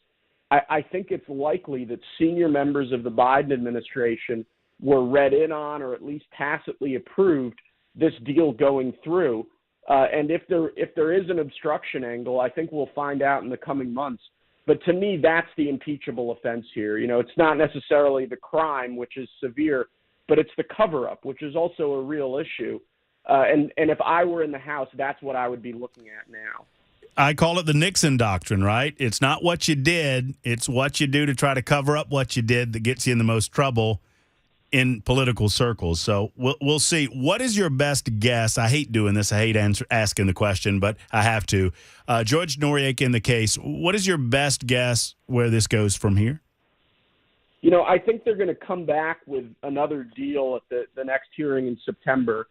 I think it's likely that senior members of the Biden administration were read in on, or at least tacitly approved, this deal going through. And if there is an obstruction angle, I think we'll find out in the coming months. But to me, that's the impeachable offense here. It's not necessarily the crime, which is severe, but it's the cover-up, which is also a real issue. And if I were in the House, that's what I would be looking at now. I call it the Nixon doctrine, right? It's not what you did, it's what you do to try to cover up what you did that gets you in the most trouble in political circles. So we'll see. What is your best guess? I hate doing this. I hate asking the question, but I have to. George Noriega in the case, what is your best guess where this goes from here? You know, I think they're going to come back with another deal at the next hearing in September.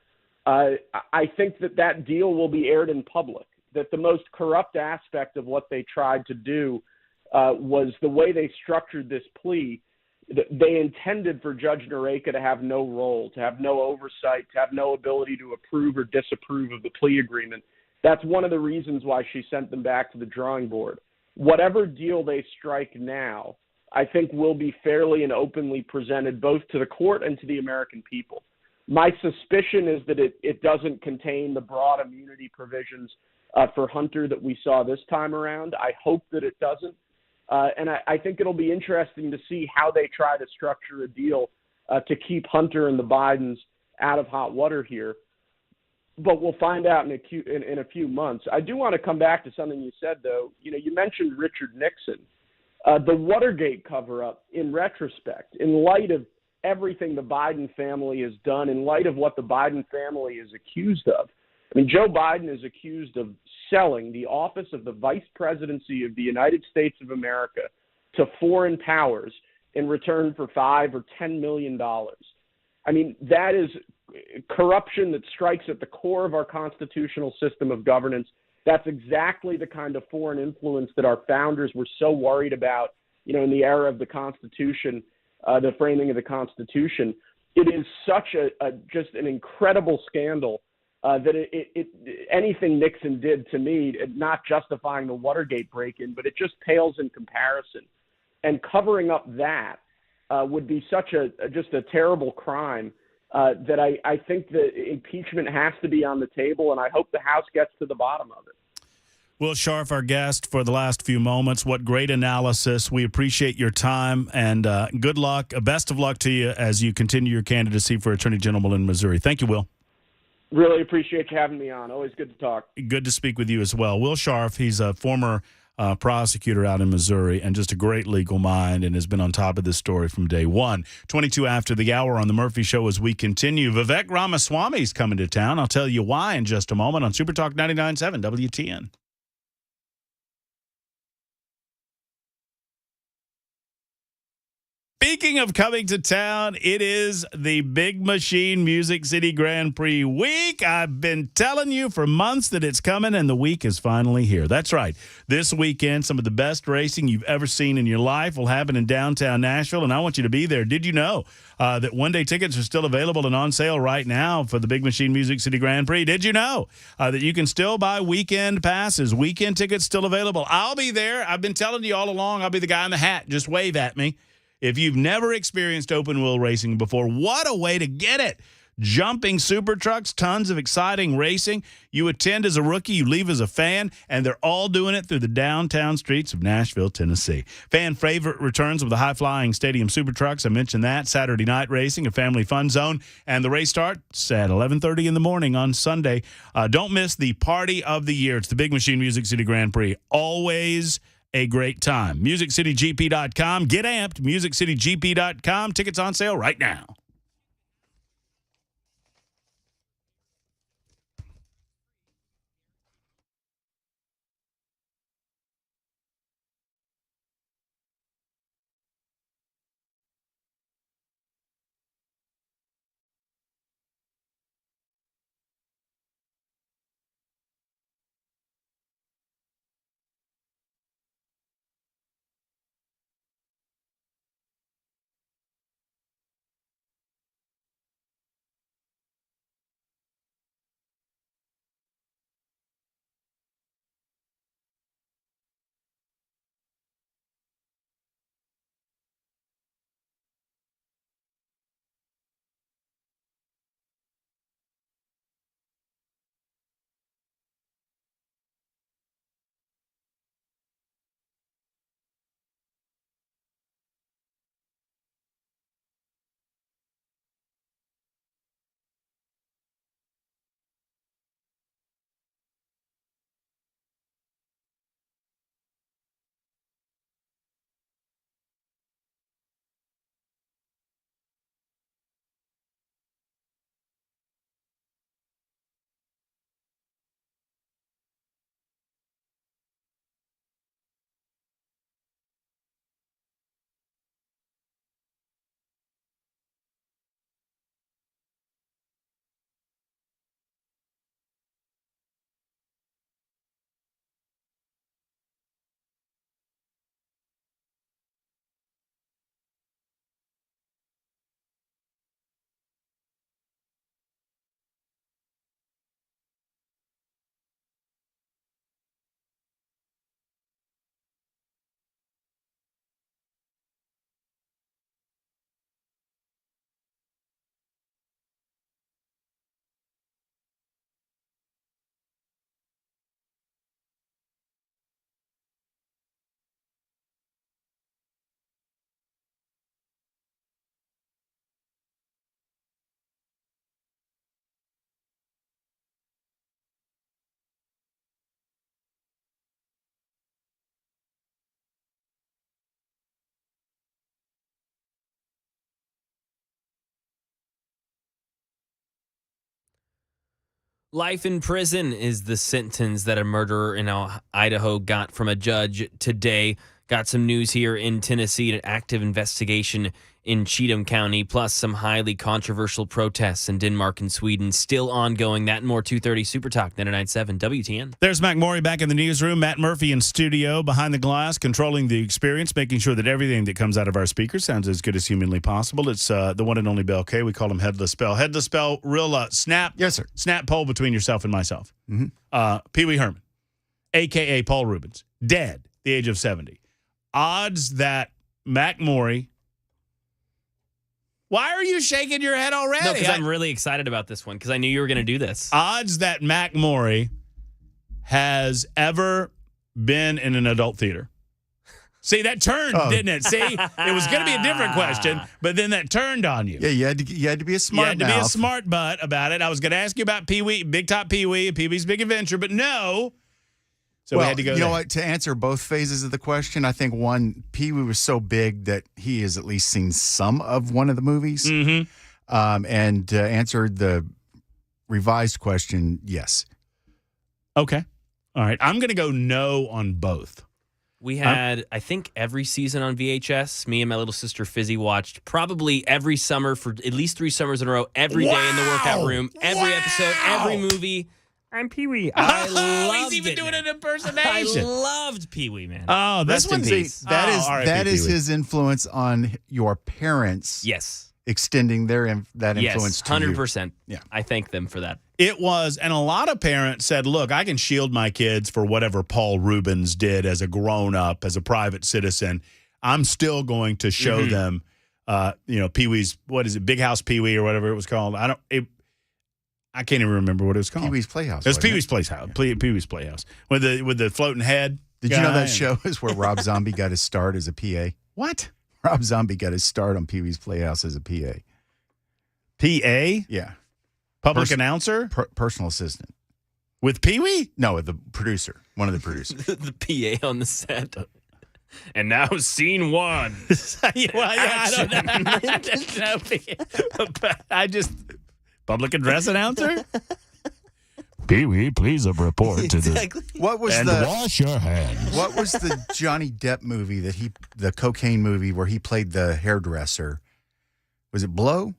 I think that deal will be aired in public, that the most corrupt aspect of what they tried to do was the way they structured this plea. They intended for Judge Noriega to have no role, to have no oversight, to have no ability to approve or disapprove of the plea agreement. That's one of the reasons why she sent them back to the drawing board. Whatever deal they strike now, I think will be fairly and openly presented both to the court and to the American people. My suspicion is that it doesn't contain the broad immunity provisions for Hunter that we saw this time around. I hope that it doesn't. And I think it'll be interesting to see how they try to structure a deal to keep Hunter and the Bidens out of hot water here. But we'll find out in a few months. I do want to come back to something you said, though. You know, you mentioned Richard Nixon. The Watergate cover-up, in retrospect, in light of everything the Biden family has done, in light of what the Biden family is accused of. I mean, Joe Biden is accused of selling the office of the vice presidency of the United States of America to foreign powers in return for $5 or $10 million. I mean, that is corruption that strikes at the core of our constitutional system of governance. That's exactly the kind of foreign influence that our founders were so worried about, you know, in the era of the Constitution, the framing of the Constitution. It is such just an incredible scandal that anything Nixon did, to me, not justifying the Watergate break-in, but it just pales in comparison. And covering up that would be such just a terrible crime that I think that impeachment has to be on the table, and I hope the House gets to the bottom of it. Will Scharf, our guest for the last few moments. What great analysis. We appreciate your time, and good luck. Best of luck to you as you continue your candidacy for Attorney General in Missouri. Thank you, Will. Really appreciate you having me on. Always good to talk. Good to speak with you as well. Will Scharf, he's a former prosecutor out in Missouri and just a great legal mind and has been on top of this story from day one. 22 after the hour on The Murphy Show as we continue. Vivek Ramaswamy's coming to town. I'll tell you why in just a moment on Super Talk 99.7 WTN. Speaking of coming to town, it is the Big Machine Music City Grand Prix week. I've been telling you for months that it's coming, and the week is finally here. That's right. This weekend, some of the best racing you've ever seen in your life will happen in downtown Nashville, and I want you to be there. Did you know that one-day tickets are still available and on sale right now for the Big Machine Music City Grand Prix? Did you know that you can still buy weekend passes? Weekend tickets still available. I'll be there. I've been telling you all along. I'll be the guy in the hat. Just wave at me. If you've never experienced open wheel racing before, what a way to get it. Jumping super trucks, tons of exciting racing. You attend as a rookie, you leave as a fan, and they're all doing it through the downtown streets of Nashville, Tennessee. Fan favorite returns with the high-flying stadium super trucks. I mentioned that. Saturday night racing, a family fun zone, and the race starts at 11:30 in the morning on Sunday. Don't miss the party of the year. It's the Big Machine Music City Grand Prix. Always a great time. MusicCityGP.com. Get amped. MusicCityGP.com. Tickets on sale right now. Life in prison is the sentence that a murderer in Idaho got from a judge today. Got some news here in Tennessee, an active investigation in Cheatham County, plus some highly controversial protests in Denmark and Sweden still ongoing. That and more 2:30 Super Talk 99.7 WTN. There's Mac Morey back in the newsroom. Matt Murphy in studio, behind the glass, controlling the experience, making sure that everything that comes out of our speakers sounds as good as humanly possible. It's the one and only Bell K. We call him Headless Bell. Headless Bell, real snap. Yes, sir. Snap poll between yourself and myself. Mm-hmm. Pee Wee Herman, a.k.a. Paul Rubens, dead, the age of 70. Odds that Mac Morey... Why are you shaking your head already? No, because I'm really excited about this one because I knew you were going to do this. Odds that Mac Morey has ever been in an adult theater. See, that turned, didn't it? See, it was going to be a different question, but then that turned on you. Yeah, you had to be a smart You had to be a smart butt about it. I was going to ask you about Pee Wee, Big Top Pee Wee, Pee Wee's Big Adventure, but no. So we had to go you know what? To answer both phases of the question, I think one, Pee Wee was so big that he has at least seen some of one of the movies. Mm-hmm. And to answer the revised question, yes. Okay. All right. I'm going to go no on both. We had, I think, every season on VHS. Me and my little sister Fizzy watched probably every summer for at least 3 summers in a row, every day in the workout room, every episode, every movie. I'm Pee Wee. I loved He's even doing an I impersonation. loved Pee Wee, man. Oh, this Rest in one's peace. That is his influence on your parents. Yes. Extending that influence to you. 100%. Yeah. I thank them for that. It was, and a lot of parents said, look, I can shield my kids for whatever Paul Rubens did as a grown-up, as a private citizen. I'm still going to show them, Pee Wee's, what is it, Big House Pee Wee or whatever it was called. I can't even remember what it was called. Pee Wee's Playhouse. It was Pee Wee's Playhouse. Pee Wee's Playhouse with the floating head. Did you know that show is where Rob Zombie got his start as a PA? What? Rob Zombie got his start on Pee Wee's Playhouse as a PA. PA? Yeah. Public announcer? Personal assistant. With Pee Wee? No, with the producer. One of the producers. The PA on the set. And now scene 1. I just... Public address announcer? Pee Wee, please report to the... What was wash your hands. What was the Johnny Depp movie the cocaine movie where he played the hairdresser? Was it Blow?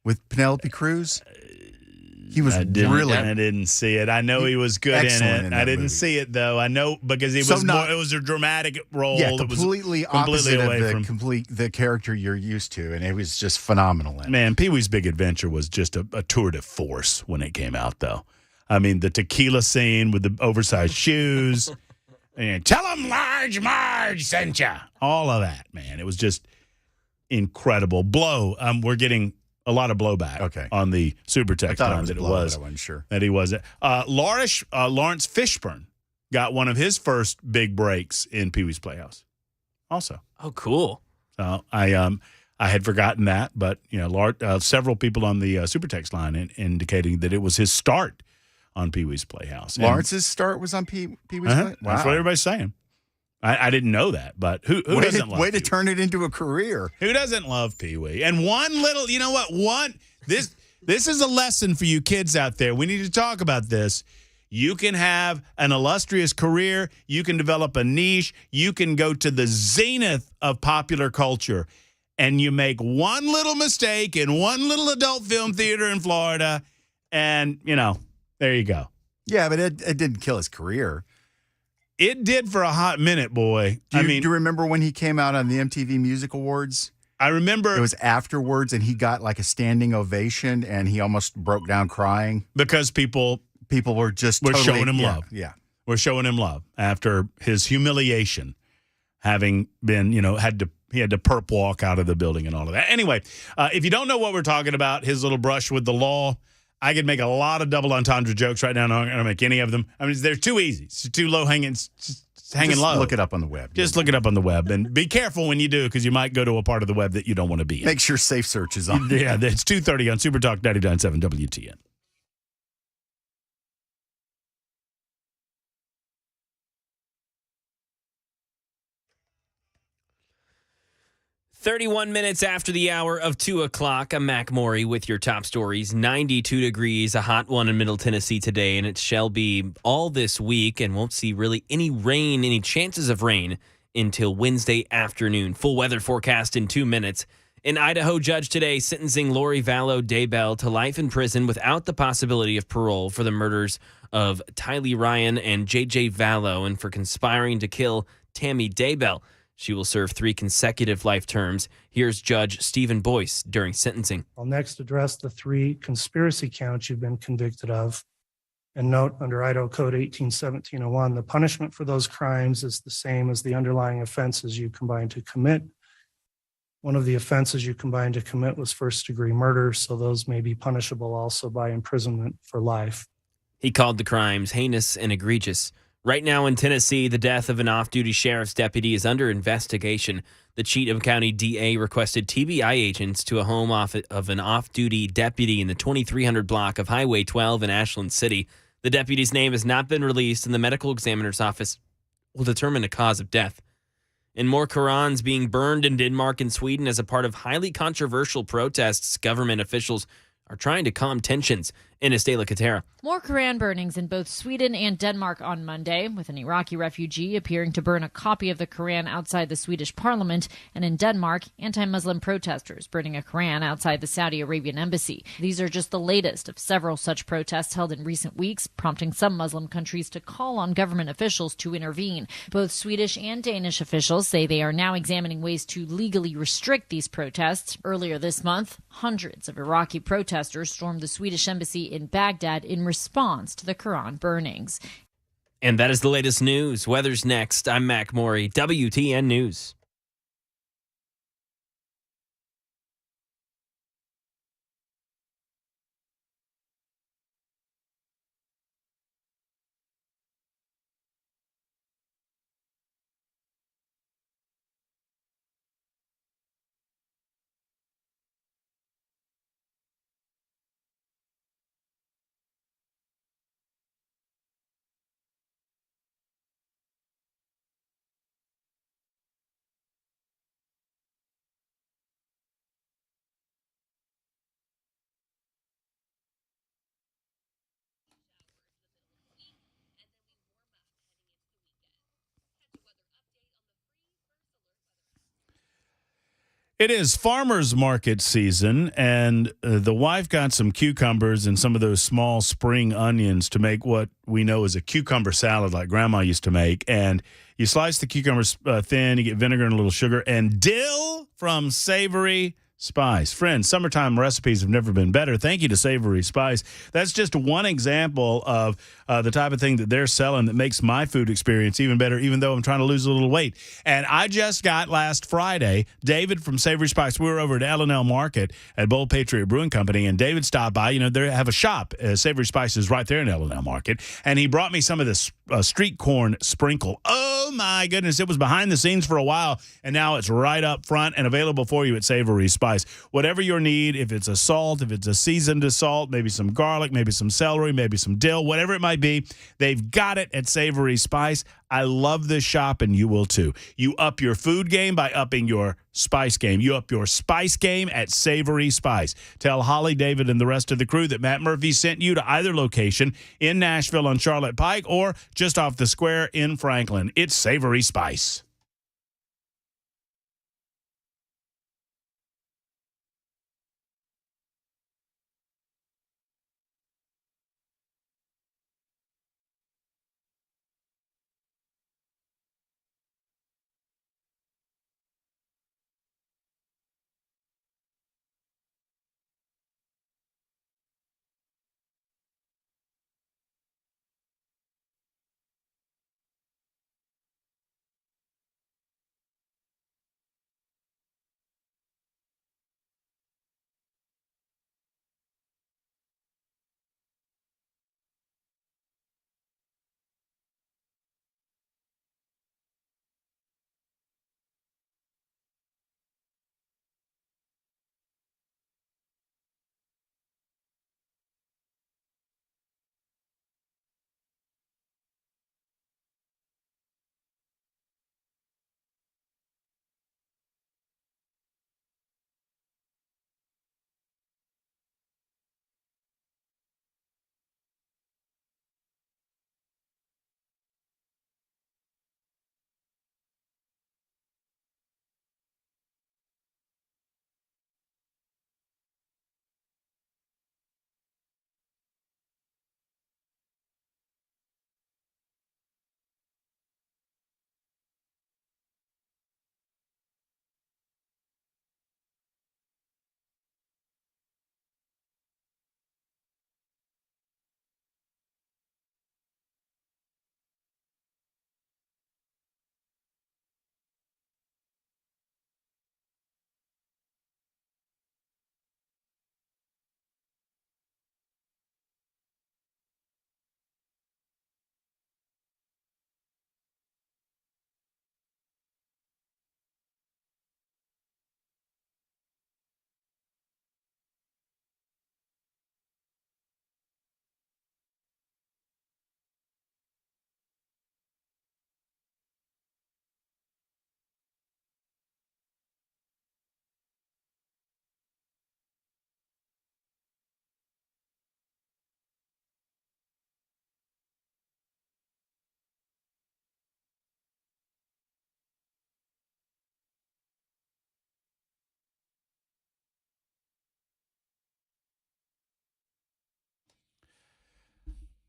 With Penelope Cruz? He was I really... didn't see it. I know he was good in it. I didn't see it, though. I know because it was a dramatic role. Yeah, completely opposite of the character you're used to, and it was just phenomenal. Man, Pee Wee's Big Adventure was just a tour de force when it came out, though. I mean, the tequila scene with the oversized shoes. And tell them Large Marge sent you. All of that, man. It was just incredible. Blow. We're getting... a lot of blowback on the super text line that it was. I wasn't sure. That he wasn't. Lawrence Fishburne got one of his first big breaks in Pee Wee's Playhouse. Also. Oh, cool. So I had forgotten that, but several people on the super text line indicating that it was his start on Pee Wee's Playhouse. Lawrence's start was on Pee Wee's Playhouse? Wow. That's what everybody's saying. I didn't know that, but who doesn't love Way to turn it into a career. Who doesn't love Pee Wee? And one little, you know what? This is a lesson for you kids out there. We need to talk about this. You can have an illustrious career. You can develop a niche. You can go to the zenith of popular culture. And you make one little mistake in one little adult film theater in Florida. And, there you go. Yeah, but it didn't kill his career. It did for a hot minute, boy. Do you remember when he came out on the MTV Music Awards? I remember. It was afterwards, and he got like a standing ovation, and he almost broke down crying. Because people were just showing him love. Yeah. We're showing him love after his humiliation, having been, he had to perp walk out of the building and all of that. Anyway, if you don't know what we're talking about, his little brush with the law, I could make a lot of double entendre jokes right now. I'm not going to make any of them. I mean, they're too easy. It's too low hanging low. Look it up on the web. Just look it up on the web. And be careful when you do, because you might go to a part of the web that you don't want to be in. Make sure Safe Search is on. Yeah, it's 2:30 on Super Talk 99.7 WTN. 31 minutes after the hour of 2 o'clock, I'm Mac Maury with your top stories. 92 degrees, a hot one in Middle Tennessee today, and it shall be all this week, and won't see really any rain, any chances of rain until Wednesday afternoon. Full weather forecast in 2 minutes. An Idaho judge today sentencing Lori Vallow Daybell to life in prison without the possibility of parole for the murders of Tylee Ryan and J.J. Vallow and for conspiring to kill Tammy Daybell. She will serve 3 consecutive life terms. Here's Judge Stephen Boyce during sentencing. I'll next address the 3 conspiracy counts you've been convicted of. And note under Idaho Code 18-1701, the punishment for those crimes is the same as the underlying offenses you combined to commit. One of the offenses you combined to commit was first-degree murder, so those may be punishable also by imprisonment for life. He called the crimes heinous and egregious. Right now in Tennessee, the death of an off-duty sheriff's deputy is under investigation. The Cheatham County DA requested TBI agents to a home of an off-duty deputy in the 2300 block of Highway 12 in Ashland City. The deputy's name has not been released, and the medical examiner's office will determine the cause of death. And more Qurans being burned in Denmark and Sweden as a part of highly controversial protests. Government officials are trying to calm tensions. Ines de la Catera. More Quran burnings in both Sweden and Denmark on Monday, with an Iraqi refugee appearing to burn a copy of the Quran outside the Swedish parliament, and in Denmark, anti-Muslim protesters burning a Quran outside the Saudi Arabian embassy. These are just the latest of several such protests held in recent weeks, prompting some Muslim countries to call on government officials to intervene. Both Swedish and Danish officials say they are now examining ways to legally restrict these protests. Earlier this month, hundreds of Iraqi protesters stormed the Swedish embassy in Baghdad in response to the Quran burnings. And that is the latest news. Weather's next. I'm Mac Maury, WTN News. It is farmer's market season, and the wife got some cucumbers and some of those small spring onions to make what we know as a cucumber salad like Grandma used to make. And you slice the cucumbers thin, you get vinegar and a little sugar, and dill from Savory Spice. Friends, summertime recipes have never been better. Thank you to Savory Spice. That's just one example of the type of thing that they're selling that makes my food experience even better, even though I'm trying to lose a little weight. And I just got last Friday, David from Savory Spice. We were over at L&L Market at Bold Patriot Brewing Company, and David stopped by. You know, they have a shop. Savory Spice is right there in L&L Market. And he brought me some of this street corn sprinkle. Oh, my goodness. It was behind the scenes for a while, and now it's right up front and available for you at Savory Spice. Whatever your need, if it's a salt, if it's a seasoned salt, maybe some garlic, maybe some celery, maybe some dill, whatever it might be, they've got it at Savory Spice. I love this shop, and you will too. You up your food game by upping your spice game. You up your spice game at Savory Spice. Tell Holly, David, and the rest of the crew that Matt Murphy sent you to either location in Nashville on Charlotte Pike or just off the square in Franklin. It's Savory Spice.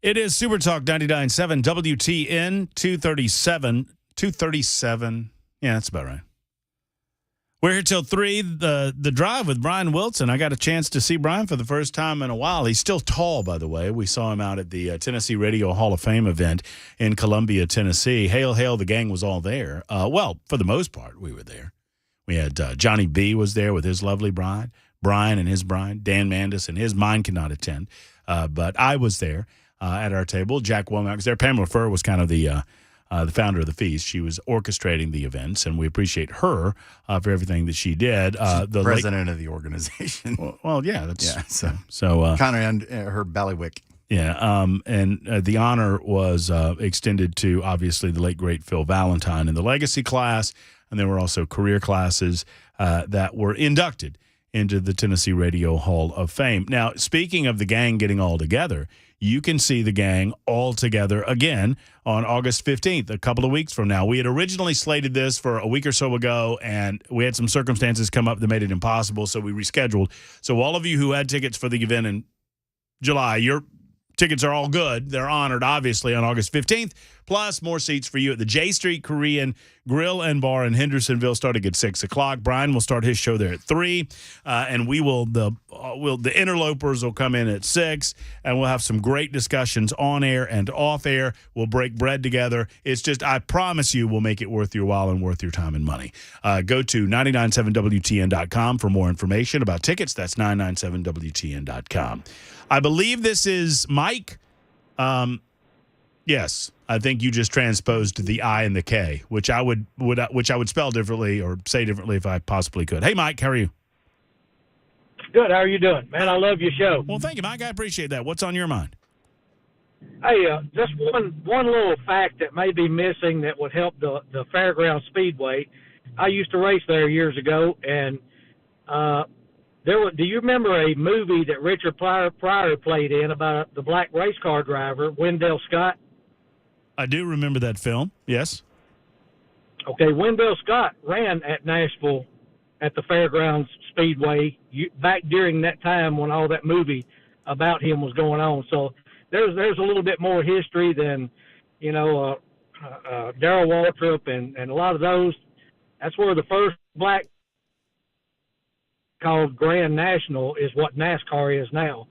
It is Super Talk 99.7 WTN 237. Yeah, that's about right. We're here till 3, the drive with Brian Wilson. I got a chance to see Brian for the first time in a while. He's still tall, by the way. We saw him out at the Tennessee Radio Hall of Fame event in Columbia, Tennessee. Hail, hail, the gang was all there. Well, for the most part, we were there. We had Johnny B was there with his lovely bride, Brian and his bride, Dan Mandis and his. Mine could not attend, but I was there at our table. Jack Womack was there. Pamela Furr was kind of the founder of the feast. She was orchestrating the events, and we appreciate her for everything that she did. The president of the organization. Well, yeah, that's so kind of her ballywick. Yeah, and the honor was extended to obviously the late great Phil Valentine in the legacy class, and there were also career classes that were inducted into the Tennessee Radio Hall of Fame. Now, speaking of the gang getting all together, you can see the gang all together again on August 15th, a couple of weeks from now. We had originally slated this for a week or so ago, and we had some circumstances come up that made it impossible, so we rescheduled. So all of you who had tickets for the event in July, your tickets are all good. They're honored, obviously, on August 15th, plus more seats for you at the J Street Korean Grill and Bar in Hendersonville starting at 6 o'clock. Brian will start his show there at 3, and the interlopers will come in at 6, and we'll have some great discussions on air and off air. We'll break bread together. It's just, I promise you, we'll make it worth your while and worth your time and money. Go to 997WTN.com for more information about tickets. That's 997WTN.com. I believe this is Mike. Yes, I think you just transposed the I and the K, which I would spell differently or say differently if I possibly could. Hey, Mike, how are you? Good. How are you doing, man? I love your show. Well, thank you, Mike. I appreciate that. What's on your mind? Hey, just one little fact that may be missing that would help the Fairground Speedway. I used to race there years ago, and do you remember a movie that Richard Pryor played in about the black race car driver, Wendell Scott? I do remember that film, yes. Okay, Wendell Scott ran at Nashville at the Fairgrounds Speedway back during that time when all that movie about him was going on. So there's a little bit more history than, Darrell Waltrip and a lot of those. That's where the first black called Grand National is what NASCAR is now.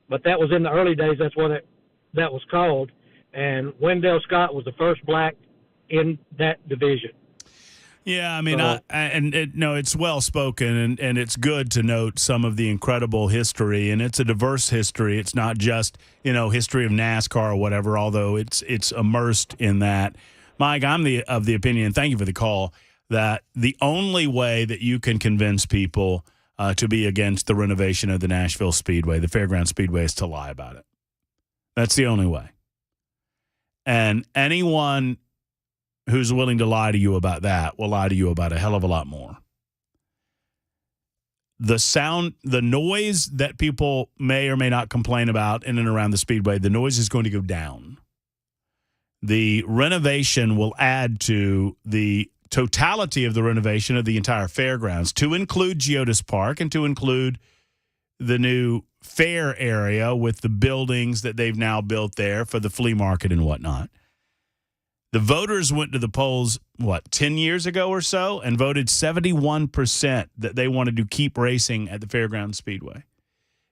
But that was in the early days. That's what that was called. And Wendell Scott was the first black in that division. Yeah, I mean, it's well spoken, and it's good to note some of the incredible history, and it's a diverse history. It's not just history of NASCAR or whatever, although it's immersed in that. Mike, I'm of the opinion. Thank you for the call. That the only way that you can convince people to be against the renovation of the Nashville Speedway, the Fairground Speedway, is to lie about it. That's the only way. And anyone who's willing to lie to you about that will lie to you about a hell of a lot more. The noise that people may or may not complain about in and around the Speedway, the noise is going to go down. The renovation will add to the totality of the renovation of the entire fairgrounds, to include Geodis Park and to include the new fair area with the buildings that they've now built there for the flea market and whatnot. The voters went to the polls, 10 years ago or so, and voted 71% that they wanted to keep racing at the Fairgrounds Speedway.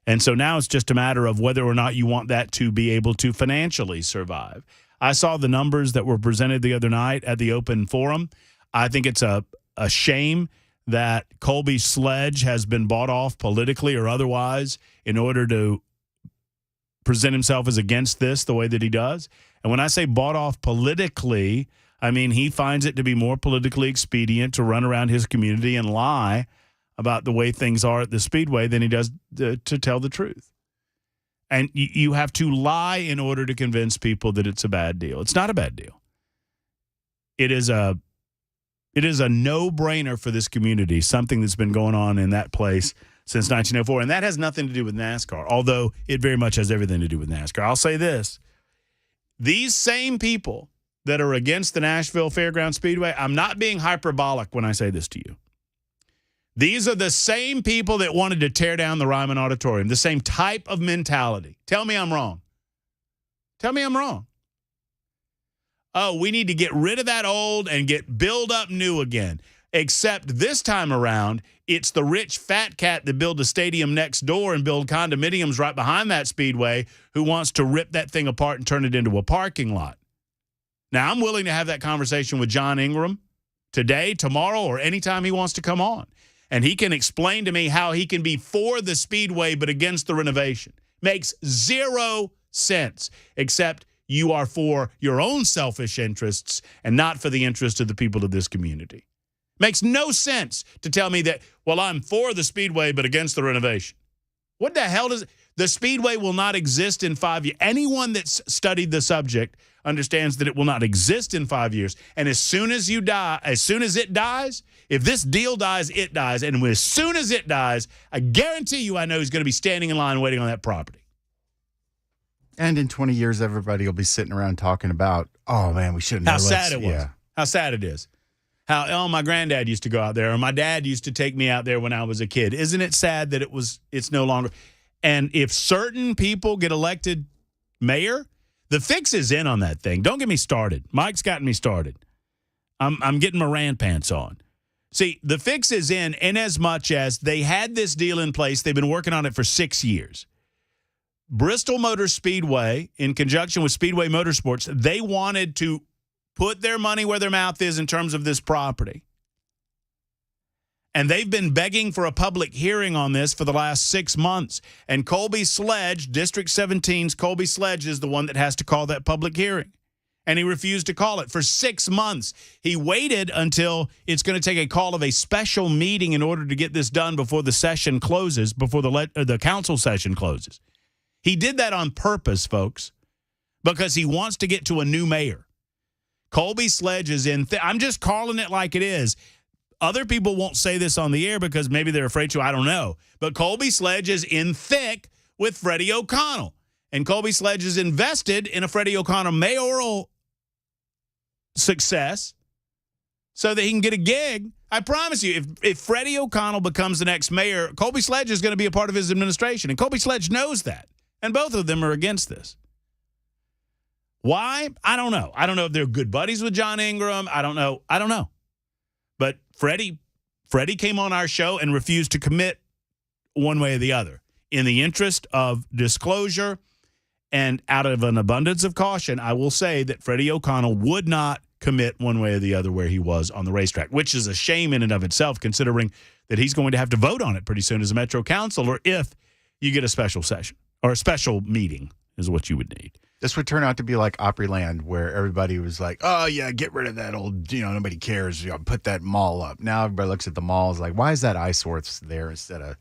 And so now it's just a matter of whether or not you want that to be able to financially survive. I saw the numbers that were presented the other night at the open forum. I think it's a shame that Colby Sledge has been bought off politically or otherwise in order to present himself as against this the way that he does. And when I say bought off politically, I mean he finds it to be more politically expedient to run around his community and lie about the way things are at the Speedway than he does to tell the truth. And you have to lie in order to convince people that it's a bad deal. It's not a bad deal. It is a no-brainer for this community, something that's been going on in that place since 1904. And that has nothing to do with NASCAR, although it very much has everything to do with NASCAR. I'll say this. These same people that are against the Nashville Fairground Speedway, I'm not being hyperbolic when I say this to you. These are the same people that wanted to tear down the Ryman Auditorium, the same type of mentality. Tell me I'm wrong. Tell me I'm wrong. Oh, we need to get rid of that old and build up new again. Except this time around, it's the rich fat cat that built a stadium next door and build condominiums right behind that speedway who wants to rip that thing apart and turn it into a parking lot. Now, I'm willing to have that conversation with John Ingram today, tomorrow, or anytime he wants to come on. And he can explain to me how he can be for the speedway but against the renovation. Makes zero sense, except you are for your own selfish interests and not for the interest of the people of this community. Makes no sense to tell me that, well, I'm for the speedway but against the renovation. What the hell does the speedway will not exist in 5 years? Anyone that's studied the subject understands that it will not exist in 5 years. And as soon as you die, as soon as it dies, if this deal dies, it dies. And as soon as it dies, I guarantee you I know he's going to be standing in line waiting on that property. And in 20 years, everybody will be sitting around talking about, oh, man, we shouldn't. How sad it was. Yeah. How sad it is. How, oh, my granddad used to go out there, or my dad used to take me out there when I was a kid. Isn't it sad that it's no longer? And if certain people get elected mayor, the fix is in on that thing. Don't get me started. Mike's gotten me started. I'm getting my Rand pants on. See, the fix is in as much as they had this deal in place. They've been working on it for 6 years. Bristol Motor Speedway, in conjunction with Speedway Motorsports, they wanted to put their money where their mouth is in terms of this property. And they've been begging for a public hearing on this for the last 6 months. And Colby Sledge, District 17's Colby Sledge, is the one that has to call that public hearing. And he refused to call it for 6 months. He waited until it's going to take a call of a special meeting in order to get this done before the session closes, before the council session closes. He did that on purpose, folks, because he wants to get to a new mayor. Colby Sledge is in. I'm just calling it like it is. Other people won't say this on the air because maybe they're afraid to. I don't know. But Colby Sledge is in thick with Freddie O'Connell. And Colby Sledge is invested in a Freddie O'Connell mayoral success so that he can get a gig. I promise you, if Freddie O'Connell becomes the next mayor, Colby Sledge is going to be a part of his administration. And Colby Sledge knows that. And both of them are against this. Why? I don't know. I don't know if they're good buddies with John Ingram. I don't know. But Freddie came on our show and refused to commit one way or the other. In the interest of disclosure and out of an abundance of caution, I will say that Freddie O'Connell would not commit one way or the other where he was on the racetrack, which is a shame in and of itself, considering that he's going to have to vote on it pretty soon as a Metro councilor if you get a special session or a special meeting is what you would need. This would turn out to be like Opryland, where everybody was like, oh, yeah, get rid of that old, nobody cares. Put that mall up. Now everybody looks at the mall is like, why is that eyesore there instead of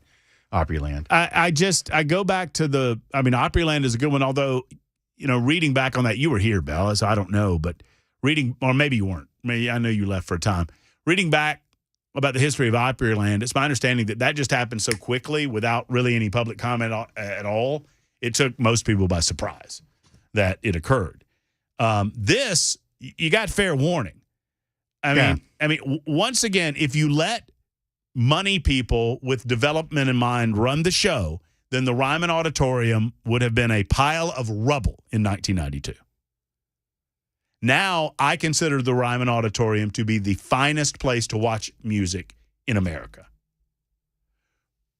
Opryland? I go back to Opryland is a good one, although, reading back on that, you were here, Bella, so I don't know, but reading, or maybe you weren't. Maybe I know you left for a time. Reading back about the history of Opryland, it's my understanding that just happened so quickly without really any public comment at all. It took most people by surprise that it occurred. This, you got fair warning. I mean, once again, if you let money people with development in mind run the show, then the Ryman Auditorium would have been a pile of rubble in 1992. Now, I consider the Ryman Auditorium to be the finest place to watch music in America.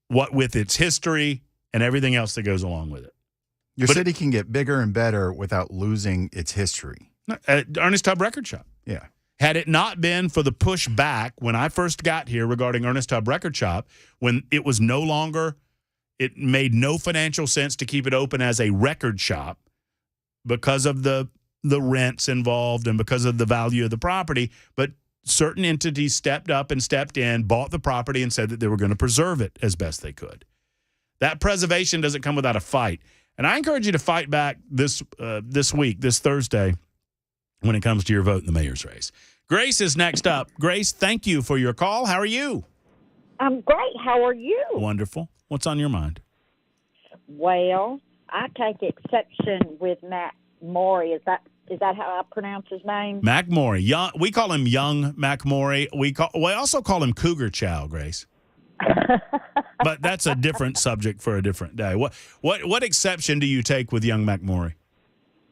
What with its history and everything else that goes along with it. Your city can get bigger and better without losing its history. At Ernest Tubb Record Shop. Yeah. Had it not been for the push back when I first got here regarding Ernest Tubb Record Shop, when it was no longer, it made no financial sense to keep it open as a record shop because of the rents involved and because of the value of the property. But certain entities stepped up and stepped in, bought the property, and said that they were going to preserve it as best they could. That preservation doesn't come without a fight. And I encourage you to fight back this week, this Thursday, when it comes to your vote in the mayor's race. Grace is next up. Grace, thank you for your call. How are you? I'm great. How are you? Wonderful. What's on your mind? Well, I take exception with Matt Morey. Is that how I pronounce his name? Mac Morey. We call him Young Mac Morey. We also call him Cougar Chow, Grace. But that's a different subject for a different day. What exception do you take with young McMorey?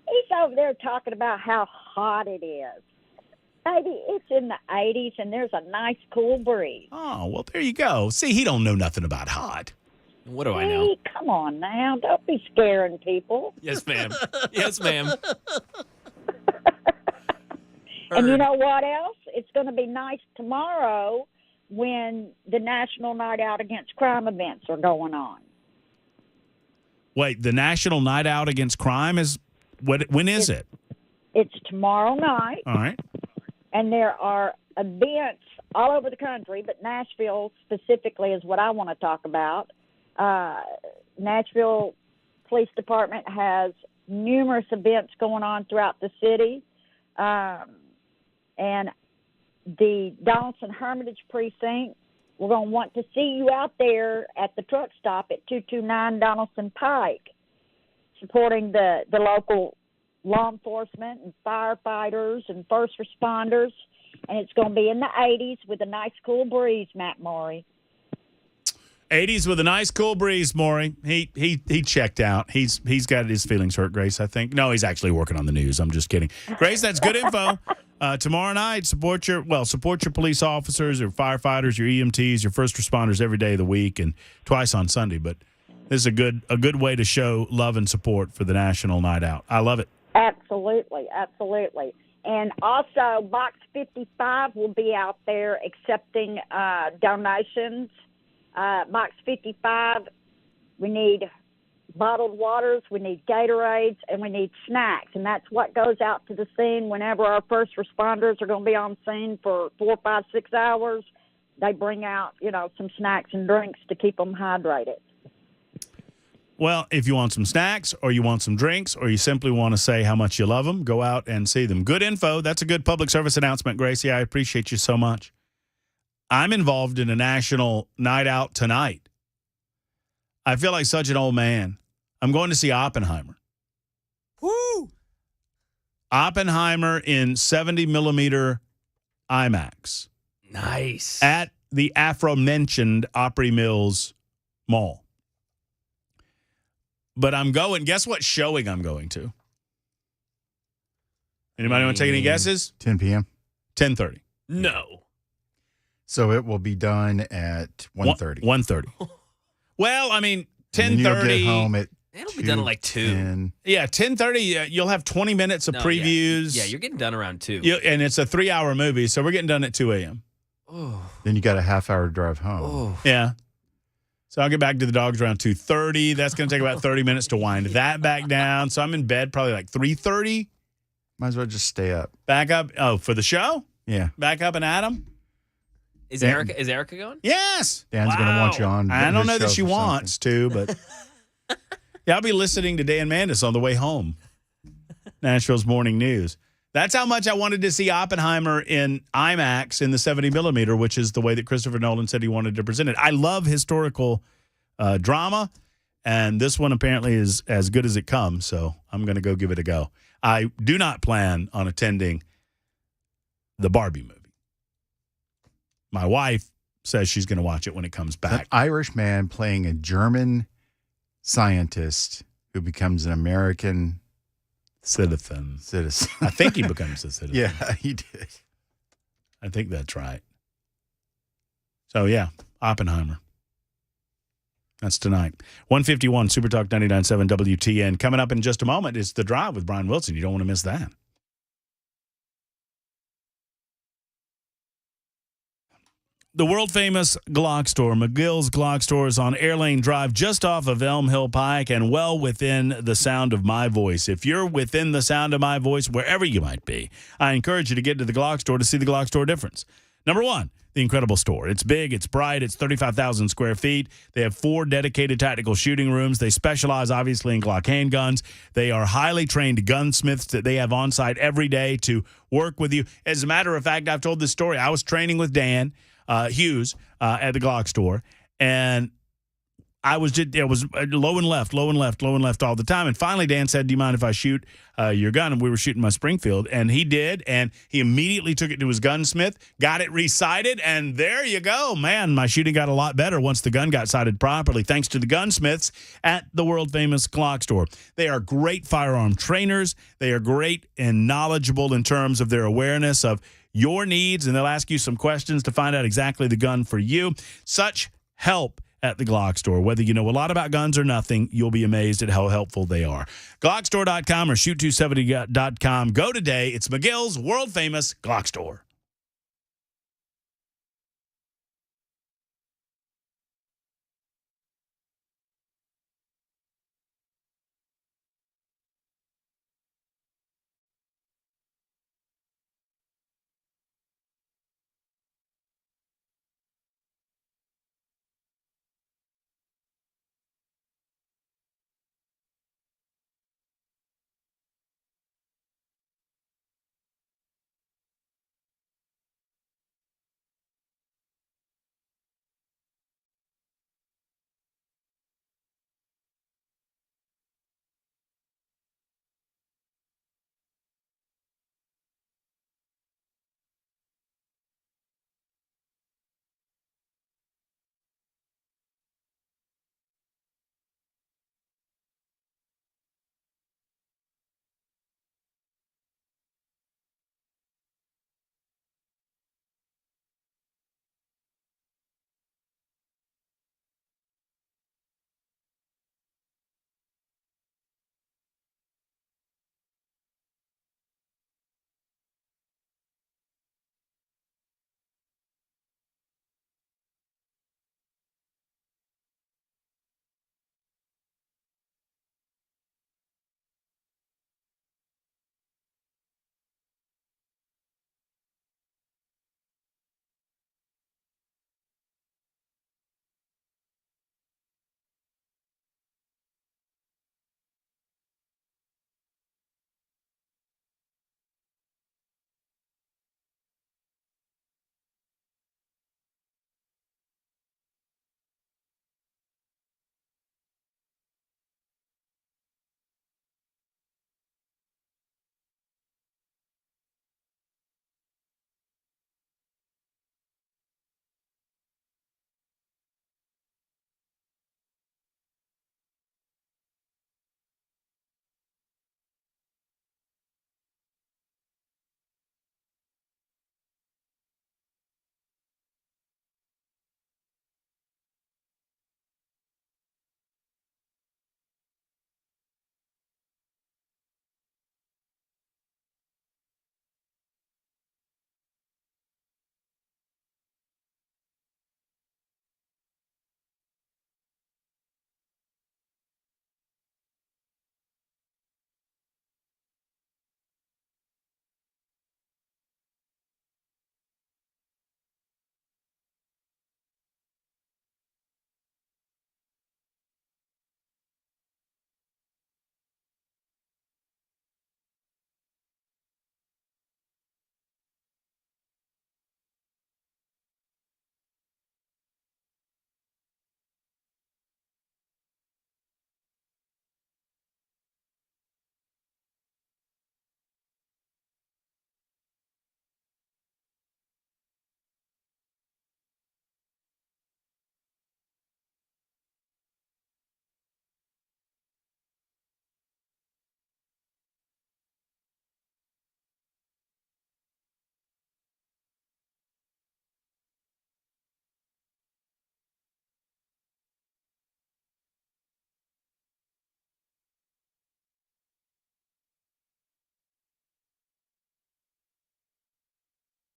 He's over there talking about how hot it is. Baby, it's in the 80s, and there's a nice cool breeze. Oh, well, there you go. See, he don't know nothing about hot. What do I know? Come on now. Don't be scaring people. Yes, ma'am. Yes, ma'am. And you know what else? It's going to be nice tomorrow when the National Night Out Against Crime events are going on. Wait, the National Night Out Against Crime is when is it? It's tomorrow night. All right. And there are events all over the country, but Nashville specifically is what I want to talk about. Nashville Police Department has numerous events going on throughout the city. And the Donaldson Hermitage Precinct, we're going to want to see you out there at the truck stop at 229 Donaldson Pike, supporting the local law enforcement and firefighters and first responders. And it's going to be in the 80s with a nice cool breeze, Matt Maury. 80s with a nice cool breeze, Maury. He checked out. He's got his feelings hurt, Grace, I think. No, he's actually working on the news. I'm just kidding. Grace, that's good info. Tomorrow night, support your police officers, your firefighters, your EMTs, your first responders every day of the week and twice on Sunday. But this is a good way to show love and support for the National Night Out. I love it. Absolutely, absolutely. And also, Box 55 will be out there accepting donations. Box 55, we need bottled waters, we need Gatorades, and we need snacks. And that's what goes out to the scene whenever our first responders are going to be on scene for 4, 5, 6 hours. They bring out, some snacks and drinks to keep them hydrated. Well, if you want some snacks or you want some drinks or you simply want to say how much you love them, go out and see them. Good info. That's a good public service announcement, Gracie. I appreciate you so much. I'm involved in a national night out tonight. I feel like such an old man. I'm going to see Oppenheimer. Woo! Oppenheimer in 70 millimeter IMAX. Nice. At the aforementioned Opry Mills Mall. But I'm going, guess what showing I'm going to? Anybody want to take any guesses? 10 p.m. 10:30. No. So it will be done at 1:30. 1:30. Well, I mean, 10:30. You'll get home at It'll be done at like 2. Yeah, 10:30. You'll have 20 minutes of previews. Yeah, you're getting done around 2. And it's a 3-hour movie, so we're getting done at 2 a.m. Oh. Then you got a half-hour drive home. Oh. Yeah. So I'll get back to the dogs around 2:30. That's going to take about 30 minutes to wind that back down. So I'm in bed probably like 3:30. Might as well just stay up. Back up. Oh, for the show? Yeah. Back up and at 'em? Is Erica going? Yes. Dan's going to want you on. I don't his know that show she for wants to, but yeah, I'll be listening to Dan Mandis on the way home. Nashville's Morning News. That's how much I wanted to see Oppenheimer in IMAX in the 70 millimeter, which is the way that Christopher Nolan said he wanted to present it. I love historical drama, and this one apparently is as good as it comes, so I'm going to go give it a go. I do not plan on attending the Barbie movie. My wife says she's going to watch it when it comes back. An Irish man playing a German scientist who becomes an American citizen. I think he becomes a citizen. Yeah, he did. I think that's right. So, yeah, Oppenheimer. That's tonight. 151 Super Talk 99.7 WTN. Coming up in just a moment is The Drive with Brian Wilson. You don't want to miss that. The world-famous Glock store, McGill's Glock store, is on Airlane Drive just off of Elm Hill Pike and well within the sound of my voice. If you're within the sound of my voice, wherever you might be, I encourage you to get to the Glock store to see the Glock store difference. Number one, the incredible store. It's big, it's bright, it's 35,000 square feet. They have 4 dedicated tactical shooting rooms. They specialize, obviously, in Glock handguns. They are highly trained gunsmiths that they have on site every day to work with you. As a matter of fact, I've told this story. I was training with Dan Hughes at the Glock store, and I was just, it was low and left all the time. And finally, Dan said, "Do you mind if I shoot your gun?" And we were shooting my Springfield, and he did. And he immediately took it to his gunsmith, got it resighted, and there you go, man. My shooting got a lot better once the gun got sighted properly, thanks to the gunsmiths at the world famous Glock store. They are great firearm trainers. They are great and knowledgeable in terms of their awareness of your needs, and they'll ask you some questions to find out exactly the gun for you. Such help at the Glock store. Whether you know a lot about guns or nothing, you'll be amazed at how helpful they are. Glockstore.com or shoot270.com. Go today. It's McGill's world famous Glock store.